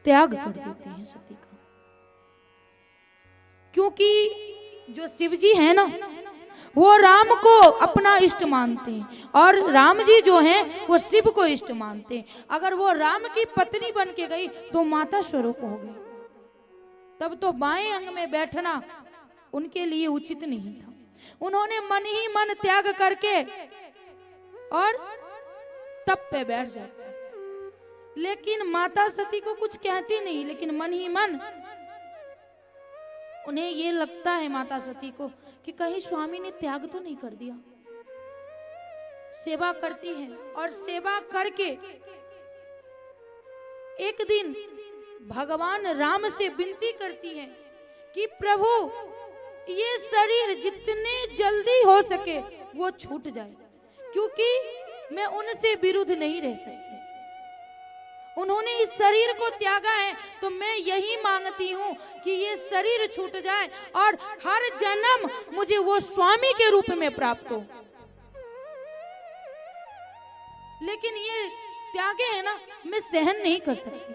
त्याग कर देते हैं सती का, क्योंकि जो शिव जी है ना, वो राम को अपना इष्ट मानते हैं और राम जी जो हैं वो शिव को इष्ट मानते हैं। अगर वो राम की पत्नी बन के गई तो माता स्वरूप हो गई, तब तो बाएं अंग में बैठना उनके लिए उचित नहीं था। उन्होंने मन ही मन त्याग करके और तप पे बैठ जाते, लेकिन माता सती को कुछ कहती नहीं, लेकिन मन ही मन उन्हें ये लगता है माता सती को कि कहीं स्वामी ने त्याग तो नहीं कर दिया। सेवा करती है और सेवा करके एक दिन भगवान राम से विनती करती है कि प्रभु ये शरीर जितने जल्दी हो सके वो छूट जाए, क्योंकि मैं उनसे विरुद्ध नहीं रह सकती। उन्होंने इस शरीर को त्यागा है, तो मैं यही मांगती हूँ कि ये शरीर छूट जाए और हर जन्म मुझे वो स्वामी के रूप में प्राप्त हो। लेकिन ये त्यागे है ना, मैं सहन नहीं कर सकती।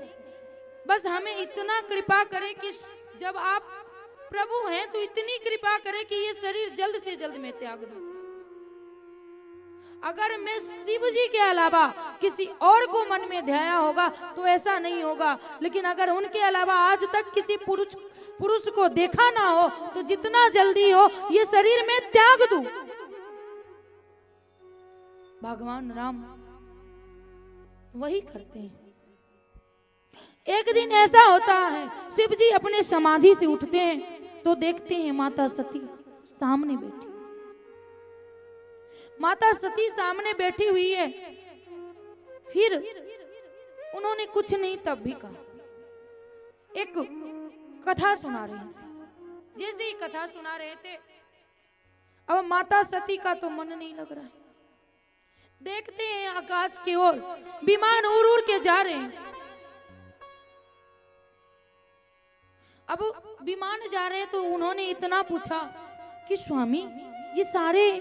बस हमें इतना कृपा करें कि जब आप प्रभु हैं तो इतनी कृपा करें कि ये शरीर जल्द से जल्द मैं त्याग दूं। अगर मैं शिव जी के अलावा किसी और को मन में ध्याया होगा तो ऐसा नहीं होगा, लेकिन अगर उनके अलावा आज तक किसी पुरुष को देखा ना हो तो जितना जल्दी हो ये शरीर में त्याग दूं। भगवान राम वही करते हैं। एक दिन ऐसा होता है, शिव जी अपने समाधि से उठते हैं तो देखते हैं माता सती सामने बैठी। माता सती सामने बैठी हुई है। फिर उन्होंने कुछ नहीं तब भी कहा, एक कथा सुना रहे थे। जैसे ही कथा सुना रहे थे, अब माता सती का तो मन नहीं लग रहा है। देखते हैं आकाश की ओर, विमान उड़ उड़ के जा रहे हैं। अब विमान जा रहे हैं तो उन्होंने इतना पूछा कि स्वामी ये सारे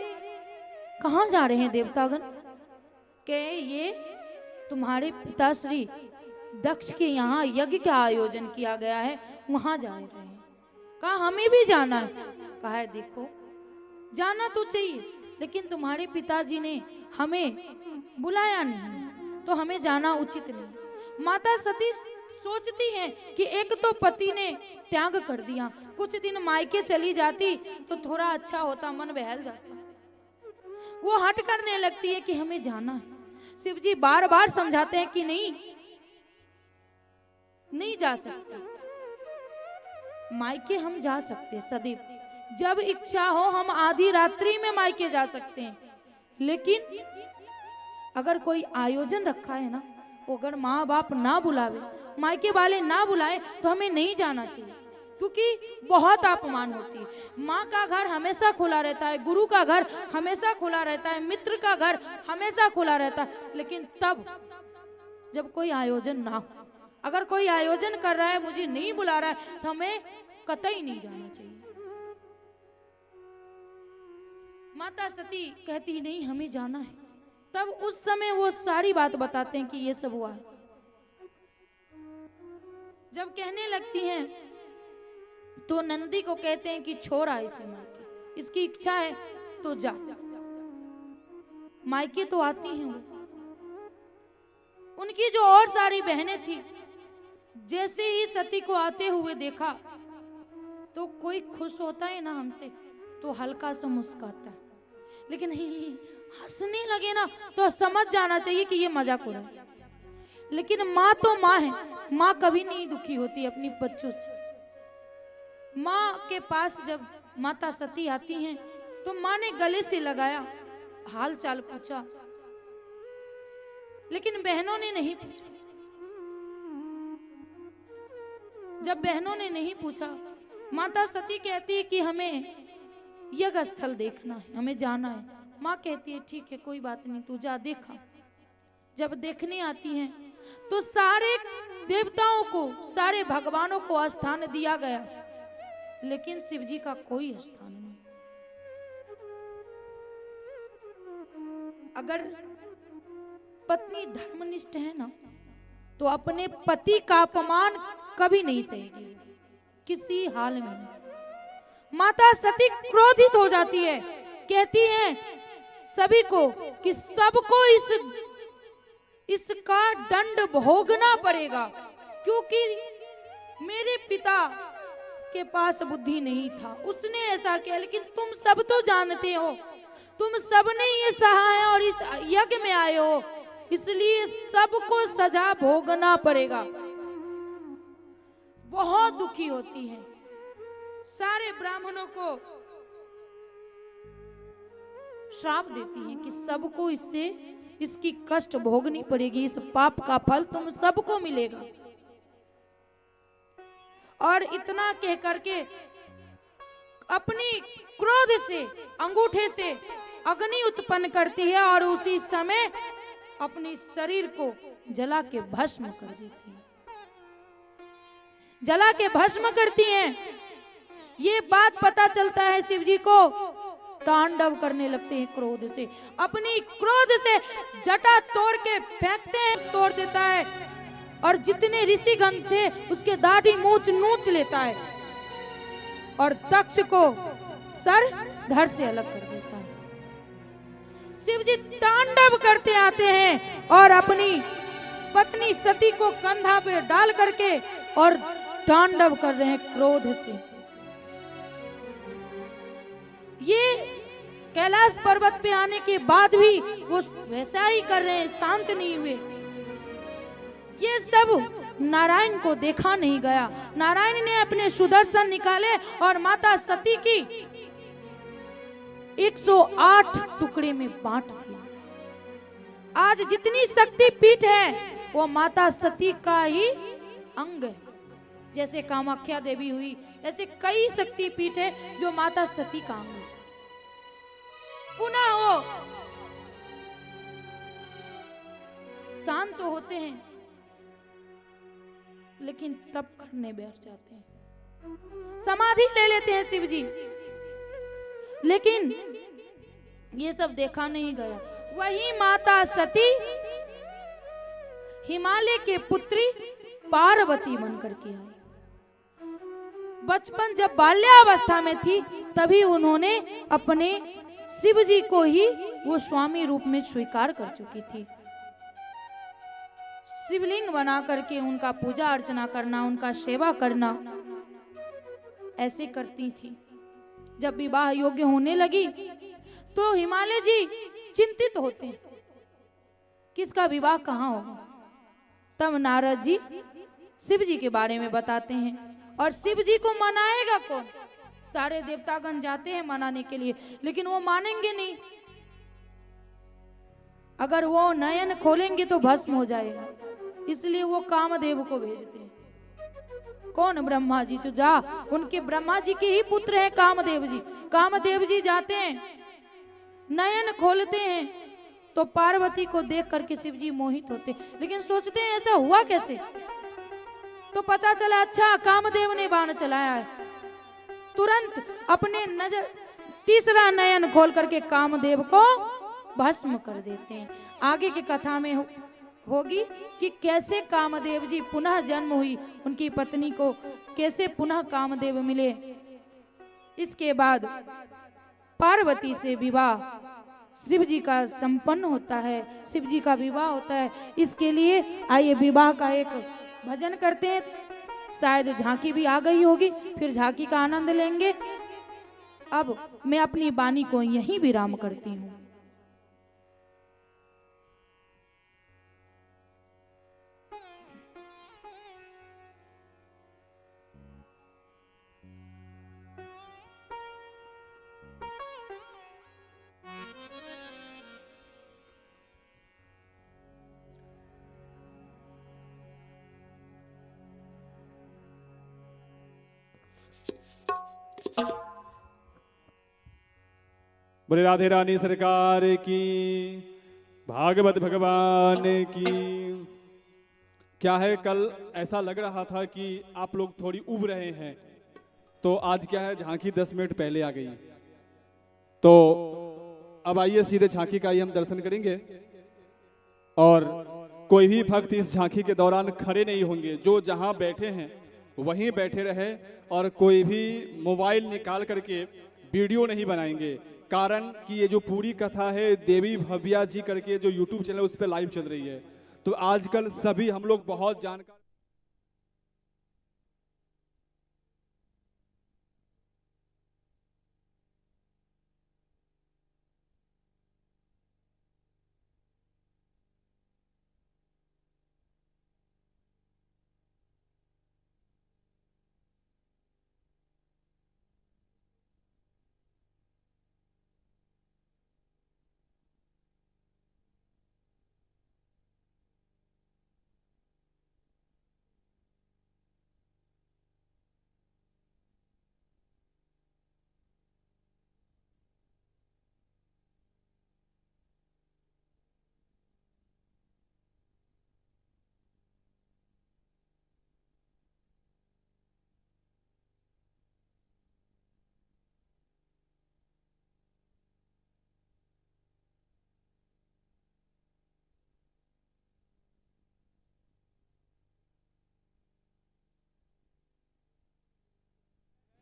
कहाँ जा रहे हैं देवतागण? कहे ये तुम्हारे पिताश्री दक्ष के यहाँ यज्ञ का आयोजन किया गया है, वहां जा रहे हैं। कहा हमें भी जाना है। कहा है देखो जाना तो चाहिए, लेकिन तुम्हारे पिताजी ने हमें बुलाया नहीं तो हमें जाना उचित नहीं। माता सती सोचती हैं कि एक तो पति ने त्याग कर दिया, कुछ दिन मायके चली जाती तो थोड़ा अच्छा होता, मन बहल जाता। वो हट करने लगती है कि हमें जाना है। शिव जी बार बार समझाते हैं कि नहीं जा सकते, मायके हम जा सकते सदैव, जब इच्छा हो हम आधी रात्रि में मायके जा सकते हैं। लेकिन अगर कोई आयोजन रखा है ना, वो अगर माँ बाप ना बुलावे, मायके वाले ना बुलाए तो हमें नहीं जाना चाहिए, क्योंकि बहुत अपमान होती है। माँ का घर हमेशा खुला रहता है, गुरु का घर हमेशा खुला रहता है, मित्र का घर हमेशा खुला रहता है, लेकिन तब जब कोई आयोजन ना हो, अगर कोई आयोजन कर रहा है मुझे नहीं बुला रहा है तो हमें कतई नहीं जाना चाहिए। माता सती कहती नहीं हमें जाना है। तब उस समय वो सारी बात बताते हैं कि ये सब हुआ है। जब कहने लगती हैं तो नंदी को कहते हैं कि छोड़ा इसे मायके, इसकी इच्छा है तो जा। मायके तो आती हैं वो, उनकी जो और सारी बहनें थी, जैसे ही सती को आते हुए देखा तो कोई खुश होता है ना हमसे तो हल्का सा मुस्कुराता है, लेकिन नहीं हंसने लगे ना तो समझ जाना चाहिए कि ये मजाक हो रहा है। लेकिन माँ तो माँ है, माँ कभी नहीं दुखी होती अपनी बच्चों से। माँ के पास जब माता सती आती हैं तो माँ ने गले से लगाया, हाल चाल पूछा, लेकिन बहनों ने नहीं पूछा। जब बहनों ने नहीं पूछा, माता सती कहती है कि हमें यज्ञ स्थल देखना है, हमें जाना है। माँ कहती है ठीक है कोई बात नहीं, तू जा देखा। जब देखने आती हैं तो सारे देवताओं को, सारे भगवानों को स्थान दिया गया, लेकिन शिव जी का कोई स्थान नहीं। अगर पत्नी धर्मनिष्ठ है ना तो अपने पति का अपमान कभी नहीं सहेगी, किसी हाल में नहीं। माता सती क्रोधित हो जाती है, कहती है सभी को कि सबको इसका दंड भोगना पड़ेगा, क्योंकि मेरे पिता के पास बुद्धि नहीं था, उसने ऐसा किया। लेकिन तुम सब तो जानते हो, तुम सब ने ये सहा है और इस यज्ञ में आए हो, इसलिए सबको सजा भोगना पड़ेगा। बहुत दुखी होती है, सारे ब्राह्मणों को श्राप देती हैं कि सबको इसकी कष्ट भोगनी पड़ेगी, इस पाप का फल तुम सबको मिलेगा। और इतना कह करके अपनी क्रोध से, अंगूठे से अग्नि उत्पन्न करती है और उसी समय अपने शरीर को जला के भस्म कर देती है, जला के भस्म करती हैं। ये बात पता चलता है शिव जी को, तांडव करने लगते हैं क्रोध से, अपनी क्रोध से जटा तोड़ के फेंकते हैं, तोड़ देता है और जितने ऋषिगण थे उसके दाढ़ी मूंछ नोच लेता है और दक्ष को सर धड़ से अलग कर देता है। शिव जी तांडव करते आते हैं और अपनी पत्नी सती को कंधा पे डाल करके और तांडव कर रहे हैं क्रोध से। ये कैलाश पर्वत पे आने के बाद भी वो वैसा ही कर रहे हैं, शांत नहीं हुए। ये सब नारायण को देखा नहीं गया। नारायण ने अपने सुदर्शन निकाले और माता सती की 108 टुकड़े में बांट दिया। आज जितनी शक्ति पीठ है वो माता सती का ही अंग है। जैसे कामाख्या देवी हुई, ऐसे कई शक्ति पीठ है जो माता सती का अंग है। पुनः वो शांत तो होते हैं, लेकिन तप करने बैठ जाते हैं, समाधि ले लेते हैं शिव जी। लेकिन ये सब देखा नहीं गया। वही माता सती हिमालय के पुत्री पार्वती बनकर के आई। बचपन जब बाल्यावस्था में थी तभी उन्होंने अपने शिव जी को ही वो स्वामी रूप में स्वीकार कर चुकी थी। शिवलिंग बना करके उनका पूजा अर्चना करना, उनका सेवा करना ऐसे करती थी। जब विवाह योग्य होने लगी तो हिमालय जी चिंतित होते हैं, किसका विवाह कहाँ होगा। तब नारद जी शिव जी के बारे में बताते हैं, और शिव जी को मनाएगा कौन। सारे देवतागण जाते हैं मनाने के लिए, लेकिन वो मानेंगे नहीं। अगर वो नयन खोलेंगे तो भस्म हो जाएगा, इसलिए वो कामदेव को भेजते हैं। कौन? ब्रह्मा जी। तो जा, उनके ब्रह्मा जी के ही पुत्र हैं कामदेव जी। कामदेव जी जाते हैं, नयन खोलते हैं तो पार्वती को देख करके शिव जी मोहित होते, लेकिन सोचते हैं ऐसा हुआ कैसे। तो पता चला अच्छा कामदेव ने बाण चलाया है। तुरंत अपने नजर तीसरा नयन खोल करके कामदेव को भस्म कर देते हैं। आगे की कथा में होगी कि कैसे कामदेव जी पुनः जन्म हुई, उनकी पत्नी को कैसे पुनः कामदेव मिले। इसके बाद पार्वती से विवाह शिव जी का संपन्न होता है, शिव जी का विवाह होता है। इसके लिए आइए विवाह का एक भजन करते हैं। शायद झांकी भी आ गई होगी, फिर झांकी का आनंद लेंगे। अब मैं अपनी वाणी को यहीं विराम करती हूँ। बोले राधे रानी सरकार की, भागवत भगवान की। क्या है, कल ऐसा लग रहा था कि आप लोग थोड़ी उब रहे हैं, तो आज क्या है, झांकी 10 मिनट पहले आ गई। तो अब आइए सीधे झांकी का ही हम दर्शन करेंगे, और कोई भी भक्त इस झांकी के दौरान खड़े नहीं होंगे। जो जहां बैठे हैं वहीं बैठे रहे, और कोई भी मोबाइल निकाल करके वीडियो नहीं बनाएंगे। कारण कि ये जो पूरी कथा है देवी भव्या जी करके जो YouTube चैनल उस पर लाइव चल रही है, तो आजकल सभी हम लोग बहुत जानकार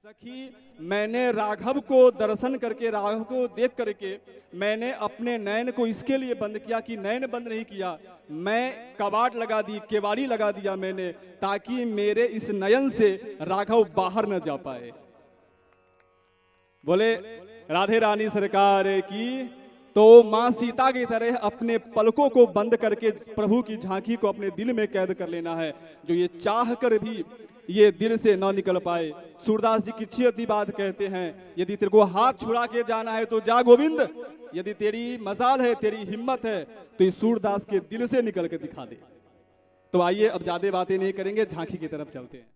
सखी, मैंने राघव को दर्शन करके, राघव को देख करके मैंने अपने नयन को इसके लिए बंद किया कि नयन बंद नहीं किया, मैं कबाड़ लगा दी, केवाड़ी लगा दिया मैंने, ताकि मेरे इस नयन से राघव बाहर न जा पाए। बोले राधे रानी सरकार की। तो मां सीता की तरह अपने पलकों को बंद करके प्रभु की झांकी को अपने दिल में कैद कर लेना है। जो ये चाह कर भी ये दिल से न निकल पाए। सूरदास जी की अच्छी बात कहते हैं, यदि तेरे को हाथ छुड़ा के जाना है तो जा गोविंद, यदि तेरी मजाल है, तेरी हिम्मत है, तो इस सूरदास के दिल से निकल के दिखा दे। तो आइए अब ज्यादा बातें नहीं करेंगे, झांकी की तरफ चलते हैं।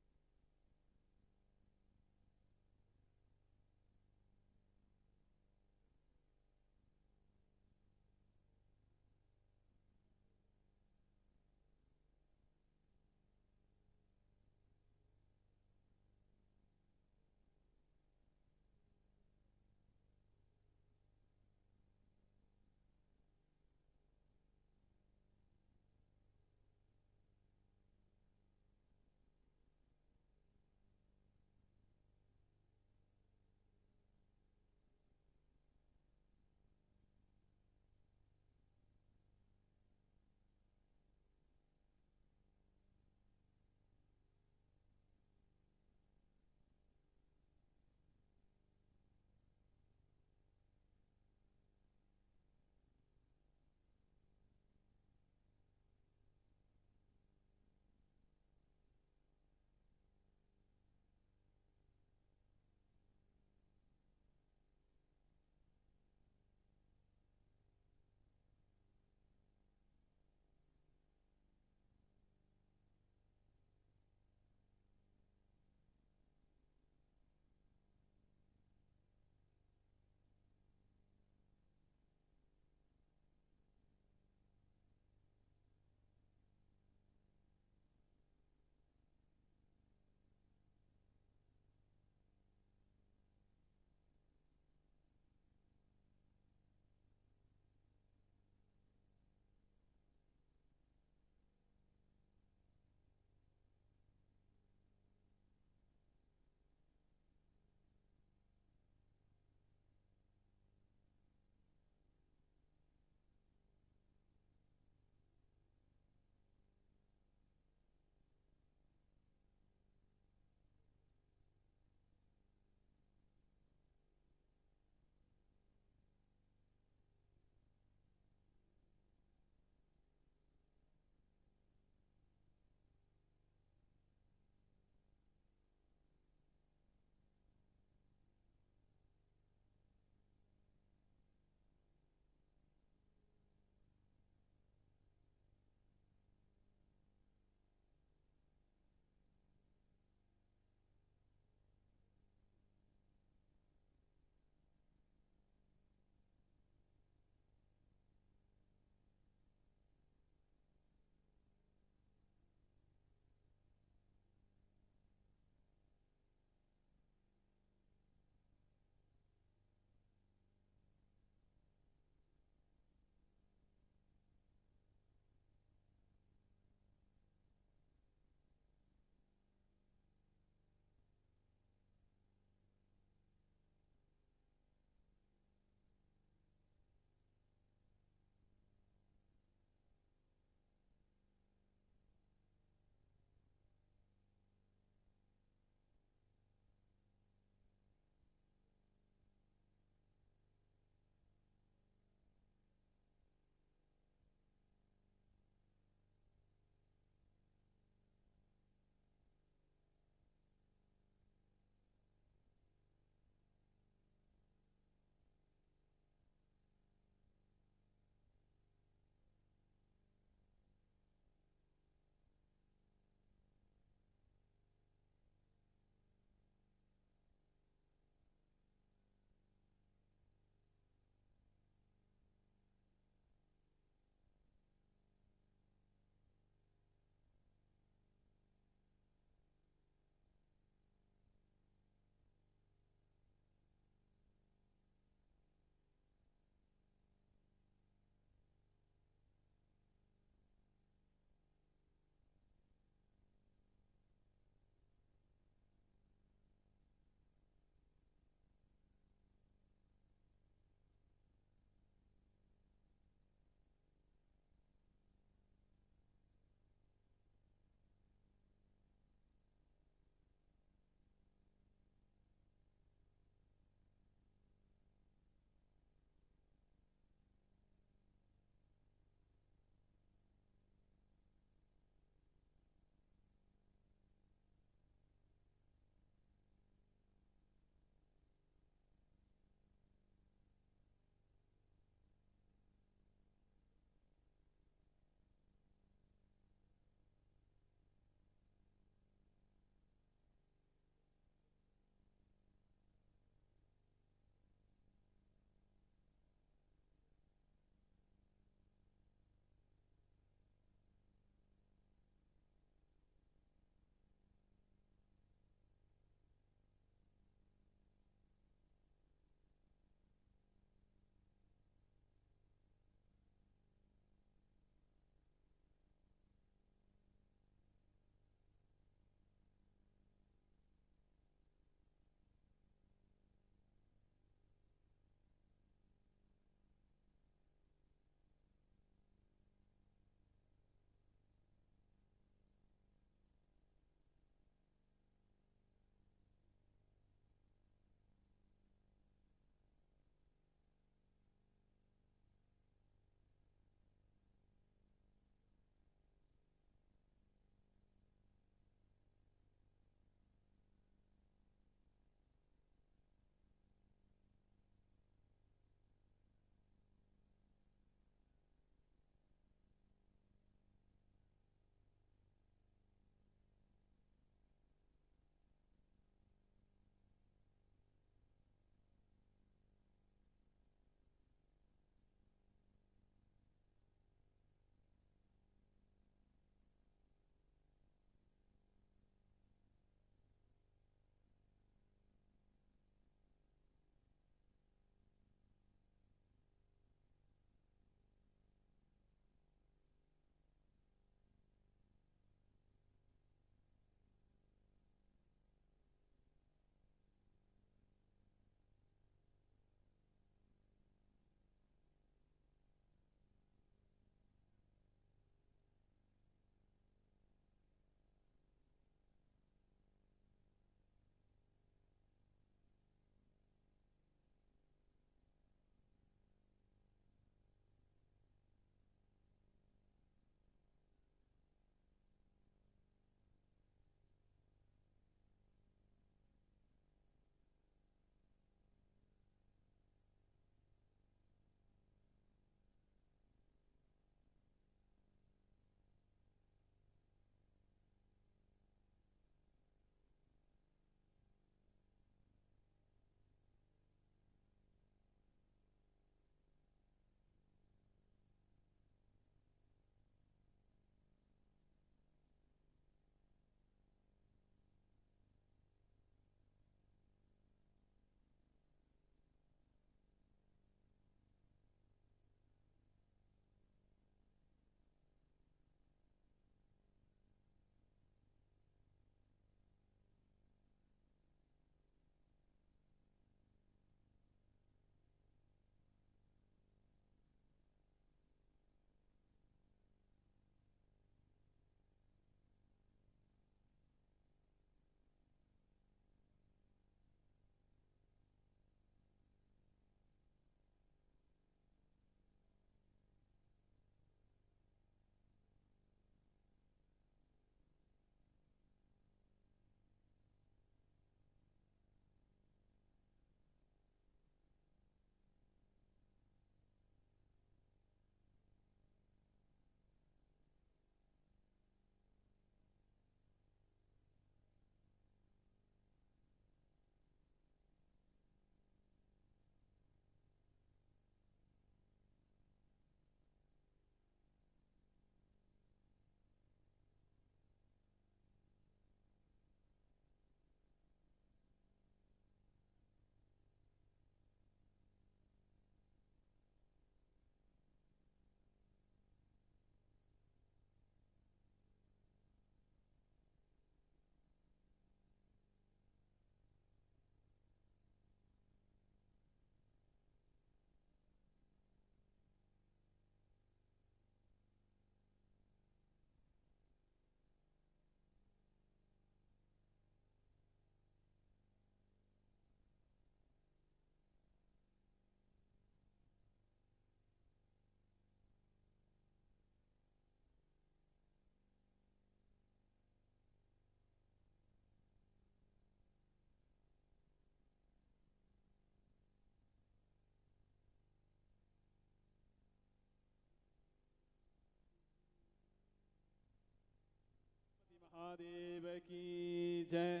महादेव की जय।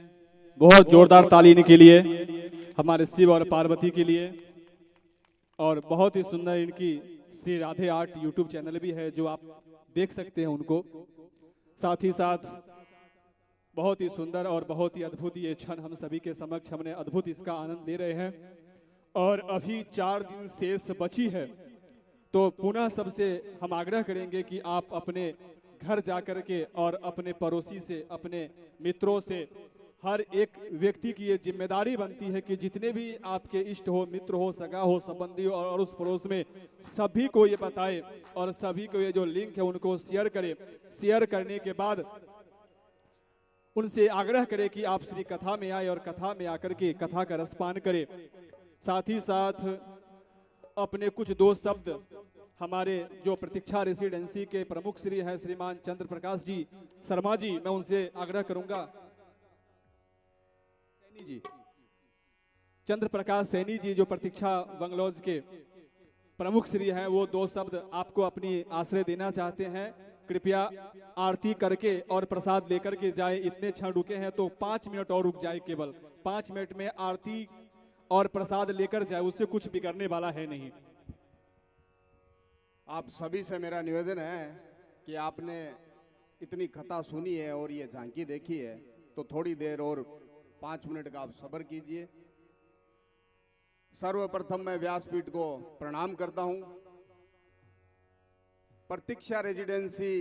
बहुत जोरदार ताली इनके लिए, हमारे शिव और पार्वती के लिए। और बहुत ही सुंदर इनकी Shri Radhe art YouTube channel भी है जो आप देख सकते हैं उनको। साथ ही साथ बहुत ही सुंदर और बहुत ही अद्भुत ये क्षण हम सभी के समक्ष हमने अद्भुत इसका आनंद ले रहे हैं। और अभी 4 दिन शेष बची है, तो पुनः सबसे हम आग्रह करेंगे कि आप अपने घर जाकर के और अपने पड़ोसी से, अपने मित्रों से, हर एक व्यक्ति की ये जिम्मेदारी बनती है कि जितने भी आपके इष्ट हो, मित्र हो, सगा हो, संबंधी हो और उस पड़ोस में सभी को ये बताए और सभी को ये जो लिंक है उनको शेयर करें। शेयर करने के बाद उनसे आग्रह करें कि आप श्री कथा में आए और कथा में आकर के कथा का रसपान करें। साथ ही साथ अपने कुछ 2 शब्द हमारे जो प्रतीक्षा रेसिडेंसी के प्रमुख श्री हैं श्रीमान चंद्र प्रकाश जी शर्मा जी, मैं उनसे आग्रह करूंगा। सैनी जी, चंद्र प्रकाश सैनी जी जो प्रतीक्षा बंगलौज के प्रमुख श्री हैं, वो 2 शब्द आपको अपनी आश्रय देना चाहते हैं। कृपया आरती करके और प्रसाद लेकर के जाए। इतने क्षण रुके हैं तो 5 मिनट और रुक जाए, केवल 5 मिनट में आरती और प्रसाद लेकर जाए, उससे कुछ बिगड़ने वाला है नहीं। आप सभी से मेरा निवेदन है कि आपने इतनी कथा सुनी है और ये झांकी देखी है, तो थोड़ी देर और 5 मिनट का आप सब्र कीजिए। सर्वप्रथम मैं व्यासपीठ को प्रणाम करता हूं। प्रतीक्षा रेजिडेंसी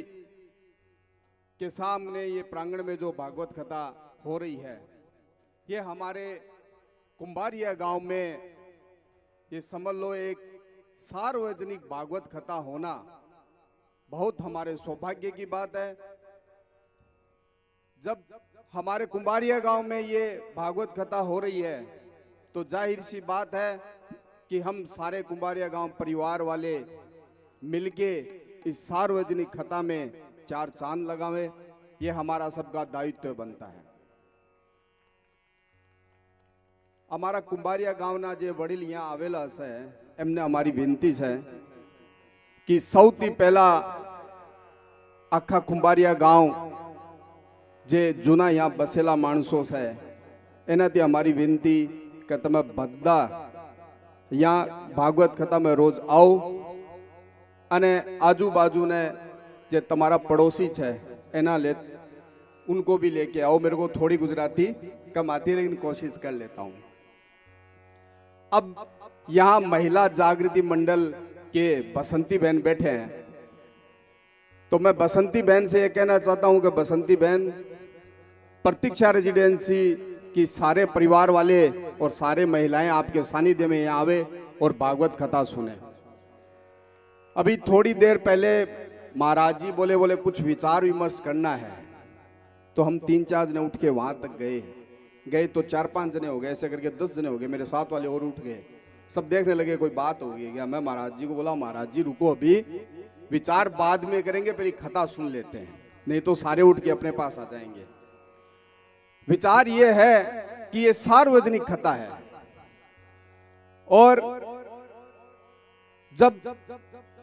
के सामने ये प्रांगण में जो भागवत कथा हो रही है, ये हमारे कुंभारिया गांव में ये समझ लो एक सार्वजनिक भागवत कथा होना बहुत हमारे सौभाग्य की बात है। जब हमारे कुंभारिया गांव में ये भागवत कथा हो रही है तो जाहिर सी बात है कि हम सारे कुंभारिया गांव परिवार वाले मिलके इस सार्वजनिक कथा में 4 चांद लगावे, ये हमारा सबका दायित्व बनता है। અમારા કુંભારિયા ગામના જે વડીલ અહીંયા આવેલા છે એમને અમારી વિનંતી છે કે સૌથી પહેલા આખા કુંભારિયા ગામ જે જૂના અહીંયા બસેલા માણસો છે એનાથી અમારી વિનંતી કે તમે બધા અહીંયા ભાગવત કથામાં રોજ આવો અને આજુબાજુને જે તમારા પડોશી છે એના ले उनको भी लेके आओ। मेरे को थोड़ी गुजराती कम आती है लेकिन कोशिश कर लेता हूँ। अब यहाँ महिला जागृति मंडल के बसंती बहन बैठे हैं, तो मैं बसंती बहन से ये कहना चाहता हूँ कि बसंती बहन प्रतीक्षा रेजिडेंसी की सारे परिवार वाले और सारे महिलाएं आपके सानिध्य में यहाँ आवे और भागवत कथा सुने। अभी थोड़ी देर पहले महाराज जी बोले कुछ विचार विमर्श करना है, तो हम 3-4 जने उठ के वहां तक गए तो 4-5 जने हो गए, ऐसे करके 10 जने हो गए। मेरे साथ वाले और उठ गए, सब देखने लगे कोई बात होगी क्या। मैं महाराज जी को बोला महाराज जी रुको, अभी विचार बाद में करेंगे, पहले कथा सुन लेते हैं, नहीं तो सारे उठ के अपने पास आ जाएंगे। विचार ये है कि ये सार्वजनिक कथा है और जब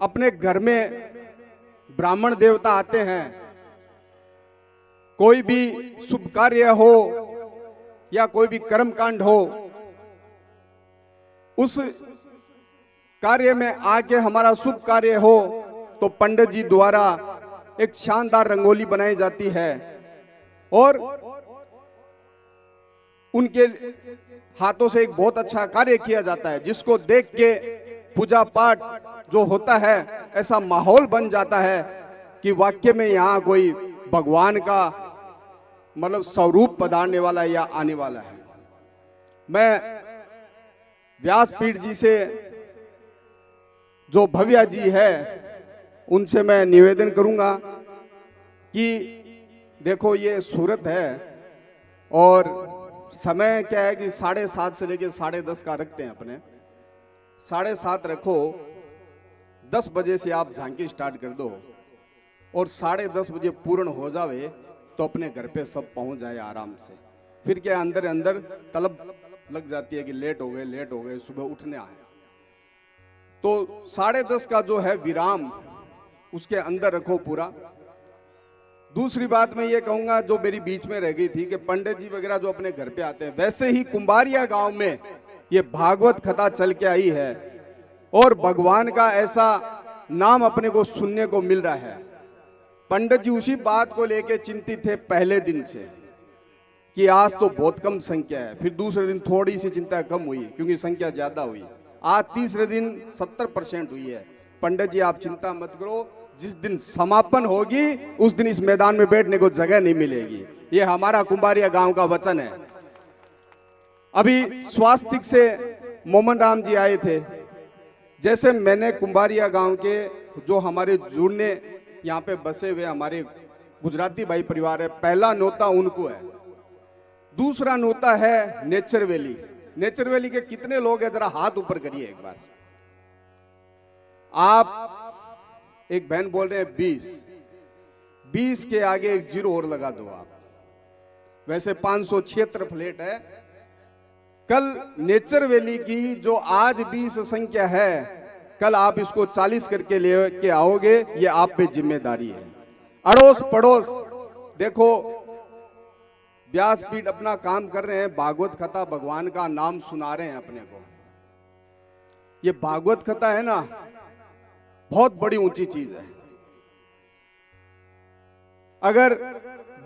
अपने घर में ब्राह्मण देवता आते हैं, कोई भी शुभ कार्य हो या कोई भी कर्म कांड हो, उस कार्य में आके हमारा शुभ कार्य हो तो पंडित जी द्वारा एक शानदार रंगोली बनाई जाती है और उनके हाथों से एक बहुत अच्छा कार्य किया जाता है, जिसको देख के पूजा पाठ जो होता है ऐसा माहौल बन जाता है कि वाक्य में यहाँ कोई भगवान का मतलब स्वरूप पधारने वाला है या आने वाला है। मैं व्यासपीठ जी से जो भव्या जी है उनसे मैं निवेदन करूंगा कि देखो ये सूरत है और समय क्या है कि 7:30 से लेके 10:30 का रखते हैं अपने। 7:30 रखो, 10 बजे से आप झांकी स्टार्ट कर दो और 10:30 बजे पूर्ण हो जावे तो अपने घर पे सब पहुंच जाए आराम से। फिर क्या अंदर अंदर तलब लग जाती है कि लेट हो गए सुबह उठने आए, तो 10:30 का जो है विराम उसके अंदर रखो पूरा। दूसरी बात मैं ये कहूंगा जो मेरी बीच में रह गई थी कि पंडित जी वगैरह जो अपने घर पे आते हैं, वैसे ही कुंभारिया गांव में ये भागवत कथा चल के आई है और भगवान का ऐसा नाम अपने को सुनने को मिल रहा है। पंडित जी उसी बात को लेके चिंतित थे पहले दिन से कि आज तो बहुत कम संख्या है, फिर दूसरे दिन थोड़ी सी चिंता कम हुई क्योंकि संख्या ज्यादा हुई, आज तीसरे दिन 70% हुई है। पंडित जी आप चिंता मत करो, जिस दिन समापन होगी उस दिन इस मैदान में बैठने को जगह नहीं मिलेगी। ये हमारा कुंभारिया गांव का वचन है। अभी स्वास्तिक से मोमन राम जी आए थे। जैसे मैंने कुंभारिया गांव के जो हमारे जुड़ने यहाँ पे बसे हुए हमारे गुजराती भाई परिवार है, पहला नोता उनको है, दूसरा नोता है नेचर वैली। नेचर वैली के कितने लोग हैं, जरा हाथ ऊपर करिए एक बार। आप एक बहन बोल रहे हैं 20 के आगे एक जीरो और लगा दो आप। वैसे 576 फ्लैट है। कल नेचर वैली की जो आज 20 संख्या है, कल आप इसको 40 करके लेके आओगे, ये आप पे जिम्मेदारी है। अड़ोस पड़ोस देखो, व्यासपीठ अपना काम कर रहे हैं, भागवत कथा भगवान का नाम सुना रहे हैं अपने को। ये भागवत कथा है ना, बहुत बड़ी ऊंची चीज है। अगर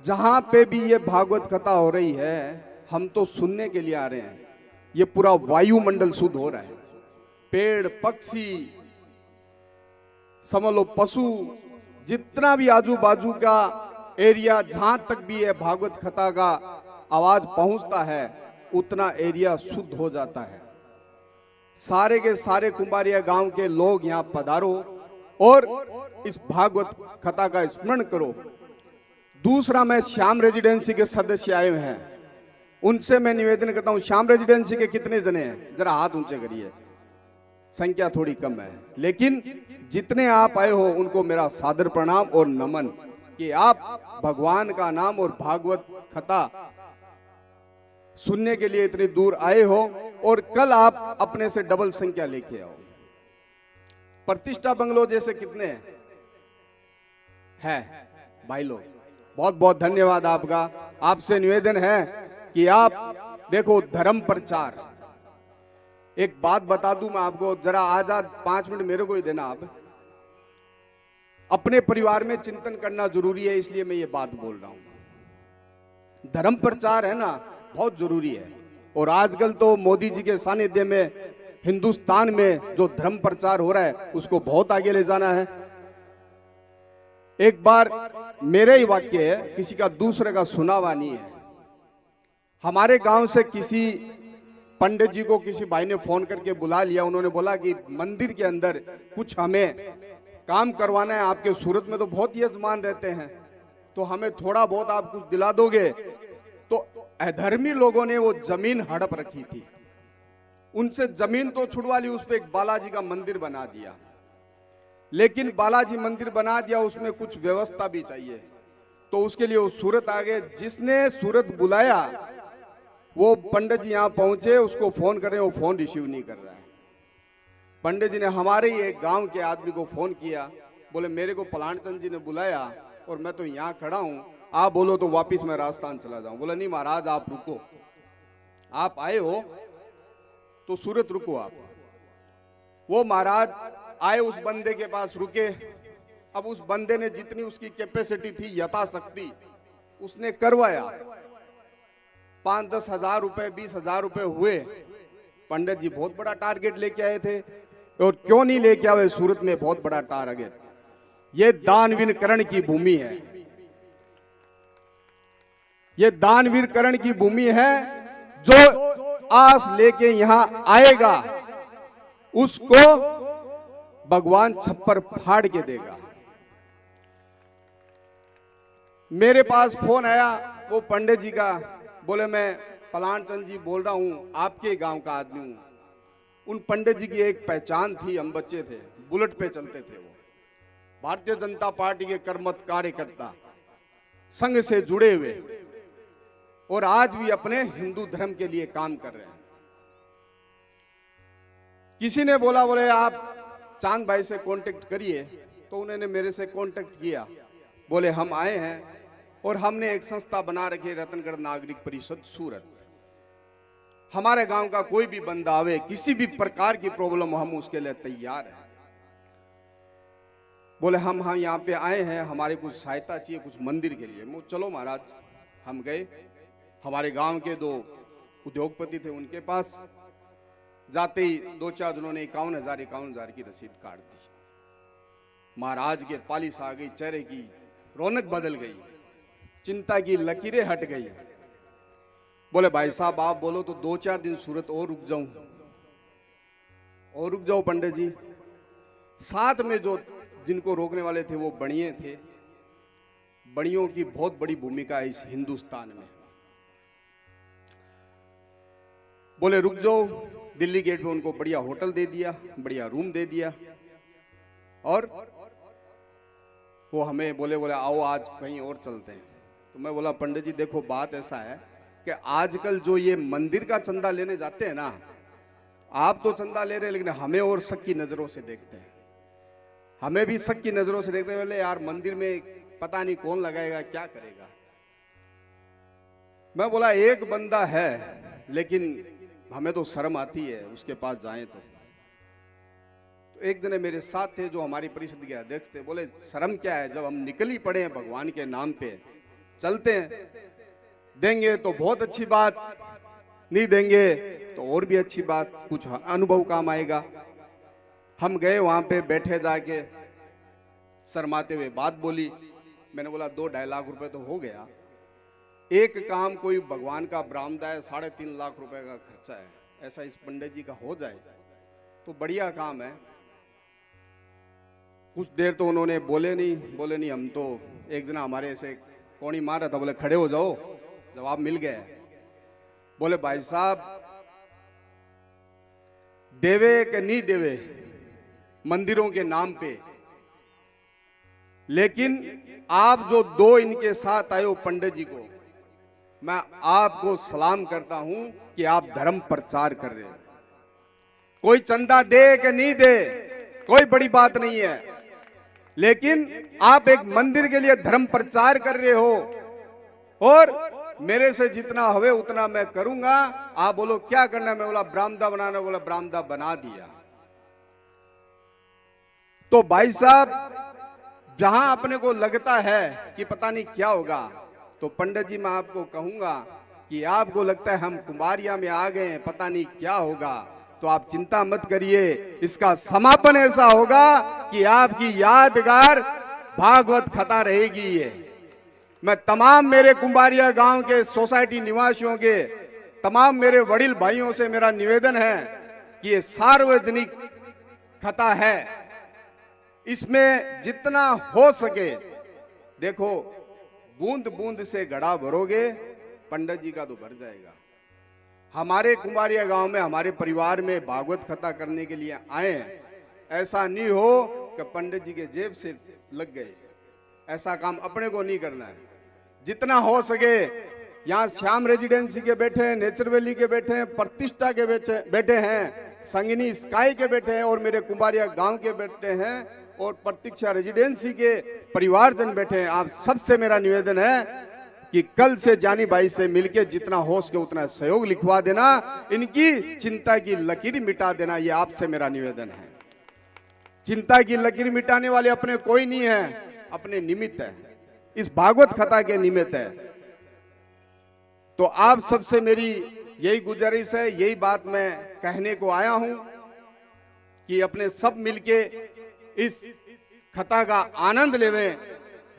जहां पे भी ये भागवत कथा हो रही है, हम तो सुनने के लिए आ रहे हैं। ये पूरा वायुमंडल शुद्ध हो रहा है, पेड़ पक्षी समझ लो, पशु, जितना भी आजू बाजू का एरिया जहां तक भी है भागवत कथा का आवाज पहुंचता है, उतना एरिया शुद्ध हो जाता है। सारे के सारे कुंभारिया गांव के लोग यहां पधारो और इस भागवत कथा का स्मरण करो। दूसरा, मैं श्याम रेजिडेंसी के सदस्य आए हुए हैं, उनसे मैं निवेदन करता हूं, श्याम रेजिडेंसी के कितने जने हैं, जरा हाथ ऊंचे करिए। संख्या थोड़ी कम है, लेकिन जितने आप आए हो उनको मेरा सादर प्रणाम और नमन कि आप भगवान का नाम और भागवत कथा सुनने के लिए इतनी दूर आए हो और कल आप अपने से डबल संख्या लेके आओ। प्रतिष्ठा बंगलो जैसे कितने हैं भाई लोग, बहुत बहुत धन्यवाद आपका। आपसे निवेदन है कि आप देखो धर्म प्रचार, एक बात बता दूं मैं आपको, जरा आजाद 5 मिनट मेरे को ही देना। आप अपने परिवार में चिंतन करना जरूरी है, इसलिए मैं ये बात बोल रहा हूं। धर्म प्रचार है ना, बहुत जरूरी है। और आजकल तो मोदी जी के सानिध्य में हिंदुस्तान में जो धर्म प्रचार हो रहा है उसको बहुत आगे ले जाना है। एक बार मेरे ही वाक्य है, किसी का दूसरे का सुना हुआ नहीं है। हमारे गांव से किसी पंडित जी को किसी भाई ने फोन करके बुला लिया। उन्होंने बोला कि मंदिर के अंदर कुछ हमें काम करवाना है, आपके सूरत में तो बहुत यजमान रहते हैं, तो हमें थोड़ा बहुत आप कुछ दिला दोगे। तो अधर्मी लोगों ने वो जमीन हड़प रखी थी, उनसे जमीन तो छुड़वा ली, उस पर एक बालाजी का मंदिर बना दिया। लेकिन बालाजी मंदिर बना दिया, उसमें कुछ व्यवस्था भी चाहिए, तो उसके लिए वो सूरत आ गए। जिसने सूरत बुलाया वो पंडित जी यहाँ पहुंचे, उसको फोन कर रहे हैं, वो फोन रिसीव नहीं कर रहा है। पंडित जी ने हमारे ही एक गांव के आदमी को फोन किया, बोले मेरे को पलान चंद जी ने बुलाया और मैं तो यहाँ खड़ा हूं, आप बोलो तो वापिस मैं राजस्थान चला जाऊं। बोला नहीं महाराज आप रुको, आप आए हो तो सूरत रुको आप। वो महाराज आए, उस बंदे के पास रुके। अब उस बंदे ने जितनी उसकी कैपेसिटी थी यथाशक्ति उसने करवाया। 5-10 हजार रुपए 20 हजार रुपए हुए। पंडित जी बहुत बड़ा टारगेट लेके आए थे, और क्यों नहीं लेके आए, सूरत में बहुत बड़ा टारगेट। ये दानवीर करण की भूमि है, ये दानवीर करण की भूमि है। जो आस लेके यहां आएगा उसको भगवान छप्पर फाड़ के देगा। मेरे पास फोन आया वो पंडित जी का, बोले मैं पलान चंद जी बोल रहा हूं, आपके गांव का आदमी हूं। उन पंडित जी की एक पहचान थी, हम बच्चे थे, बुलेट पे चलते थे। वो भारतीय जनता पार्टी के कर्मठ कार्यकर्ता, संघ से जुड़े हुए, और आज भी अपने हिंदू धर्म के लिए काम कर रहे हैं। किसी ने बोले आप चांद भाई से कांटेक्ट करिए, तो उन्होंने मेरे से कांटेक्ट किया। बोले हम आए हैं और हमने एक संस्था बना रखी है, रतनगढ़ नागरिक परिषद सूरत। हमारे गांव का कोई भी बंदा आवे, किसी भी प्रकार की प्रॉब्लम हो, हम उसके लिए तैयार हैं। बोले हम यहाँ पे आए हैं, हमारे कुछ सहायता चाहिए कुछ मंदिर के लिए। चलो महाराज। हम गए, हमारे गांव के 2 उद्योगपति थे, उनके पास जाते ही 2-4 दिनों ने 51,000 की रसीद काट दी। महाराज के पालिश आ गई, चेहरे की रौनक बदल गई, चिंता की लकीरें हट गई। बोले भाई साहब आप बोलो तो 2-4 दिन सूरत और रुक जाऊं। और रुक जाओ पंडित जी। साथ में जो जिनको रोकने वाले थे वो बणिये थे। बणियों की बहुत बड़ी भूमिका है इस हिंदुस्तान में। बोले रुक जाओ। दिल्ली गेट पे उनको बढ़िया होटल दे दिया, बढ़िया रूम दे दिया, और वो हमें बोले आओ आज कहीं और चलते हैं। तो मैं बोला पंडित जी देखो बात ऐसा है कि आजकल जो ये मंदिर का चंदा लेने जाते हैं ना, आप तो चंदा ले रहे हैं लेकिन हमें और शक की नजरों से देखते हैं। हमें भी शक की नजरों से देखते हैं। बोले यार मंदिर में पता नहीं कौन लगाएगा, क्या करेगा। मैं बोला एक बंदा है लेकिन हमें तो शर्म आती है उसके पास जाएं तो एक जने मेरे साथ थे जो हमारी परिषद के अध्यक्ष थे। बोले शर्म क्या है, जब हम निकल ही पड़े हैं भगवान के नाम पे, चलते हैं। देंगे तो बहुत अच्छी बात, नहीं देंगे तो और भी अच्छी बात, कुछ अनुभव काम आएगा। हम गए वहां पे, बैठे जाके शर्माते हुए बात बोली। मैंने बोला 2-2.5 लाख रुपए तो हो गया। एक काम कोई भगवान का बरामदा है, 3.5 लाख रुपए का खर्चा है, ऐसा इस पंडित जी का हो जाए तो बढ़िया काम है। कुछ देर तो उन्होंने बोले नहीं। हम तो एक जना हमारे ऐसे कोणी मार रहा था, बोले खड़े हो जाओ, जवाब मिल गया। बोले भाई साहब देवे के नहीं देवे मंदिरों के नाम पे, लेकिन आप जो 2 इनके साथ आए हो पंडित जी को, मैं आपको सलाम करता हूं कि आप धर्म प्रचार कर रहे हो। कोई चंदा दे कि नहीं दे कोई बड़ी बात नहीं है, लेकिन आप एक मंदिर के लिए धर्म प्रचार कर रहे हो और मेरे से जितना होवे उतना मैं करूंगा। आप बोलो क्या करना है, मैं बोला बरामदा बनाना, बोला बरामदा बना दिया। तो भाई साहब जहां अपने को लगता है कि पता नहीं क्या होगा, तो पंडित जी मैं आपको कहूंगा कि आपको लगता है हम कुंभारिया में आ गए हैं, पता नहीं क्या होगा, तो आप चिंता मत करिए। इसका समापन ऐसा होगा कि आपकी यादगार भागवत कथा रहेगी। ये मैं तमाम मेरे कुंभारिया गांव के सोसाइटी निवासियों के तमाम मेरे वडील भाइयों से मेरा निवेदन है कि ये सार्वजनिक कथा है, इसमें जितना हो सके देखो, बूंद बूंद से घड़ा भरोगे पंडित जी का तो भर जाएगा। हमारे कुंभारिया गांव में हमारे परिवार में भागवत कथा करने के लिए आए हैं, ऐसा नहीं हो कि पंडित जी के जेब से लग गए। ऐसा काम अपने को नहीं करना है। जितना हो सके, यहाँ श्याम रेजिडेंसी के बैठे हैं, नेचर वैली के बैठे हैं, प्रतिष्ठा के बैठे हैं, संगिनी स्काई के बैठे हैं और मेरे कुंभारिया गांव के बैठे हैं और प्रतीक्षा रेजिडेंसी के परिवारजन बैठे हैं। आप सबसे मेरा निवेदन है कि कल से जानी भाई से मिलके जितना हो सके उतना सहयोग लिखवा देना, इनकी चिंता की लकीर मिटा देना, ये आपसे मेरा निवेदन है। चिंता की लकीर मिटाने वाले अपने कोई नहीं है, अपने निमित्त है, इस भागवत कथा के निमित्त है। तो आप सबसे मेरी यही गुजारिश है, यही बात मैं कहने को आया हूं कि अपने सब मिलके इस कथा का आनंद लेवें,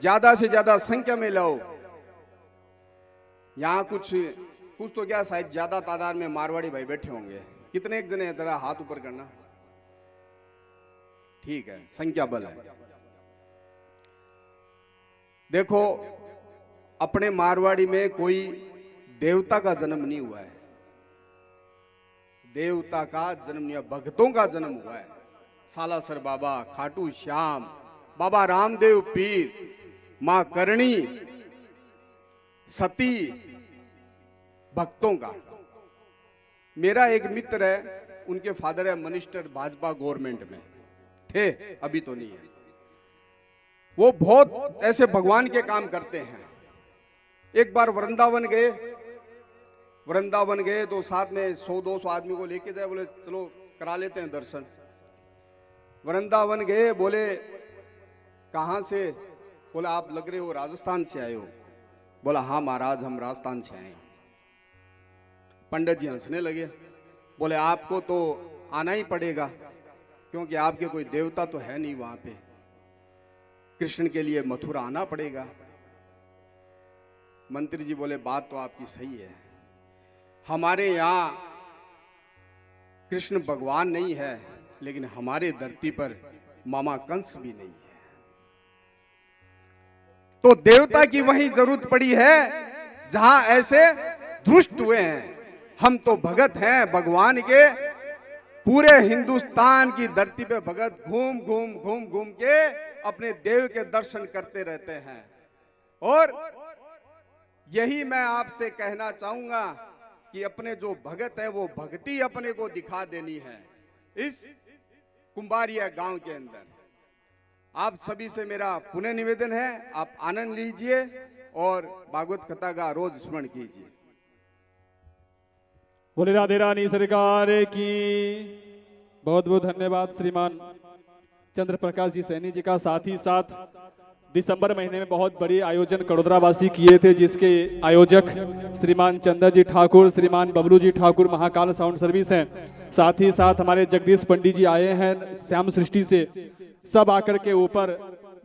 ज्यादा से ज्यादा संख्या में लाओ। यहाँ कुछ तो क्या शायद ज्यादा तादाद में मारवाड़ी भाई बैठे होंगे। कितने एक जने जरा हाथ ऊपर करना। ठीक है, संख्या बल है। देखो अपने मारवाड़ी में कोई देवता का जन्म नहीं हुआ है, देवता का जन्म नहीं हुआ, भक्तों का जन्म हुआ है। सालासर बाबा, खाटू श्याम, बाबा रामदेव पीर, मां करणी, सती, भक्तों का। मेरा एक मित्र है, उनके फादर है मिनिस्टर भाजपा गवर्नमेंट में थे, अभी तो नहीं है। वो बहुत ऐसे भगवान के काम करते हैं। एक बार वृंदावन गए तो साथ में 100-200 आदमी को लेके जाए, बोले चलो करा लेते हैं दर्शन। वृंदावन गए, बोले कहाँ से? बोला आप लग रहे हो राजस्थान से आए हो। बोला हाँ महाराज हम राजस्थान से आए हैं। पंडित जी हंसने लगे, बोले आपको तो आना ही पड़ेगा क्योंकि आपके कोई देवता तो है नहीं वहां पे, कृष्ण के लिए मथुरा आना पड़ेगा। मंत्री जी बोले बात तो आपकी सही है, हमारे यहाँ कृष्ण भगवान नहीं है, लेकिन हमारे धरती पर मामा कंस भी नहीं है, तो देवता की वही जरूरत पड़ी है जहां ऐसे दुष्ट हुए हैं। हम तो भगत हैं भगवान के, पूरे हिंदुस्तान की धरती पे भगत घूम घूम के अपने देव के दर्शन करते रहते हैं। और यही मैं आपसे कहना चाहूंगा कि अपने जो भगत है वो भक्ति अपने को दिखा देनी है इस कुंभारिया गांव के अंदर। आप सभी से मेरा पुनः निवेदन है, आप आनंद लीजिए और भागवत कथा का रोज स्मरण कीजिए। बोले राधे रानी सरकार की। बहुत बहुत धन्यवाद श्रीमान चंद्र प्रकाश जी सैनी जी का। साथ ही साथ दिसंबर महीने में बहुत बड़ी आयोजन कड़ोदरा वासी किए थे, जिसके आयोजक श्रीमान चंदर जी ठाकुर, श्रीमान बबलू जी ठाकुर महाकाल साउंड सर्विस हैं। साथ ही साथ हमारे जगदीश पंडित जी आए हैं श्याम सृष्टि से, सब आकर के ऊपर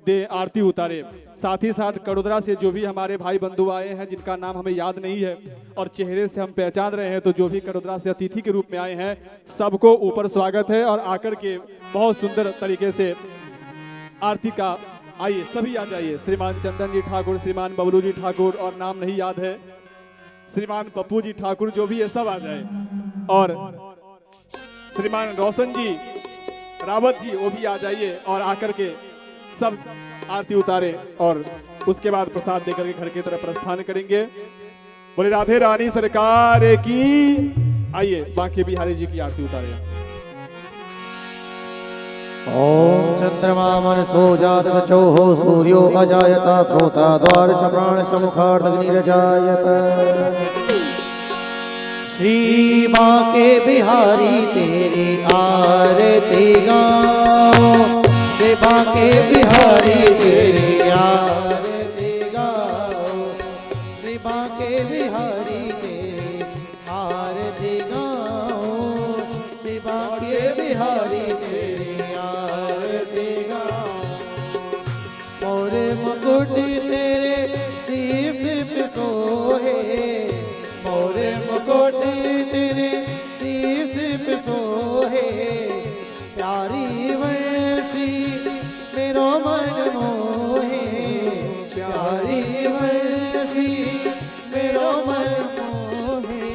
दे आरती उतारे। साथ ही साथ कड़ोदरा से जो भी हमारे भाई बंधु आए हैं जिनका नाम हमें याद नहीं है और चेहरे से हम पहचान रहे हैं, तो जो भी कड़ोदरा से अतिथि के रूप में आए हैं सबको ऊपर स्वागत है और आकर के बहुत सुंदर तरीके से आरती का आइए सभी आ जाइए। श्रीमान चंदन जी ठाकुर, श्रीमान बबलू जी ठाकुर और नाम नहीं याद है श्रीमान पप्पू जी ठाकुर, जो भी है सब आ जाए। और श्रीमान रोशन जी रावत जी वो भी आ जाइए और आकर के सब आरती उतारे और उसके बाद प्रसाद देकर के घर की तरफ प्रस्थान करेंगे। बोले राधे रानी सरकार की। आइए बांके बिहारी जी की आरती उतारे। ओम चंद्रमा मनसो जातवचो सूर्यो अजायत श्रोता द्वार प्राण समुखार्दग्निरजायत। श्री बांके बिहारी तेरी आरती गाओ, श्री बांके बिहारी तेरी आरती गाओ, श्री बांके बिहारी तेरी आरती गाओ, श्री बांके बिहारी तेरी आरती गाओ। मोरे मुकुट तेरे शीश पे सोहे, मोरे मुकुट तेरे शीश पे सोहे, प्यारी वर्षी मेरो मन मोहे, प्यारी वर्षी मेरो मन मोहे।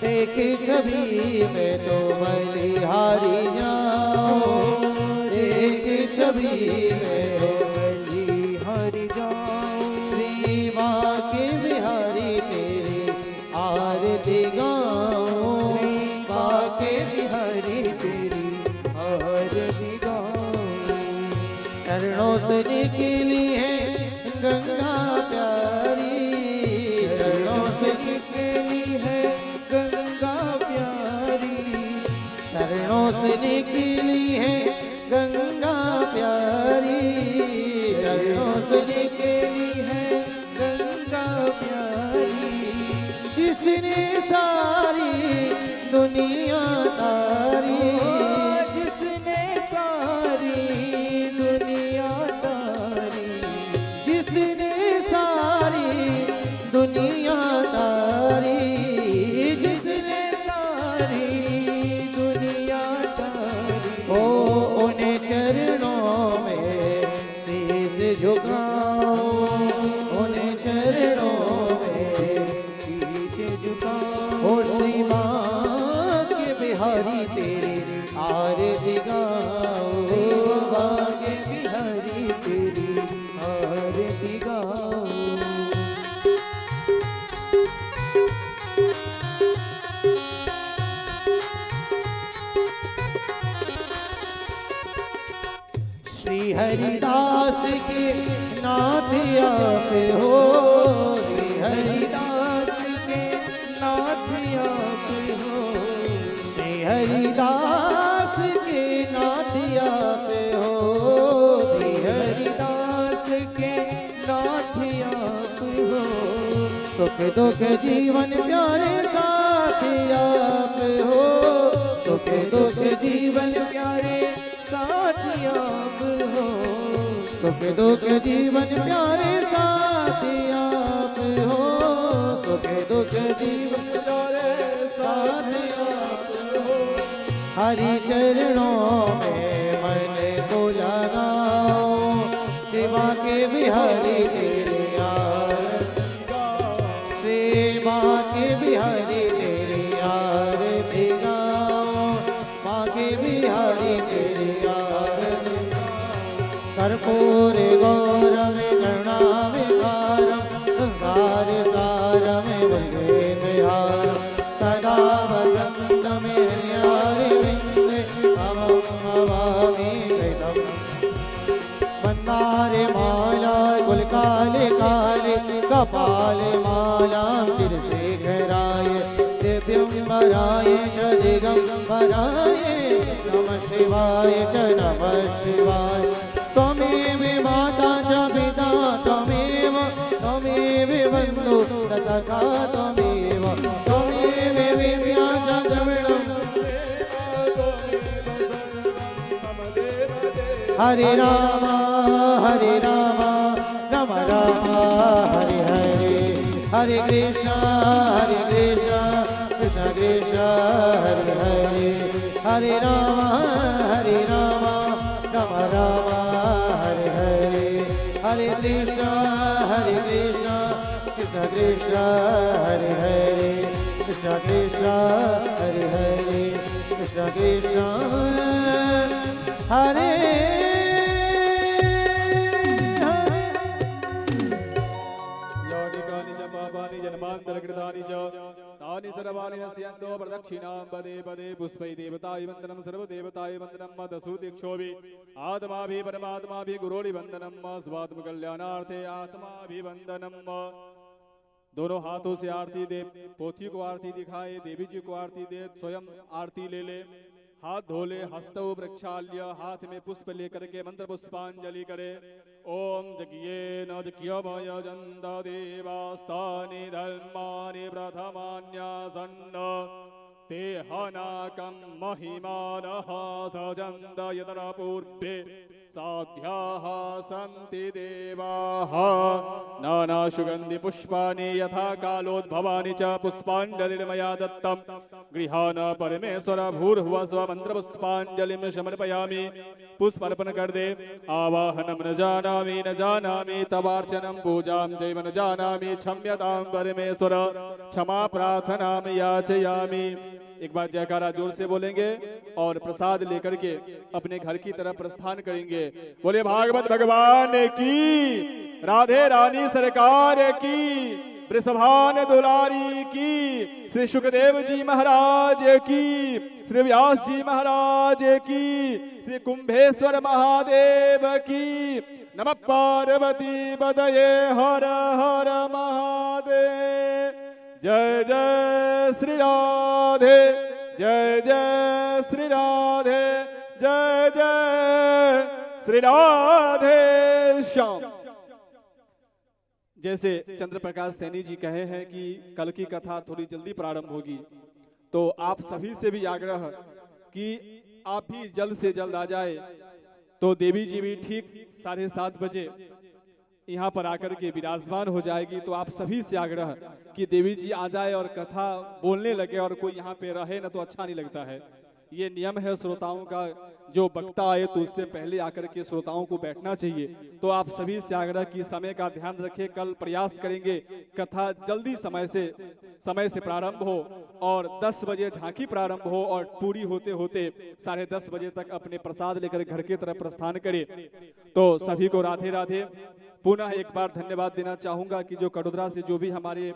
देख छवि में तो बलिहारी जाओ, देख छवि में तो बलिहारी जाओ। श्री बांके बिहारी तेरी आरती गाओ, बांके बिहारी तेरी आरती गाओ। चरणों से निकली है गंगा प्यारी, चरणों से निकली है गंगा प्यारी, चरणों से निकली है गंगा प्यारी, चरणों से निकली है गंगा प्यारी। जिसने सारी दुनिया तारी, जिसने सारी दुनिया तारी, जिसने सारी दुनिया तारी, जिसने सारी दुनिया तारी। ओ उन्हें चरणों में शीश झुकाओ, उन्हें चरणों में शीश झुकाओ। ओ श्री बांके बिहारी तेरी आरती गाओ, बांके बिहारी तेरी आरती गाओ। श्री हरिदास के नाथ आप हो, श्री हरिदास के नाथ आप हो, श्री हरिदास के नाथ आप हो, श्री हरिदास के नाथ आप हो। सुख दुख जीवन प्यारे साथ आप हो, सुख दुख जीवन प्यारे साथ आप हो, सुख दुख जीवन प्यारे साथ आप हो, सुख दुख जीवन प्यारे साथ आप हो। हरि चरणों में मन को लगाओ, शिवा के बिहारी तेरे आरती गाओ, शिवा के बिहारी तेरे आरती गाओ, माँ के बिहारी तेरे आरती गाओ। कर्पूर गौरव करुणाविकारं संसार सारं वन्दे विहारं, सदा वसन्तमे हृदयारविन्दे अहं नमामि चैतं। मन्दारे माला गुलकाले काले कपाले मालां चिरशेखराय, दिव्यंबराय च दिगंबराय नमः शिवाय च नमः शिवाय। त्वमेव माता च पिता त्वमेव, त्वमेव बन्धु च सखा त्वमेव, त्वमेव विद्या च द्रविणं। हरे राम राम राम हरे हरे, हरे कृष्ण कृष्ण कृष्ण हरे हरे, हरे राम राम राम हरे हरे, हरे कृष्ण कृष्ण कृष्ण हरे हरे, कृष्ण कृष्ण हरे हरे, कृष्ण कृष्ण हरे यानिकानि च पापानि जन्मान्तरकृतानि च तानि सर्वाणि नश्यन्तो प्रदक्षिणां पदे पदे पुष्पै देवताय वन्दनं सर्वदेवताय वन्दनं मदसुरदीक्षोभि आत्माभि परमात्माभि गुरोरि वन्दनं स्वात्मकल्याणार्थे आत्माभिवन्दनं। दोनों हाथों से आरती दे, पोथी को आरती दिखाए, देवी जी को आरती दे, स्वयं आरती ले ले, हाथ धोले, हस्तौ प्रक्षाल्य, हाथ में पुष्प लेकर के मंत्र पुष्पांजलि करे। ओम जज्ञेन जज्ञमय जन्द देवास्तानि धर्माणि प्रथमान्यासन्न ते हनाकं महिमानः सजन्द यतरा पूर्वे साध्याः सन्ति देवाः। नाना सुगन्धि पुष्पाणि यथा कालोद्भवानि च पुष्पाञ्जलिर्मया दत्तं गृहाण परमेश्वर भूर्भुवः स्व मंत्र पुष्पाञ्जलिं समर्पयामि। पुष्पार्पण कर दे। आवाहनं न जानामि तवार्चनं पूजां चैव न जानामि क्षम्यतां परमेश्वर क्षमा प्रार्थनां याचयामि। एक बार जयकारा जोर से बोलेंगे और प्रसाद लेकर के अपने घर की तरफ प्रस्थान करेंगे। बोले भागवत भगवान की, राधे रानी सरकार की, वृषभान दुलारी की, श्री सुखदेव जी महाराज की, श्री व्यास जी महाराज की, श्री कुंभेश्वर महादेव की। नमः पार्वती पतये हर हर महादेव। जय जय श्री राधे, जय जय श्री राधे, जय जय श्री राधे श्याम। जैसे चंद्र प्रकाश सैनी जी कहे हैं कि कल की कथा थोड़ी जल्दी प्रारंभ होगी, तो आप सभी से भी आग्रह कि आप भी जल्द से जल्द आ जाए। तो देवी जी भी ठीक 7:30 बजे यहाँ पर आकर के विराजमान हो जाएगी। तो आप सभी से आग्रह कि देवी जी आ जाए और कथा बोलने लगे, और कोई यहाँ पे रहे ना तो अच्छा नहीं लगता है। ये नियम है श्रोताओं का, जो वक्ता आए तो उससे पहले आकर के श्रोताओं को बैठना चाहिए। तो आप सभी से आग्रह कि समय का ध्यान रखें। कल प्रयास करेंगे कथा जल्दी समय से प्रारंभ हो और 10 बजे झांकी प्रारंभ हो और पूरी होते होते 10:30 बजे तक अपने प्रसाद लेकर घर की तरफ प्रस्थान करें। तो सभी को राधे राधे। पुनः एक बार धन्यवाद देना चाहूंगा कि जो कटोदरा से जो भी हमारे